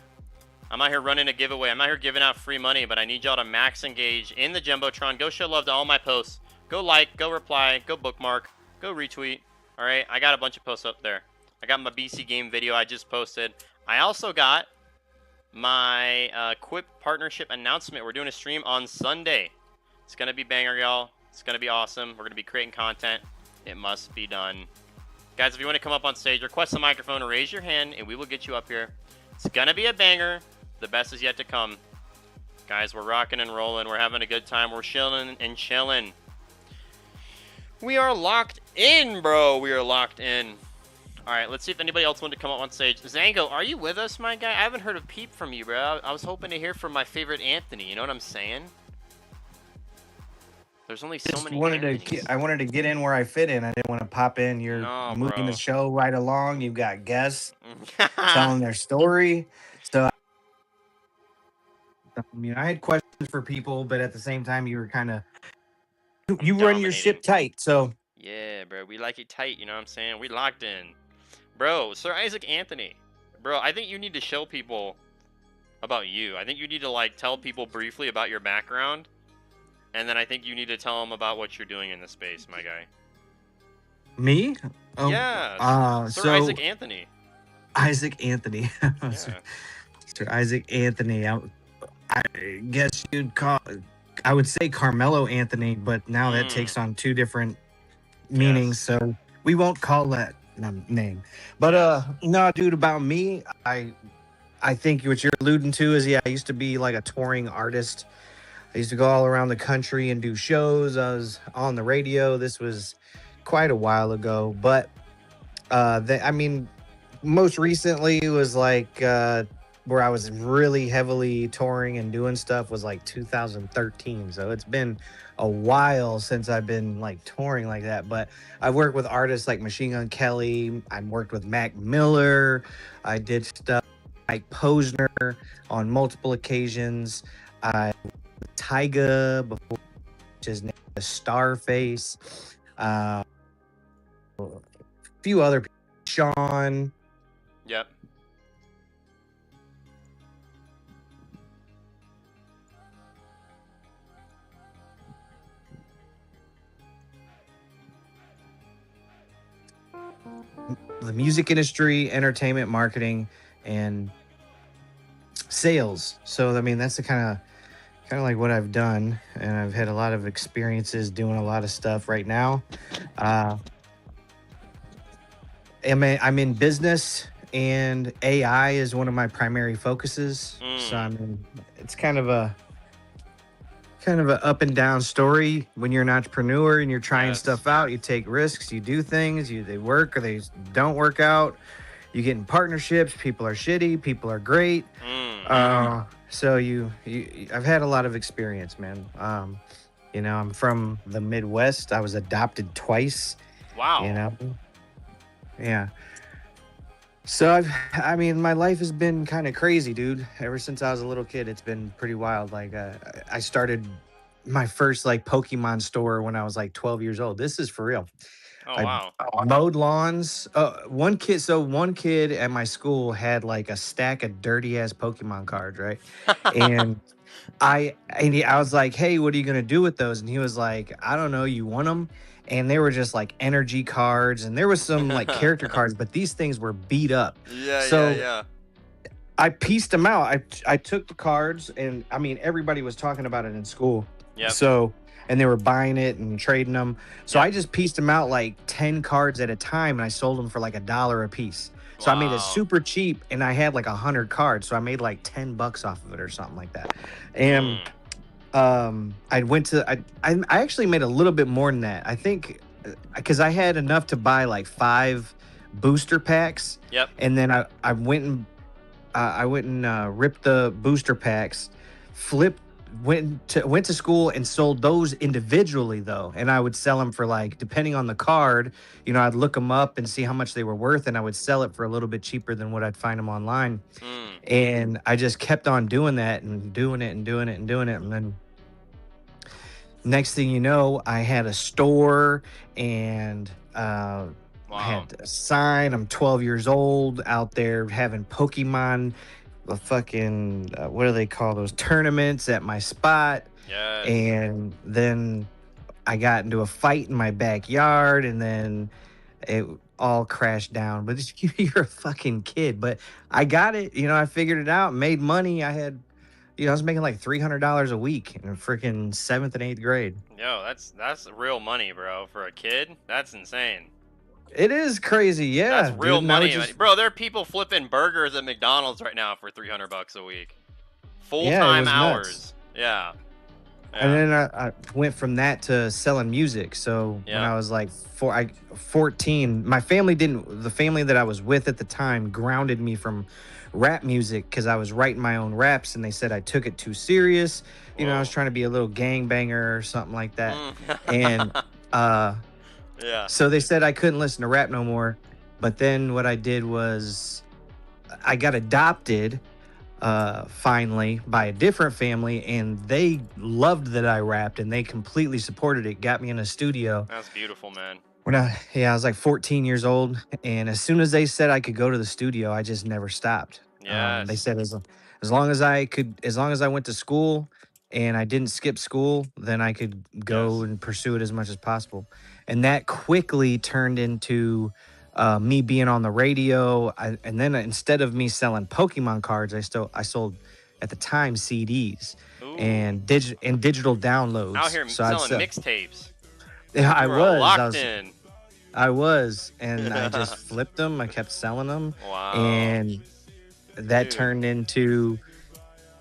I'm out here running a giveaway. I'm out here giving out free money, but I need y'all to max engage in the Jumbotron. Go show love to all my posts. Go like, go reply, go bookmark, go retweet. All right, I got a bunch of posts up there. I got my BC game video I just posted. I also got my Quip partnership announcement. We're doing a stream on Sunday. It's going to be banger, y'all. It's going to be awesome. We're going to be creating content. It must be done. Guys, if you want to come up on stage, request a microphone or raise your hand, and we will get you up here. It's going to be a banger. The best is yet to come. Guys, we're rocking and rolling. We're having a good time. We're chilling and chilling. We are locked in, bro. We are locked in. All right, let's see if anybody else wanted to come up on stage. Zango, are you with us, my guy? I haven't heard a peep from you, bro. I was hoping to hear from my favorite Anthony. You know what I'm saying? There's only so many I wanted to get in where I fit in. I didn't want to pop in. You're moving the show right along. You've got guests telling their story. So, I mean, I had questions for people, but at the same time, you were kind of run your ship tight. So yeah, bro, we like it tight. You know what I'm saying? We locked in, bro. Sir Isaac Anthony, bro. I think you need to show people about you. I think you need to like tell people briefly about your background. And then I think you need to tell them about what you're doing in the space, my guy. Me? Oh, yeah. Sir Isaac Anthony. Isaac Anthony. Yeah. Sir Isaac Anthony. I guess you'd call... I would say Carmelo Anthony, but now that takes on two different meanings, so we won't call that name. But no, dude, about me, I think what you're alluding to is, I used to be like a touring artist. I used to go all around the country and do shows. I was on the radio. This was quite a while ago. But, I mean, most recently it was like where I was really heavily touring and doing stuff was like 2013. So it's been a while since I've been like touring like that. But I've worked with artists like Machine Gun Kelly. I worked with Mac Miller. I did stuff like Posner on multiple occasions. Tyga before, his name is Starface, a few other people, Sean. Yep. The music industry, entertainment, marketing, and sales. So I mean, that's the kind of like what I've done, and I've had a lot of experiences doing a lot of stuff right now. I'm in business, and AI is one of my primary focuses. So I mean, it's kind of a up and down story when you're an entrepreneur and you're trying stuff out. You take risks, you do things, they work or they don't work out. you get in partnerships. People are shitty. People are great. So I've had a lot of experience, man. You know, I'm from the Midwest. I was adopted twice. Wow. You know, yeah. So I mean, my life has been kind of crazy, dude. Ever since I was a little kid, it's been pretty wild. Like, I started my first like Pokemon store when I was like 12 years old. This is for real. Oh, wow. I mowed lawns. One kid at my school had like a stack of dirty ass Pokemon cards, right? And I was like, "Hey, what are you gonna do with those?" And he was like, "I don't know. You want them?" And they were just like energy cards, and there was some like character cards, but these things were beat up. Yeah. I pieced them out. I took the cards, and I mean, everybody was talking about it in school. Yep. So, and they were buying it and trading them. So I just pieced them out like 10 cards at a time, and I sold them for like $1 a piece. So I made it super cheap, and I had like 100 cards. So I made like $10 off of it or something like that. And I actually made a little bit more than that. I think because I had enough to buy like 5 booster packs. Yep. And then I went and ripped the booster packs, went to school and sold those individually though, and I would sell them for like, depending on the card, you know, I'd look them up and see how much they were worth, and I would sell it for a little bit cheaper than what I'd find them online. And I just kept on doing that and doing it, and then next thing you know, I had a store, and I had a sign. I'm 12 years old out there having Pokemon, the fucking what do they call those tournaments at my spot. Yes. And then I got into a fight in my backyard, and then it all crashed down. But you're a fucking kid. But I got it. You know, I figured it out, made money. I was making like $300 a week in freaking 7th and 8th grade. Yo, that's real money, bro. For a kid, that's insane. It is crazy, yeah. That's real dude, money, bro. There are people flipping burgers at McDonald's right now for $300 a week, full-time hours. Nuts. Yeah. And then I went from that to selling music. So when I was like 14, the family that I was with at the time grounded me from rap music because I was writing my own raps, and they said I took it too serious. You know, I was trying to be a little gangbanger or something like that. And so they said I couldn't listen to rap no more. But then what I did was I got adopted finally by a different family, and they loved that I rapped, and they completely supported it, got me in a studio. That's beautiful, man. I was like 14 years old, and as soon as they said I could go to the studio, I just never stopped. They said as long as I went to school and I didn't skip school, then I could go and pursue it as much as possible. And that quickly turned into me being on the radio. And then instead of me selling Pokemon cards, I sold at the time CDs and digital downloads. Out here selling mixtapes. Yeah, I was, and I just flipped them. I kept selling them. Wow. And that turned into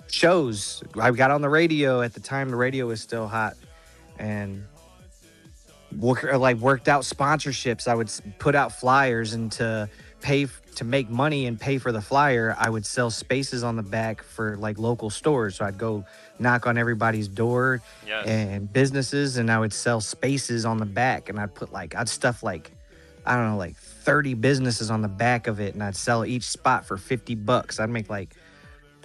shows. I got on the radio at the time. The radio was still hot, and worked out sponsorships. I would put out flyers, and to make money and pay for the flyer, I would sell spaces on the back for like local stores. So I'd go knock on everybody's door and businesses, and I would sell spaces on the back, and I'd stuff like, I don't know, like 30 businesses on the back of it, and I'd sell each spot for $50. I'd make like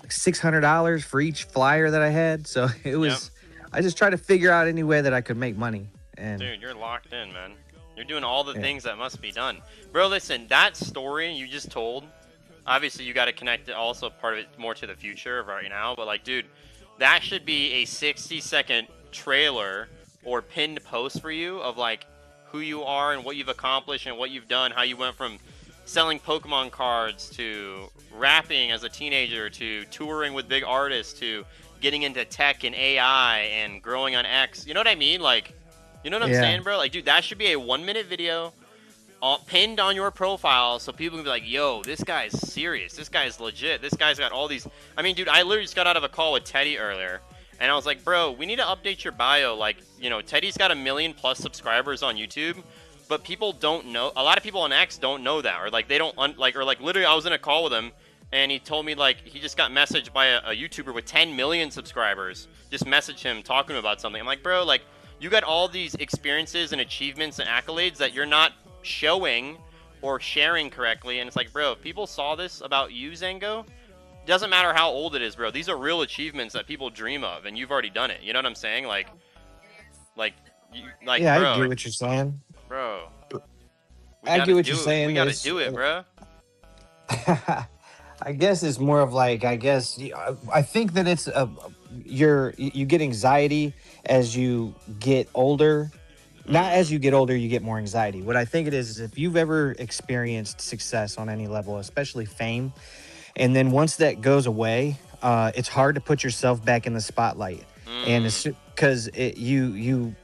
$600 for each flyer that I had. So it was, I just tried to figure out any way that I could make money. And dude, you're locked in, man. You're doing all the things that must be done. Bro, listen, that story you just told, obviously you got to connect it, also part of it more to the future of right now, but like, dude, that should be a 60-second trailer or pinned post for you of like who you are and what you've accomplished and what you've done, how you went from selling Pokemon cards to rapping as a teenager to touring with big artists to getting into tech and AI and growing on X. You know what I mean? Like, you know what I'm saying, bro? Like, dude, that should be a 1-minute video pinned on your profile so people can be like, yo, this guy's serious. This guy's legit. This guy's got all these. I mean, dude, I literally just got out of a call with Teddy earlier, and I was like, bro, we need to update your bio. Like, you know, Teddy's got 1 million+ subscribers on YouTube, but people don't know. A lot of people on X don't know that, or like they don't literally I was in a call with him and he told me like he just got messaged by a YouTuber with 10 million subscribers. Just messaged him talking to him about something. I'm like, bro, like you got all these experiences and achievements and accolades that you're not showing or sharing correctly. And it's like, bro, if people saw this about you, Zango, doesn't matter how old it is, bro. These are real achievements that people dream of, and you've already done it. You know what I'm saying? Yeah, bro, I get what you're saying. bro. I get what you're saying. We gotta do it, bro. I guess it's more of like, I think that it's you get anxiety as you get older. Not as you get older, you get more anxiety. What I think it is if you've ever experienced success on any level, especially fame, and then once that goes away, it's hard to put yourself back in the spotlight. And it's because you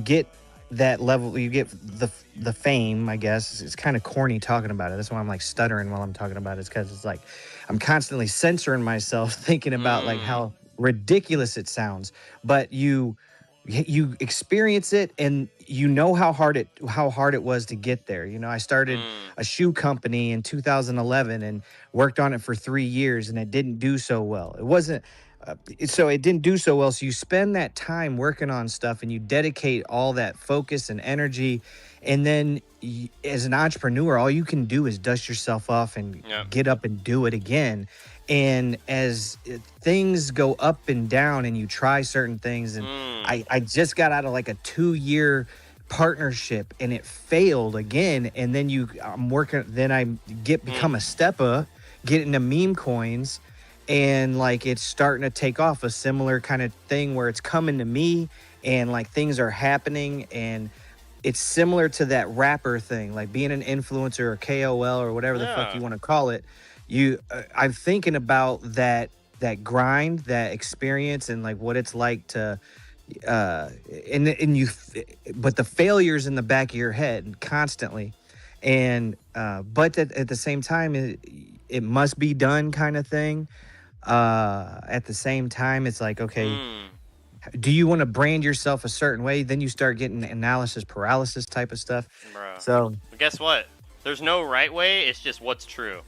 get that level, you get the fame, I guess. It's kind of corny talking about it. That's why I'm like stuttering while I'm talking about it, because it's like I'm constantly censoring myself thinking about like how ridiculous it sounds. But you experience it and you know how hard it was to get there. You know, I started a shoe company in 2011 and worked on it for 3 years, and it didn't do so well. It didn't do so well. So you spend that time working on stuff and you dedicate all that focus and energy. And then as an entrepreneur, all you can do is dust yourself off and get up and do it again. And as things go up and down and you try certain things, and I just got out of like a 2-year partnership and it failed again. And then I become a stepper, get into meme coins, and like it's starting to take off, a similar kind of thing where it's coming to me and like things are happening. And it's similar to that rapper thing, like being an influencer or KOL or whatever the fuck you want to call it. I'm thinking about that grind, that experience, and like what it's like to but the failures in the back of your head constantly. And but at the same time, it must be done kind of thing. At the same time, it's like, okay, do you want to brand yourself a certain way? Then you start getting analysis paralysis type of stuff. Bro. So but guess what? There's no right way. It's just what's true.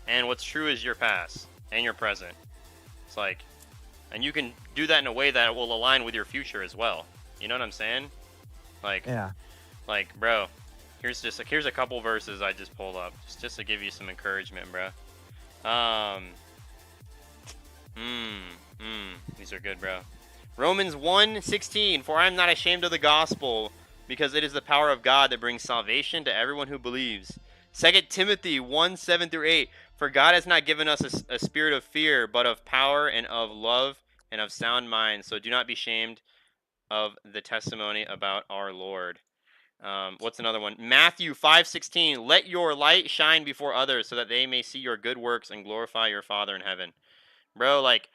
And what's true is your past and your present. It's like, and you can do that in a way that will align with your future as well. You know what I'm saying? Like, yeah. Like, bro, here's a couple verses I just pulled up just to give you some encouragement, bro. These are good, bro. Romans 1:16, for I am not ashamed of the gospel, because it is the power of God that brings salvation to everyone who believes. 2 Timothy 1:7-8, for God has not given us a spirit of fear, but of power and of love and of sound mind. So do not be ashamed of the testimony about our Lord. What's another one? Matthew 5:16, let your light shine before others so that they may see your good works and glorify your Father in heaven. Bro, like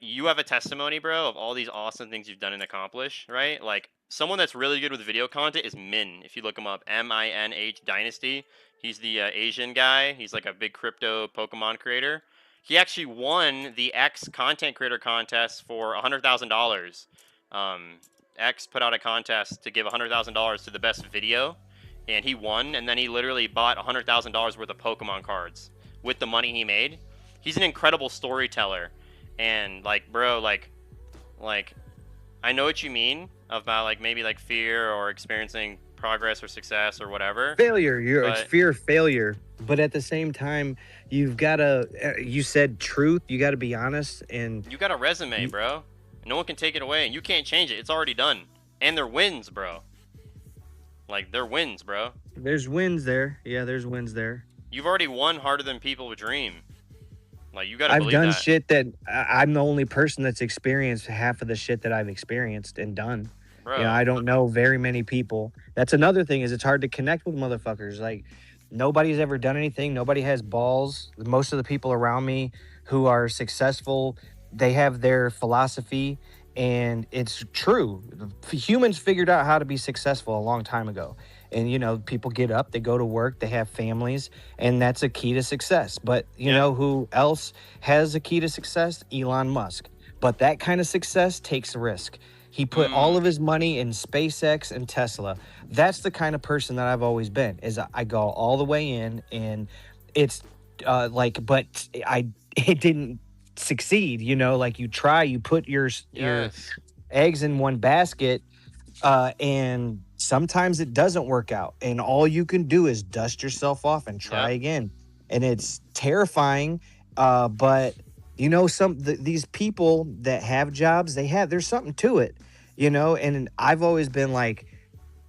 you have a testimony, bro, of all these awesome things you've done and accomplished, right? Like someone that's really good with video content is Min. If you look him up, MINH Dynasty. He's the Asian guy. He's like a big crypto Pokemon creator. He actually won the X content creator contest for $100,000. X put out a contest to give $100,000 to the best video, and he won. And then he literally bought $100,000 worth of Pokemon cards with the money he made. He's an incredible storyteller, and like, bro, like I know what you mean about like maybe like fear or experiencing progress or success or whatever. Failure, it's fear of failure. But at the same time, you've got to, you said truth, you got to be honest, and you got a resume, bro. No one can take it away, and you can't change it. It's already done. And they're wins, bro. Like, they're wins, bro. There's wins there. Yeah, there's wins there. You've already won harder than people would dream. Like, you gotta believe that. I've done shit that I'm the only person that's experienced half of the shit that I've experienced and done. Bro. You know, I don't know very many people. That's another thing, is it's hard to connect with motherfuckers. Like, nobody's ever done anything. Nobody has balls. Most of the people around me who are successful, they have their philosophy, and it's true. Humans figured out how to be successful a long time ago. And, you know, people get up, they go to work, they have families, and that's a key to success. But you know who else has a key to success? Elon Musk. But that kind of success takes risk. He put all of his money in SpaceX and Tesla. That's the kind of person that I've always been. Is I go all the way in, and it's but it didn't succeed. You know, like you try, you put your eggs in one basket, and sometimes it doesn't work out, and all you can do is dust yourself off and try again, and it's terrifying. But you know, these people that have jobs, there's something to it, you know. And I've always been like,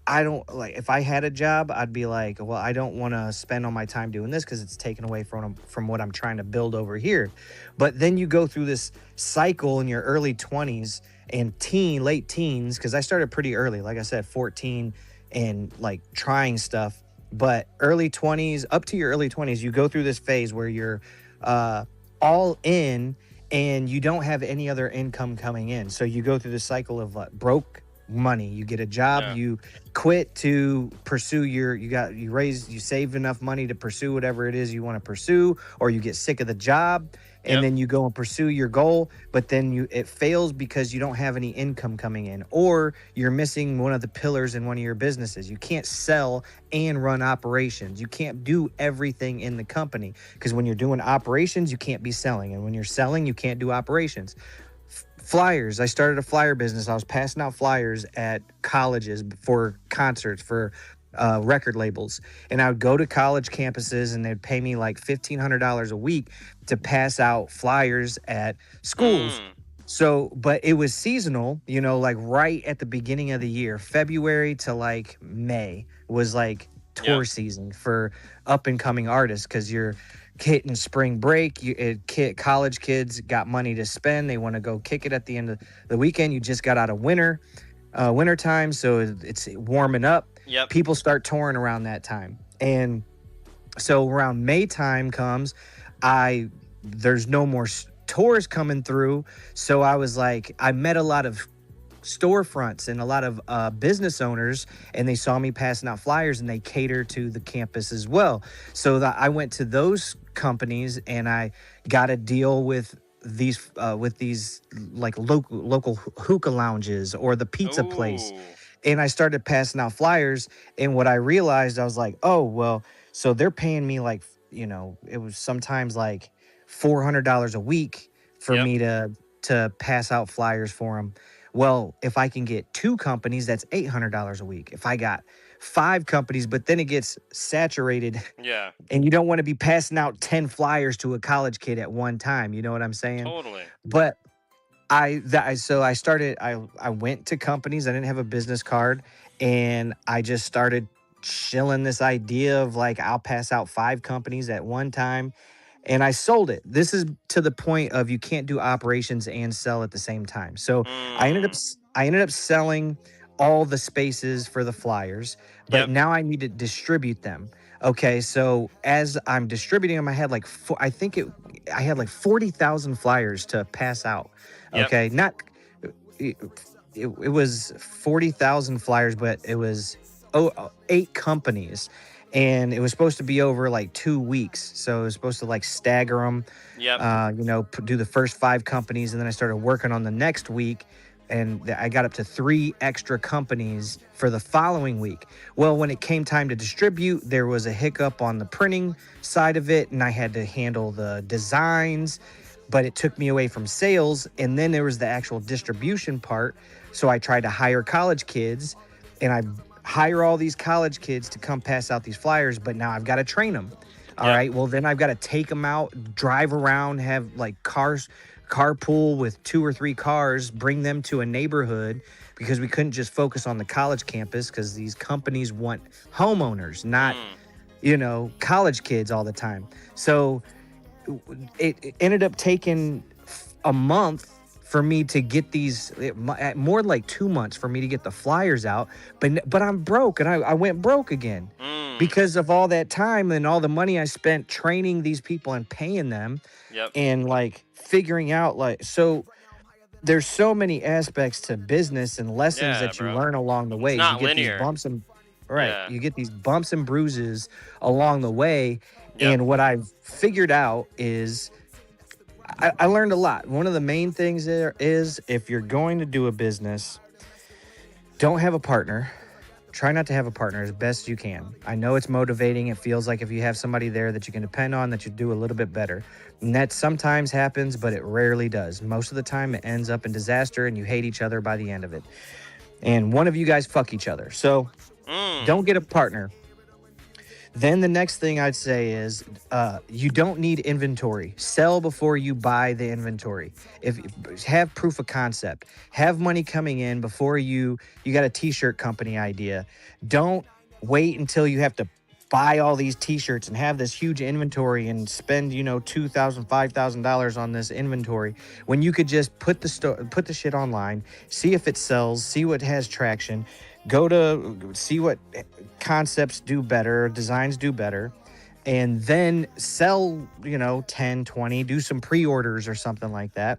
I don't like, if I had a job, I'd be like, well, I don't want to spend all my time doing this because it's taken away from what I'm trying to build over here. But then you go through this cycle in your early 20s and late teens, because I started pretty early, like I said, 14, and like trying stuff. But early 20s, up to your early 20s, you go through this phase where you're all in and you don't have any other income coming in. So you go through the cycle of broke money. You get a job, you quit to pursue you save enough money to pursue whatever it is you want to pursue, or you get sick of the job and then you go and pursue your goal, but then it fails because you don't have any income coming in, or you're missing one of the pillars in one of your businesses. You can't sell and run operations. You can't do everything in the company, because when you're doing operations, you can't be selling, and when you're selling, you can't do operations. Flyers. I started a flyer business. I was passing out flyers at colleges for concerts, for record labels, and I would go to college campuses and they'd pay me like $1,500 a week to pass out flyers at schools. So, but it was seasonal, you know, like right at the beginning of the year, February to like May was like tour season for up and coming artists, because you're hitting spring break. College kids got money to spend. They want to go kick it at the end of the weekend. You just got out of winter time, so it's warming up. People start touring around that time, and so around May time comes, there's no more tours coming through. So I was like, I met a lot of storefronts and a lot of business owners, and they saw me passing out flyers, and they cater to the campus as well. So I went to those companies and I got a deal with these like local hookah lounges or the pizza place, and I started passing out flyers. And what I realized, I was like, oh well, so they're paying me like, you know, it was sometimes like $400 a week for me to pass out flyers for them. Well, if I can get 2 companies, that's $800 a week. If I got 5 companies, but then it gets saturated. And you don't want to be passing out 10 flyers to a college kid at one time. You know what I'm saying? Totally. But I went to companies. I didn't have a business card, and I just started chilling this idea of like, I'll pass out 5 companies at one time. And I sold it. This is to the point of you can't do operations and sell at the same time. So I ended up selling all the spaces for the flyers, but now I need to distribute them. Okay, so as I'm distributing them, I had like I had like 40,000 flyers to pass out. Okay, it was 40,000 flyers, but it was 8 companies. And it was supposed to be over like 2 weeks. So it was supposed to like stagger them, you know, do the first 5 companies. And then I started working on the next week, and I got up to 3 extra companies for the following week. Well, when it came time to distribute, there was a hiccup on the printing side of it, and I had to handle the designs, but it took me away from sales. And then there was the actual distribution part. So I tried to hire college kids, and I hire all these college kids to come pass out these flyers, but now I've got to train them. All right. Well, then I've got to take them out, drive around, have like carpool with 2 or 3 cars, bring them to a neighborhood, because we couldn't just focus on the college campus, because these companies want homeowners, not, you know, college kids all the time. So it ended up taking a month for me to get these, more like 2 months for me to get the flyers out. But I'm broke, and I went broke again because of all that time and all the money I spent training these people and paying them and like figuring out like, so there's so many aspects to business and lessons that you learn along the way. It's not you get linear. These bumps and you get these bumps and bruises along the way. And what I've figured out is I learned a lot. One of the main things there is, if you're going to do a business, don't have a partner. Try not to have a partner as best you can. I know it's motivating. It feels like if you have somebody there that you can depend on, that you do a little bit better. And that sometimes happens, but it rarely does. Most of the time, it ends up in disaster, and you hate each other by the end of it. And one of you guys fuck each other. So don't get a partner. Then the next thing I'd say is you don't need inventory. Sell before you buy the inventory. Have proof of concept. Have money coming in before you got a t-shirt company idea. Don't wait until you have to buy all these t-shirts and have this huge inventory and spend, $2,000, $5,000 on this inventory when you could just put the shit online, see if it sells, see what has traction, go to see what concepts do better, designs do better, and then sell, 10, 20, do some pre-orders or something like that,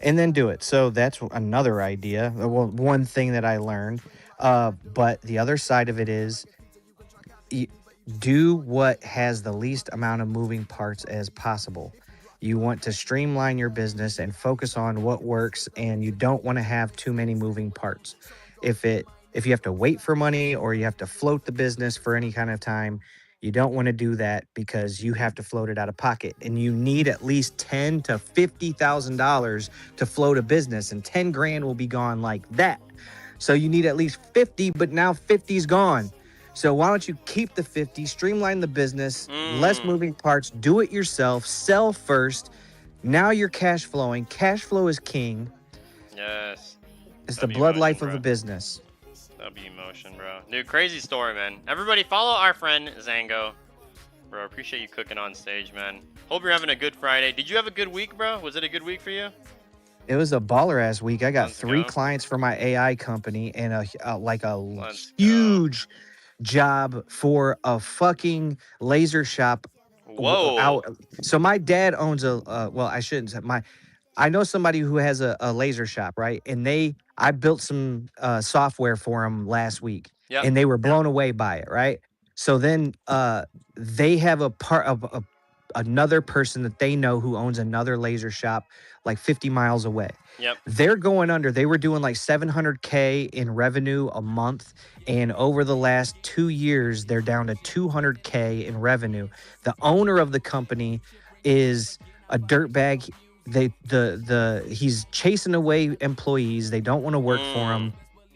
and then do it. So that's another idea. Well, one thing that I learned. But the other side of it is do what has the least amount of moving parts as possible. You want to streamline your business and focus on what works, and you don't want to have too many moving parts. If you have to wait for money or you have to float the business for any kind of time, you don't want to do that because you have to float it out of pocket, and you need at least $10,000 to $50,000 to float a business, and 10 grand will be gone like that. So you need at least 50, but now 50's gone. So why don't you keep the 50, streamline the business, less moving parts, do it yourself, sell first. Now you're cash flowing. Cash flow is king. Yes. It's the blood life of a business. That'll be emotion, bro. Dude, crazy story, man. Everybody follow our friend Zango. Bro, appreciate you cooking on stage, man. Hope you're having a good Friday. Did you have a good week, bro? Was it a good week for you? It was a baller ass week. I got 3 clients for my AI company and a huge job for a fucking laser shop. Whoa. So my dad owns I shouldn't say I know somebody who has a laser shop, right? And I built some software for them last week, and they were blown away by it, right? So then they have a part of another person that they know who owns another laser shop like 50 miles away. Yep. They're going under. They were doing like $700K in revenue a month, and over the last 2 years, they're down to $200K in revenue. The owner of the company is a dirtbag. He's chasing away employees. They don't want to work for him.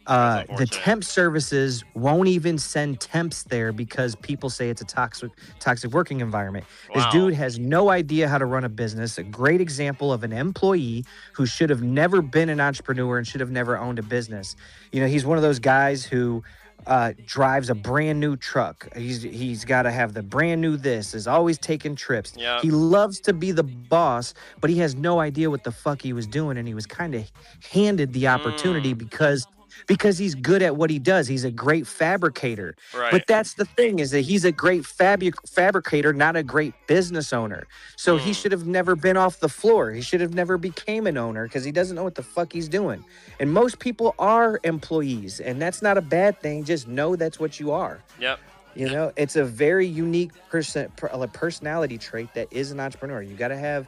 The temp services won't even send temps there because people say it's a toxic working environment. This dude has no idea how to run a business. A great example of an employee who should have never been an entrepreneur and should have never owned a business. He's one of those guys who drives a brand new truck. He's got to have the brand new is always taking trips. Yep. He loves to be the boss, but he has no idea what the fuck he was doing, and he was kind of handed the opportunity because he's good at what he does. He's a great fabricator. Right. But that's the thing, is that he's a great fabricator, not a great business owner. So he should have never been off the floor. He should have never became an owner because he doesn't know what the fuck he's doing. And most people are employees, and that's not a bad thing. Just know that's what you are. Yep. It's a very unique personality trait that is an entrepreneur. You got to have,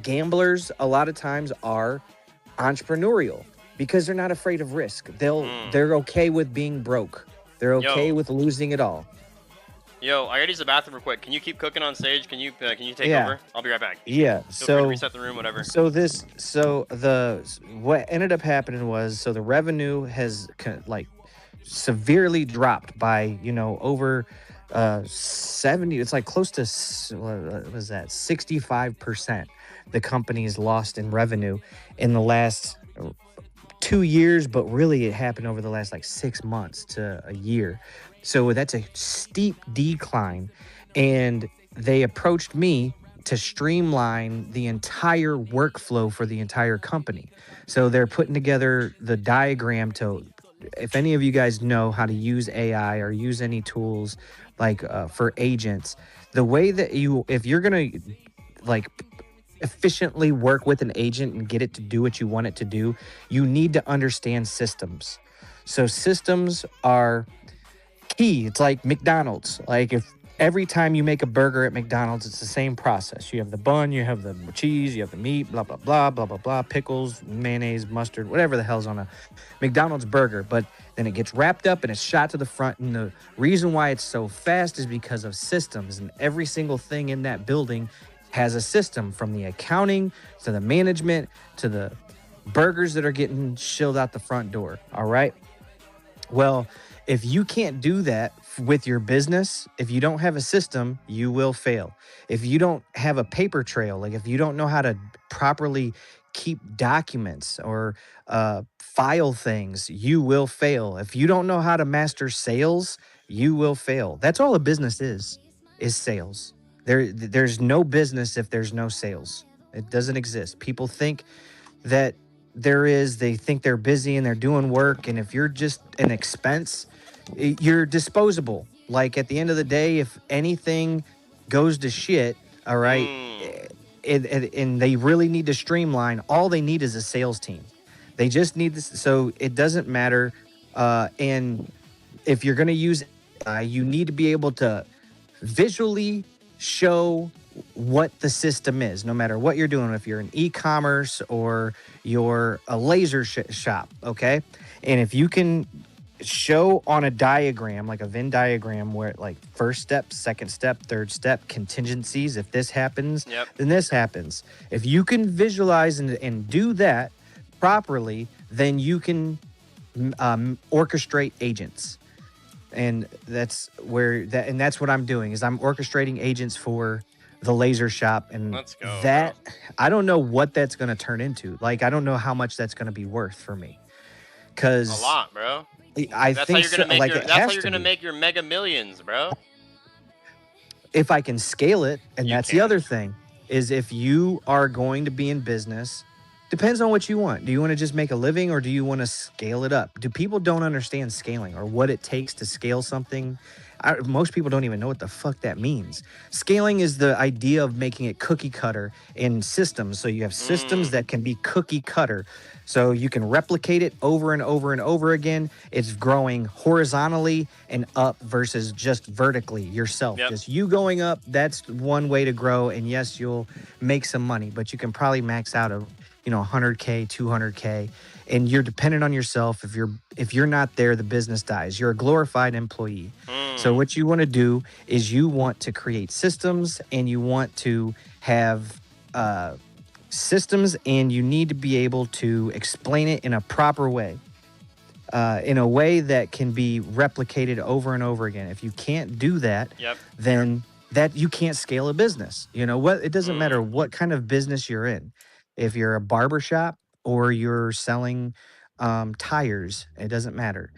gamblers a lot of times are entrepreneurial, because they're not afraid of risk. They're okay with being broke. They're okay with losing it all. Yo, I gotta use the bathroom real quick. Can you keep cooking on stage? Can you take over? I'll be right back. Yeah. Feel free to reset the room, whatever. What ended up happening was, the revenue has severely dropped by over 70. It's like close to what was that 65%. The company's lost in revenue in the last 2 years, but really it happened over the last 6 months to a year. So that's a steep decline, and they approached me to streamline the entire workflow for the entire company. So they're putting together the diagram if any of you guys know how to use AI or use any tools for agents, the way that if you're gonna efficiently work with an agent and get it to do what you want it to do, you need to understand systems. So systems are key. It's like McDonald's. every time you make a burger at McDonald's, it's the same process. You have the bun, you have the cheese, you have the meat, blah, blah, blah, blah, blah, blah, pickles, mayonnaise, mustard, whatever the hell's on a McDonald's burger. But then it gets wrapped up and it's shot to the front. And the reason why it's so fast is because of systems. And every single thing in that building has a system, from the accounting to the management to the burgers that are getting shilled out the front door. All right. Well, if you can't do that with your business, if you don't have a system, you will fail. If you don't have a paper trail, like if you don't know how to properly keep documents or file things, you will fail. If you don't know how to master sales, you will fail. That's all a business is sales. There's no business if there's no sales. It doesn't exist. People think that they think they're busy and they're doing work, and if you're just an expense, you're disposable. Like at the end of the day, if anything goes to shit, all right, and they really need to streamline, all they need is a sales team. They just need this. So it doesn't matter. And if you're going to use AI, you need to be able to visually show what the system is, no matter what you're doing, if you're in e-commerce or you're a laser shop, okay? And if you can show on a diagram, like a Venn diagram, where like first step, second step, third step, contingencies, if this happens, then this happens. If you can visualize and do that properly, then you can orchestrate agents. And that's what I'm doing, is I'm orchestrating agents for the laser shop. And let's go, that, I don't know what that's going to turn into. Like, I don't know how much that's going to be worth for me. Cause a lot, bro. That's how you're gonna make your mega millions, bro. If I can scale it, and that's the other thing, is if you are going to be in business, depends on what you want. Do you want to just make a living, or do you want to scale it up? Do people don't understand scaling or what it takes to scale something? Most people don't even know what the fuck that means. Scaling is the idea of making it cookie cutter in systems. So you have systems that can be cookie cutter. So you can replicate it over and over and over again. It's growing horizontally and up versus just vertically yourself. Just you going up, that's one way to grow. And yes, you'll make some money, but you can probably max out 100K, 200K, and you're dependent on yourself. If you're not there, the business dies. You're a glorified employee. So what you want to do is you want to create systems, and you want to have systems, and you need to be able to explain it in a proper way, in a way that can be replicated over and over again. If you can't do that, then that you can't scale a business. You know what? It doesn't matter what kind of business you're in. If you're a barbershop or you're selling tires, it doesn't matter.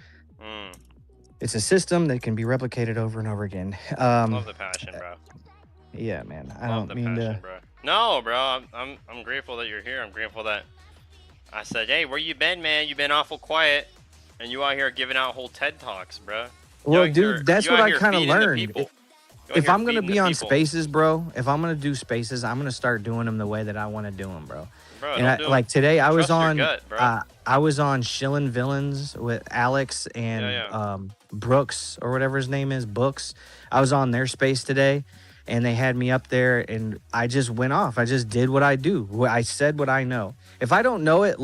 It's a system that can be replicated over and over again. Love the passion, bro. Yeah, man. I Love don't mean to. bro. No, bro. I'm grateful that you're here. I'm grateful that I said, hey, where you been, man? You've been awful quiet, and you out here giving out whole TED Talks, bro. Well, dude, that's what I kind of learned. If I'm gonna be on Spaces, bro, if I'm gonna do Spaces, I'm gonna start doing them the way that I want to do them, bro. And like today, I was on, I was on Shillin' Villains with Alex and Brooks, or whatever his name is, Books. I was on their space today, and they had me up there, and I just went off. I just did what I do. I said what I know. If I don't know it,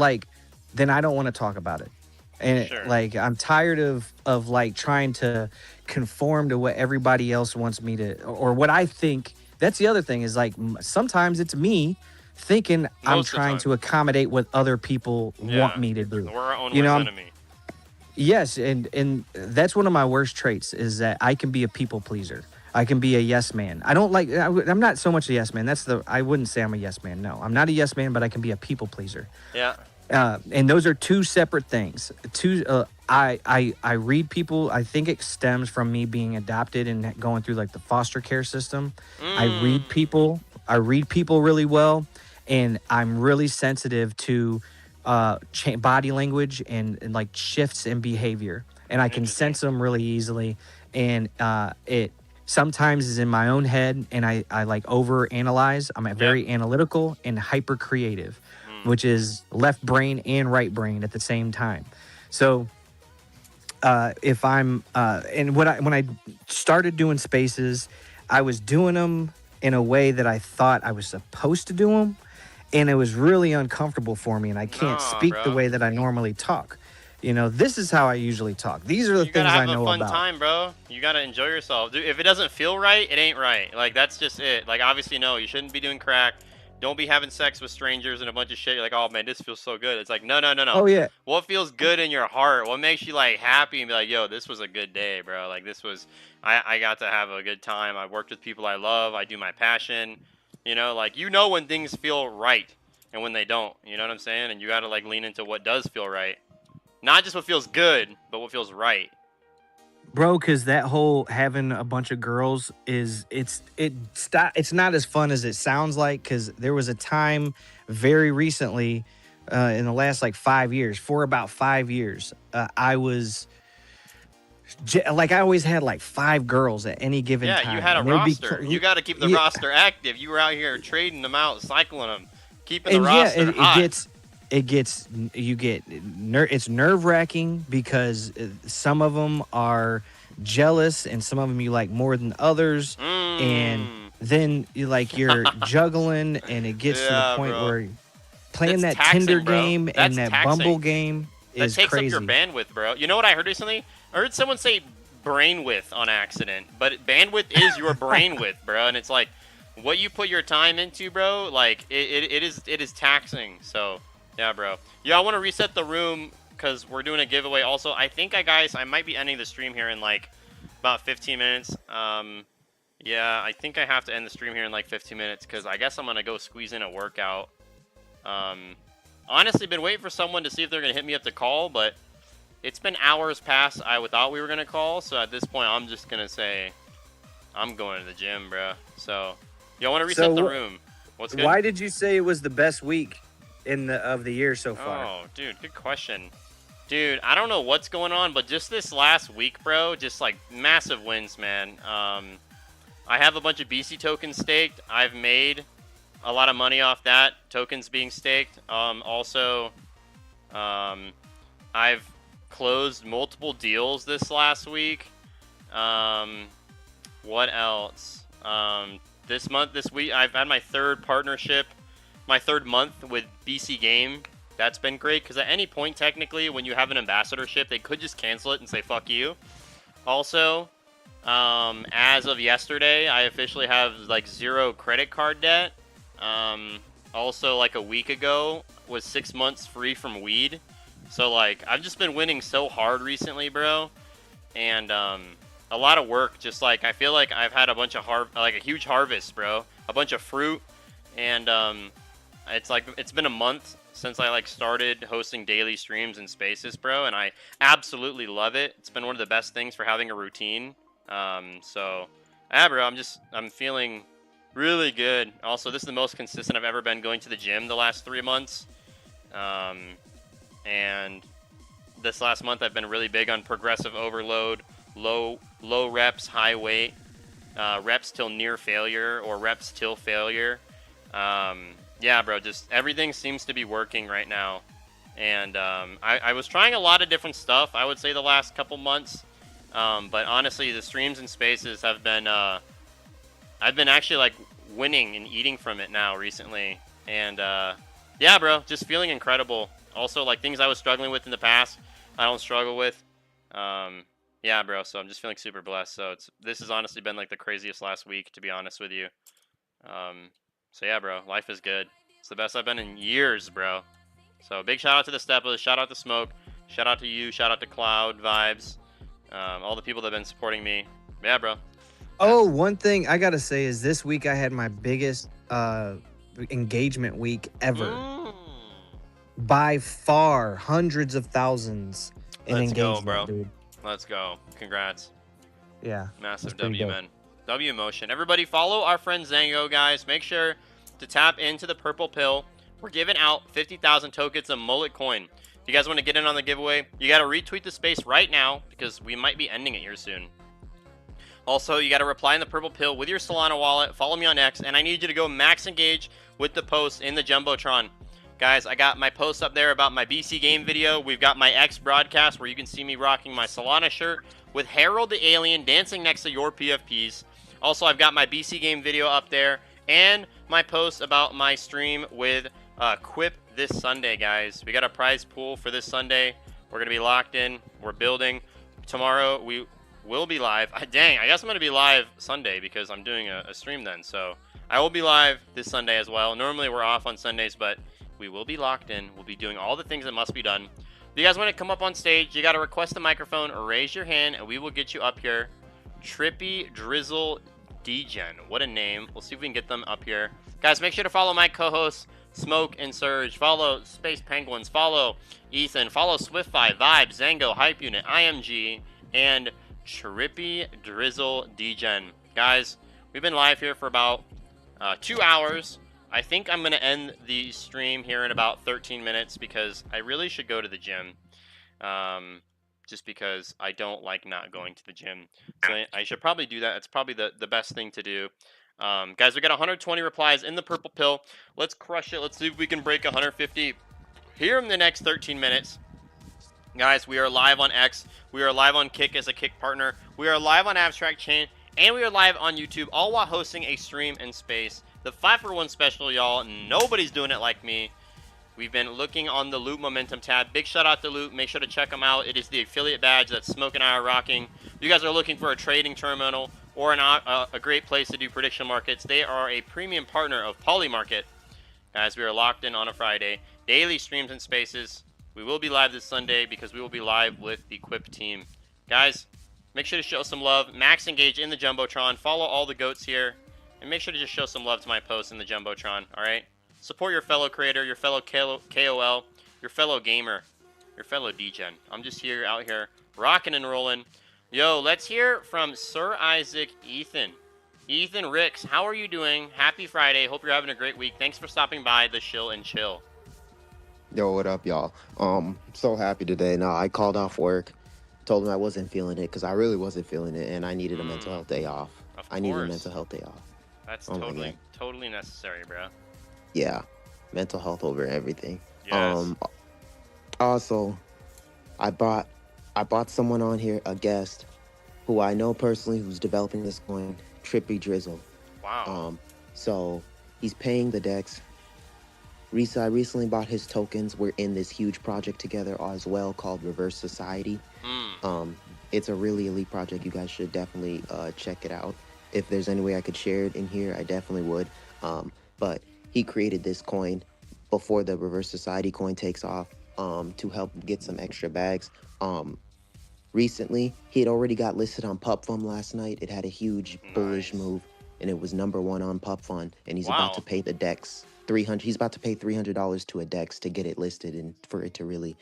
then I don't want to talk about it. And I'm tired of like trying to conform to what everybody else wants me to, or what I think. That's the other thing, is like sometimes it's me thinking I'm trying to accommodate what other people want me to do. We're our own worst enemy. Yes, and that's one of my worst traits, is that I can be a people pleaser. I can be a yes man. I'm not so much a yes man. I wouldn't say I'm a yes man. No, I'm not a yes man, but I can be a people pleaser. Yeah. And those are two separate things. I read people. I think it stems from me being adopted and going through like the foster care system. I read people really well, and I'm really sensitive to body language and like shifts in behavior, and I can sense them really easily. And it sometimes is in my own head, and I like over analyze. I'm very analytical and hyper creative, which is left brain and right brain at the same time. So if I'm and when I started doing spaces, I was doing them in a way that I thought I was supposed to do them, and it was really uncomfortable for me, and I can't speak the way that I normally talk. You know, this is how I usually talk. These are the things I know about. You gotta have a fun time, bro. You gotta enjoy yourself. Dude, if it doesn't feel right, it ain't right. Like, that's just it. Like, obviously, no, you shouldn't be doing crack. Don't be having sex with strangers and a bunch of shit. You're like, oh, man, this feels so good. It's like, no. Oh, yeah. What feels good in your heart? What makes you, like, happy and be like, yo, this was a good day, bro. Like, this was, I got to have a good time. I worked with people I love. I do my passion. You know, like, you know when things feel right and when they don't. You know what I'm saying? And you gotta, like, lean into what does feel right. Not just what feels good, but what feels right. Bro, because that whole having a bunch of girls it's not as fun as it sounds like, because there was a time very recently in the last like 5 years, for about 5 years, I was like, I always had like 5 girls at any given time. Yeah, you had a roster. You got to keep the roster active. You were out here trading them out, cycling them, keeping the roster hot. It's nerve-wracking because some of them are jealous and some of them you like more than others, and then you're juggling, and it gets to the point where playing that Tinder game and that Bumble game is crazy. That takes up your bandwidth, bro. You know what I heard recently? I heard someone say brain width on accident, but bandwidth is your brain width, bro, and it's like what you put your time into, bro, like it is taxing. So yeah, bro. Yeah, I want to reset the room because we're doing a giveaway. Also, I think I might be ending the stream here in like about 15 minutes. Yeah, I think I have to end the stream here in like 15 minutes because I guess I'm gonna go squeeze in a workout. Honestly, been waiting for someone to see if they're gonna hit me up to call, but it's been hours past I thought we were gonna call. So at this point, I'm just gonna say I'm going to the gym, bro. So y'all want to reset the room? What's good? Why did you say it was the best week of the year so far? Oh, dude, good question. Dude, I don't know what's going on, but just this last week, bro, just like massive wins, man. I have a bunch of BC tokens staked. I've made a lot of money off that, tokens being staked. Also, I've closed multiple deals this last week. What else? This week, I've had my third partnership, my third month with BC Game. That's been great because at any point, technically, when you have an ambassadorship, they could just cancel it and say, fuck you. Also, as of yesterday, I officially have like 0 credit card debt. Also, like a week ago, was 6 months free from weed. So, like, I've just been winning so hard recently, bro. And, a lot of work, just like, I feel like I've had a bunch of a huge harvest, bro. A bunch of fruit. And, it's been a month since I like started hosting daily streams and spaces, bro, and I absolutely love it. It's been one of the best things for having a routine. So yeah, bro, I'm feeling really good. Also, this is the most consistent I've ever been going to the gym the last 3 months. And this last month I've been really big on progressive overload, low reps, high weight, reps till near failure or reps till failure. Yeah, bro, just everything seems to be working right now. And I was trying a lot of different stuff, I would say, the last couple months. But honestly, the streams and spaces have been, I've been actually like winning and eating from it now recently. And yeah, bro, just feeling incredible. Also, like things I was struggling with in the past, I don't struggle with. Yeah, bro, so I'm just feeling super blessed. So this has honestly been like the craziest last week, to be honest with you. So yeah, bro, life is good. It's the best I've been in years, bro. So big shout out to the Steppers, shout out to Smoke, shout out to you, shout out to Cloud Vibes, all the people that have been supporting me. Yeah, bro. Oh, one thing I gotta say is this week I had my biggest engagement week ever. By far, hundreds of thousands in engagement, go, bro. Dude. Let's go. Congrats. Yeah. Massive W, man. W motion. Everybody follow our friend Zango, guys. Make sure to tap into the purple pill. We're giving out 50,000 tokens of mullet coin. If you guys want to get in on the giveaway, you got to retweet the space right now because we might be ending it here soon. Also, you got to reply in the purple pill with your Solana wallet. Follow me on X, and I need you to go max engage with the post in the Jumbotron. Guys, I got my post up there about my BC game video. We've got my X broadcast where you can see me rocking my Solana shirt with Harold the Alien dancing next to your PFPs. Also, I've got my BC game video up there and my post about my stream with Quip this Sunday, guys. We got a prize pool for this Sunday. We're going to be locked in. We're building. Tomorrow, we will be live. Dang, I guess I'm going to be live Sunday because I'm doing a stream then. So I will be live this Sunday as well. Normally, we're off on Sundays, but we will be locked in. We'll be doing all the things that must be done. If you guys want to come up on stage, you got to request a microphone or raise your hand, and we will get you up here. Trippy Drizzle Degen. What a name. We'll see if we can get them up here. Guys, make sure to follow my co-hosts, Smoke and Surge. Follow Space Penguins. Follow Ethan. Follow Swift5, Vibe, Zango, Hype Unit, IMG, and Trippy Drizzle Degen. Guys, we've been live here for about 2 hours. I think I'm going to end the stream here in about 13 minutes because I really should go to the gym. Just because I don't like not going to the gym. So I should probably do that. It's probably the best thing to do. Guys, we got 120 replies in the purple pill. Let's crush it. Let's see if we can break 150 here in the next 13 minutes. Guys, we are live on X. We are live on Kick as a Kick partner. We are live on AbstractChain. And we are live on YouTube, all while hosting a stream in space. The 5-for-1 special, y'all. Nobody's doing it like me. We've been looking on the Loot Momentum tab. Big shout out to Loot. Make sure to check them out. It is the affiliate badge that Smoke and I are rocking. If you guys are looking for a trading terminal or a great place to do prediction markets, they are a premium partner of Polymarket. Guys, we are locked in on a Friday. Daily streams and spaces. We will be live this Sunday because we will be live with the Quip team. Guys, make sure to show some love. Max engage in the Jumbotron. Follow all the goats here. And make sure to just show some love to my posts in the Jumbotron, alright? Support your fellow creator, your fellow KOL, your fellow gamer, your fellow degen. I'm just out here, rocking and rolling. Yo, let's hear from Sir Isaac Ethan. Ethan Ricks, how are you doing? Happy Friday. Hope you're having a great week. Thanks for stopping by the Shill and Chill. Yo, what up, y'all? So happy today. No, I called off work, told him I wasn't feeling it because I really wasn't feeling it, and I needed a mental health day off. I needed a mental health day off. That's totally necessary, bro. Yeah, mental health over everything. Yes. Also, I brought someone on here, a guest, who I know personally, who's developing this coin, Trippy Drizzle. Wow. So he's paying the decks. I recently bought his tokens. We're in this huge project together as well called Reverse Society. It's a really elite project. You guys should definitely check it out. If there's any way I could share it in here, I definitely would. But he created this coin before the Reverse Society coin takes off to help get some extra bags. Recently, he had already got listed on PupFund last night. It had a huge bullish move, and it was #1 on PupFund. And he's about to pay the DEX He's about to pay $300 to a DEX to get it listed and for it to really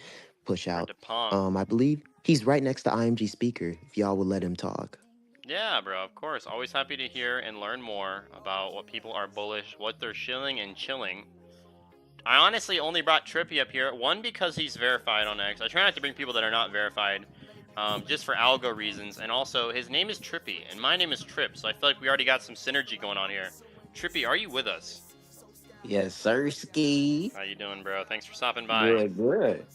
push out. I believe he's right next to IMG Speaker. If y'all would let him talk. Yeah, bro, of course. Always happy to hear and learn more about what people are bullish, what they're shilling and chilling. I honestly only brought Trippy up here, one, because he's verified on X. I try not to bring people that are not verified, just for algo reasons. And also, his name is Trippy, and my name is Trip, so I feel like we already got some synergy going on here. Trippy, are you with us? Yes, sir, ski. How you doing, bro? Thanks for stopping by. Good.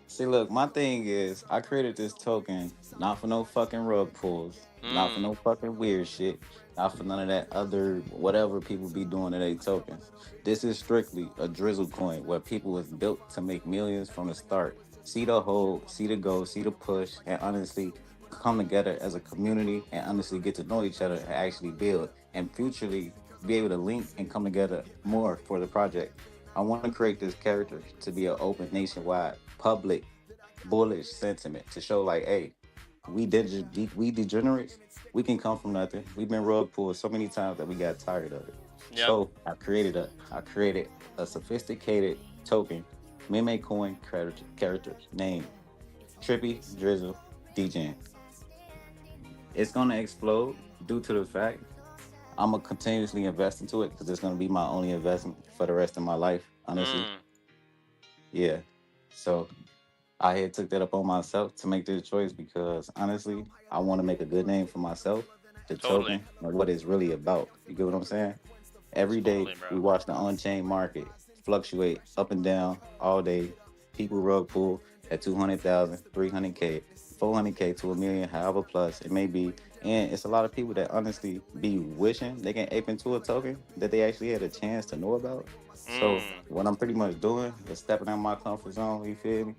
See, look, my thing is, I created this token not for no fucking rug pulls, not for no fucking weird shit, not for none of that other whatever people be doing to their tokens. This is strictly a drizzle coin where people was built to make millions from the start. See the hold, see the go, see the push, and honestly come together as a community and honestly get to know each other and actually build and futurely be able to link and come together more for the project. I want to create this character to be an open nationwide public bullish sentiment to show like, hey, we degenerates, we can come from nothing. We've been rug pulled so many times that we got tired of it. Yep. So I created a sophisticated token, meme coin character named Trippy Drizzle Degen. It's gonna explode due to the fact I'm gonna continuously invest into it because it's gonna be my only investment for the rest of my life, honestly. Yeah. So I had took that up on myself to make this choice because honestly, I want to make a good name for myself, the token, and what it's really about. You get what I'm saying? Every day we watch the on-chain market fluctuate up and down all day. People rug pull at 200,000, 300K, 400K to a million, however plus it may be. And it's a lot of people that honestly be wishing they can ape into a token that they actually had a chance to know about. So what I'm pretty much doing is stepping out of my comfort zone, you feel me?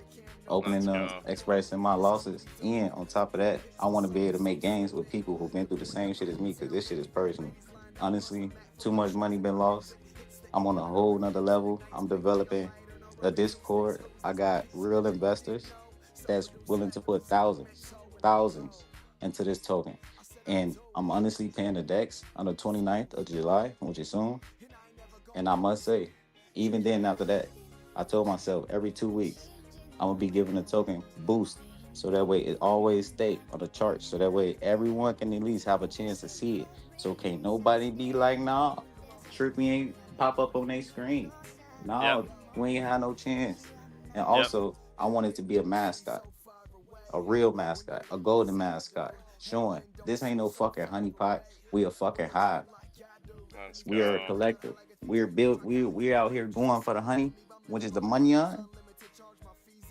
Opening up, expressing my losses. And on top of that, I want to be able to make games with people who've been through the same shit as me because this shit is personal. Honestly, too much money been lost. I'm on a whole nother level. I'm developing a Discord. I got real investors that's willing to put thousands into this token. And I'm honestly paying the DEX on the 29th of July, which is soon. And I must say, even then after that, I told myself every 2 weeks, I'm gonna be giving a token boost. So that way it always stay on the chart. So that way everyone can at least have a chance to see it. So can't nobody be like, nah, Trippy ain't pop up on their screen. Nah, we ain't had no chance. And also, I want it to be a mascot, a real mascot, a golden mascot, showing this ain't no fucking honeypot. We a fucking hive. We are a collective. We're built. We're out here going for the honey, which is the money on.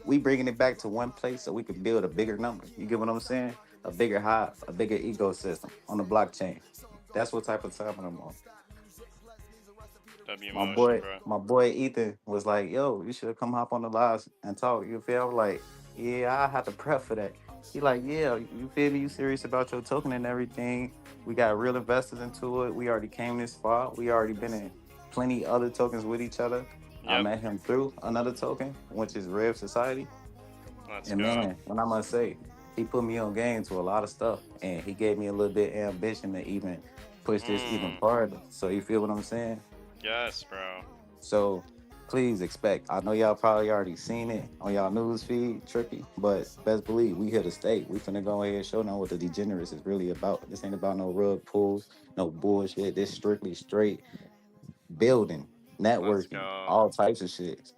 We bringing it back to one place so we can build a bigger number. You get what I'm saying? A bigger hive, a bigger ecosystem on the blockchain. That's what type of time I'm on. My boy Ethan was like, "Yo, you should come hop on the lives and talk." You feel? I'm like, yeah, I had to prep for that. He like, yeah, you feel me? You serious about your token and everything? We got real investors into it. We already came this far. We already been in plenty other tokens with each other. I met him through another token, which is Rev Society. Man, when I must say, he put me on game to a lot of stuff, and he gave me a little bit of ambition to even push this even farther. So you feel what I'm saying? Yes, bro. So please expect. I know y'all probably already seen it on y'all news feed, Trippy, but best believe we here to stay. We finna go ahead and show them what the degenerates is really about. This ain't about no rug pulls, no bullshit. This strictly straight building, networking, all types of shit.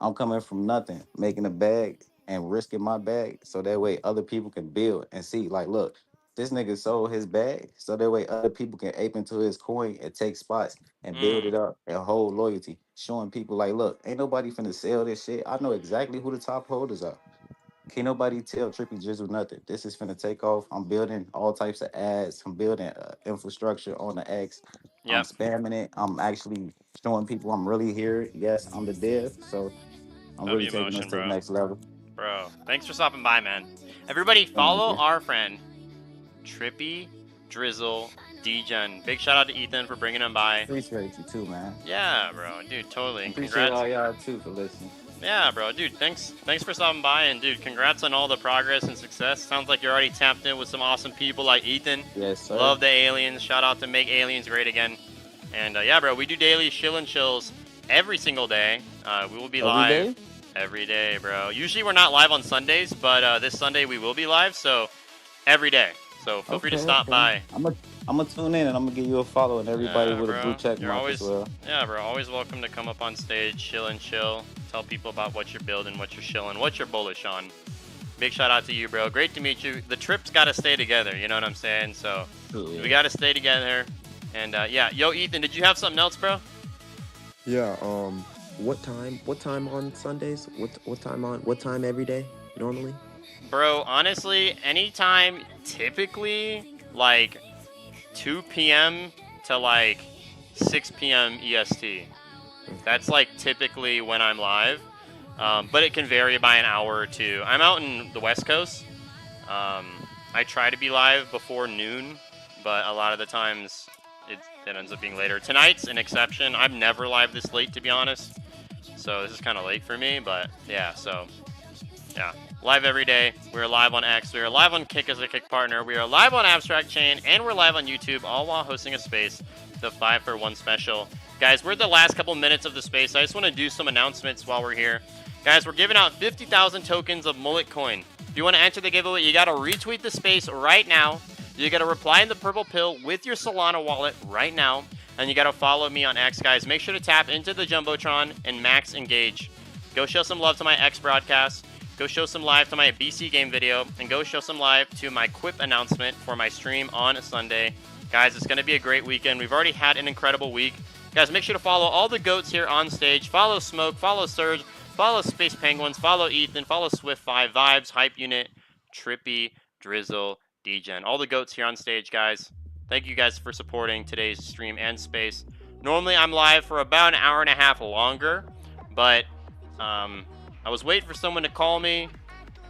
I'm coming from nothing, making a bag and risking my bag so that way other people can build and see, like, look, this nigga sold his bag so that way other people can ape into his coin and take spots and build it up and hold loyalty, showing people like, look, ain't nobody finna sell this shit. I know exactly who the top holders are. Can't nobody tell Trippy Jizzle nothing. This is finna take off. I'm building all types of ads. I'm building infrastructure on the X. I'm spamming it. I'm actually showing people I'm really here. Yes, I'm the dev. So I'm really taking this to the next level. Bro, thanks for stopping by, man. Everybody follow our friend, Trippy Drizzle Degen. Big shout out to Ethan for bringing him by. Appreciate you too, man. Yeah, bro. Dude, totally. Appreciate all y'all too for listening. Yeah, bro. Dude, thanks for stopping by. And, dude, congrats on all the progress and success. Sounds like you're already tapped in with some awesome people like Ethan. Yes, sir. Love the aliens. Shout out to Make Aliens Great Again. And, yeah, bro, we do daily chill and chills every single day. We will be live. Every day, bro. Usually we're not live on Sundays, but this Sunday we will be live, so every day. So feel free to stop by. I'm gonna tune in and I'm gonna give you a follow and everybody with a blue check mark as well. Yeah, bro. Always welcome to come up on stage, chill and chill. Tell people about what you're building, what you're chilling, what you're bullish on. Big shout out to you, bro. Great to meet you. The trip's got to stay together, you know what I'm saying? So we got to stay together. And yeah, yo, Ethan, did you have something else, bro? Yeah. What time on Sundays? What time every day normally? Bro, honestly, anytime, typically like 2 p.m. to like 6 p.m. EST. That's like typically when I'm live, but it can vary by an hour or two. I'm out in the West Coast. I try to be live before noon, but a lot of the times it ends up being later. Tonight's an exception. I'm never live this late, to be honest. So this is kind of late for me, but yeah, so yeah. Live every day. We're live on X. We are live on Kick as a Kick partner. We are live on AbstractChain, and we're live on YouTube, all while hosting a space, the 5-for-1 special. Guys, we're at the last couple minutes of the space. I just want to do some announcements while we're here. Guys, we're giving out 50,000 tokens of Mullet Coin. If you want to enter the giveaway, you got to retweet the space right now. You got to reply in the purple pill with your Solana wallet right now. And you got to follow me on X, guys. Make sure to tap into the Jumbotron and max engage. Go show some love to my X broadcast. Go show some live to my BC game video. And go show some live to my Quip announcement for my stream on Sunday. Guys, it's going to be a great weekend. We've already had an incredible week. Guys, make sure to follow all the goats here on stage. Follow Smoke, follow Surge, follow Space Penguins, follow Ethan, follow Swift5 Vibes, Hype Unit, Trippy, Drizzle, Degen. All the goats here on stage, guys. Thank you guys for supporting today's stream and space. Normally, I'm live for about an hour and a half longer, but I was waiting for someone to call me.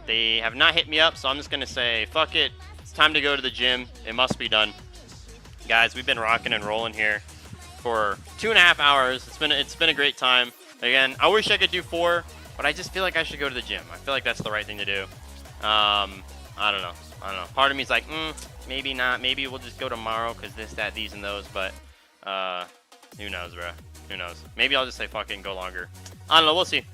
They have not hit me up, so I'm just going to say, fuck it. It's time to go to the gym. It must be done. Guys, we've been rocking and rolling here for 2.5 hours. It's been a great time. Again, I wish I could do 4, but I just feel like I should go to the gym. I feel like that's the right thing to do. I don't know. Part of me is like, maybe not. Maybe we'll just go tomorrow because this, that, these, and those. But who knows, bro? Who knows? Maybe I'll just say fucking go longer. I don't know. We'll see.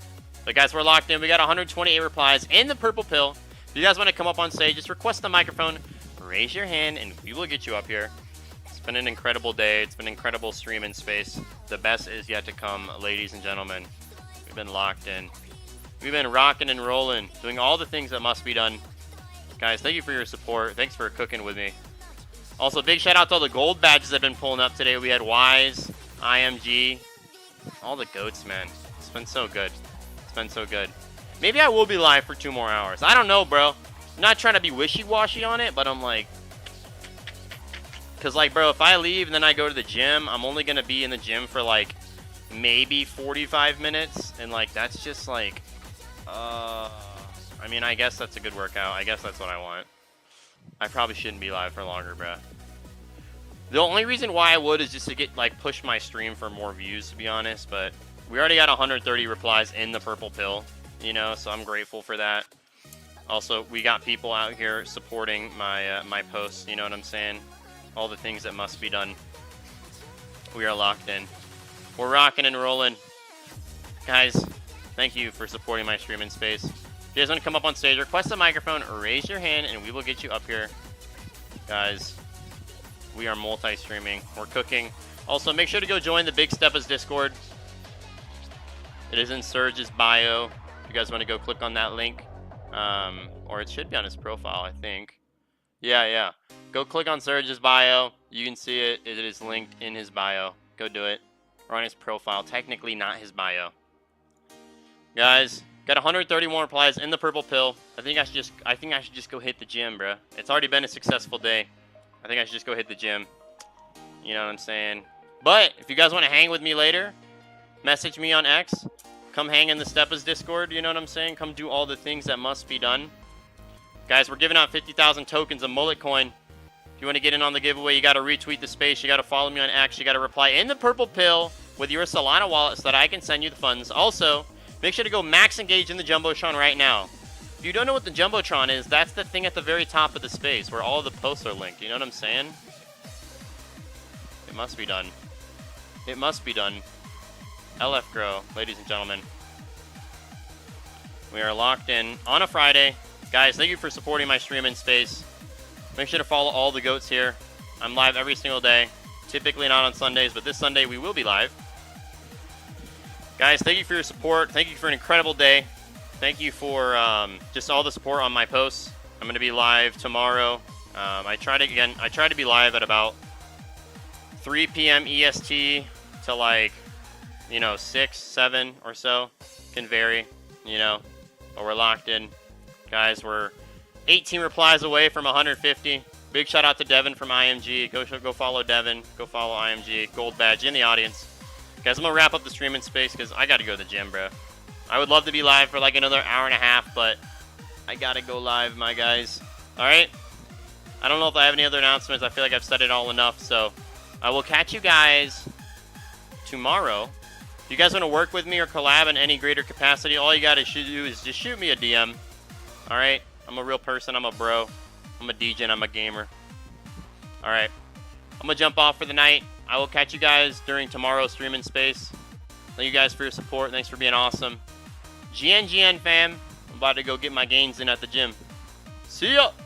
But guys, we're locked in. We got 128 replies in the purple pill. If you guys want to come up on stage, just request the microphone, raise your hand, and we will get you up here. It's been an incredible day. It's been an incredible stream in space. The best is yet to come, ladies and gentlemen. We've been locked in. We've been rocking and rolling, doing all the things that must be done. Guys, thank you for your support. Thanks for cooking with me. Also, big shout out to all the gold badges that have been pulling up today. We had Wise, IMG, all the goats, man. It's been so good. It's been so good. Maybe I will be live for 2 more hours. I don't know, bro. I'm not trying to be wishy-washy on it, but I'm like... Because, like, bro, if I leave and then I go to the gym, I'm only going to be in the gym for, like, maybe 45 minutes. And, like, that's just, like... I mean, I guess that's a good workout. I guess that's what I want. I probably shouldn't be live for longer, bro. The only reason why I would is just to get, like, push my stream for more views, to be honest. But we already got 130 replies in the purple pill, you know, so I'm grateful for that. Also, we got people out here supporting my my posts, you know what I'm saying? All the things that must be done. We are locked in. We're rocking and rolling. Guys, thank you for supporting my stream in space. If you guys want to come up on stage, request a microphone, raise your hand, and we will get you up here. Guys, we are multi-streaming. We're cooking. Also, make sure to go join the Big Steppas Discord. It is in Surge's bio. If you guys want to go click on that link. Or it should be on his profile, I think. Yeah. Go click on Surge's bio. You can see it. It is linked in his bio. Go do it. Or on his profile. Technically not his bio. Guys, got 131 replies in the purple pill. I think I should just go hit the gym, bro. It's already been a successful day. I think I should just go hit the gym. You know what I'm saying? But if you guys want to hang with me later, message me on X. Come hang in the Steppas Discord, you know what I'm saying? Come do all the things that must be done. Guys, we're giving out 50,000 tokens of Mullet Coin. If you want to get in on the giveaway, you got to retweet the space. You got to follow me on X. You got to reply in the purple pill with your Solana wallet so that I can send you the funds. Also, make sure to go max engage in the Jumbotron right now. If you don't know what the Jumbotron is, that's the thing at the very top of the space where all the posts are linked. You know what I'm saying? It must be done. It must be done. LF Grow, ladies and gentlemen. We are locked in on a Friday. Guys, thank you for supporting my stream in space. Make sure to follow all the goats here. I'm live every single day. Typically not on Sundays, but this Sunday we will be live. Guys, thank you for your support. Thank you for an incredible day. Thank you for just all the support on my posts. I'm going to be live tomorrow. I try to be live at about 3 p.m. EST to like, 6, 7 or so. Can vary, but we're locked in. Guys, we're 18 replies away from 150. Big shout out to Devin from IMG. Go follow Devin. Go follow IMG. Gold badge in the audience. Guys, I'm going to wrap up the stream in space because I got to go to the gym, bro. I would love to be live for like another hour and a half, but I got to go live, my guys. All right? I don't know if I have any other announcements. I feel like I've said it all enough, so I will catch you guys tomorrow. If you guys want to work with me or collab in any greater capacity, all you got to do is just shoot me a DM. All right? I'm a real person. I'm a bro. I'm a DJ. I'm a gamer. All right. I'm going to jump off for the night. I will catch you guys during tomorrow's stream in space. Thank you guys for your support. Thanks for being awesome. GN fam. I'm about to go get my gains in at the gym. See ya!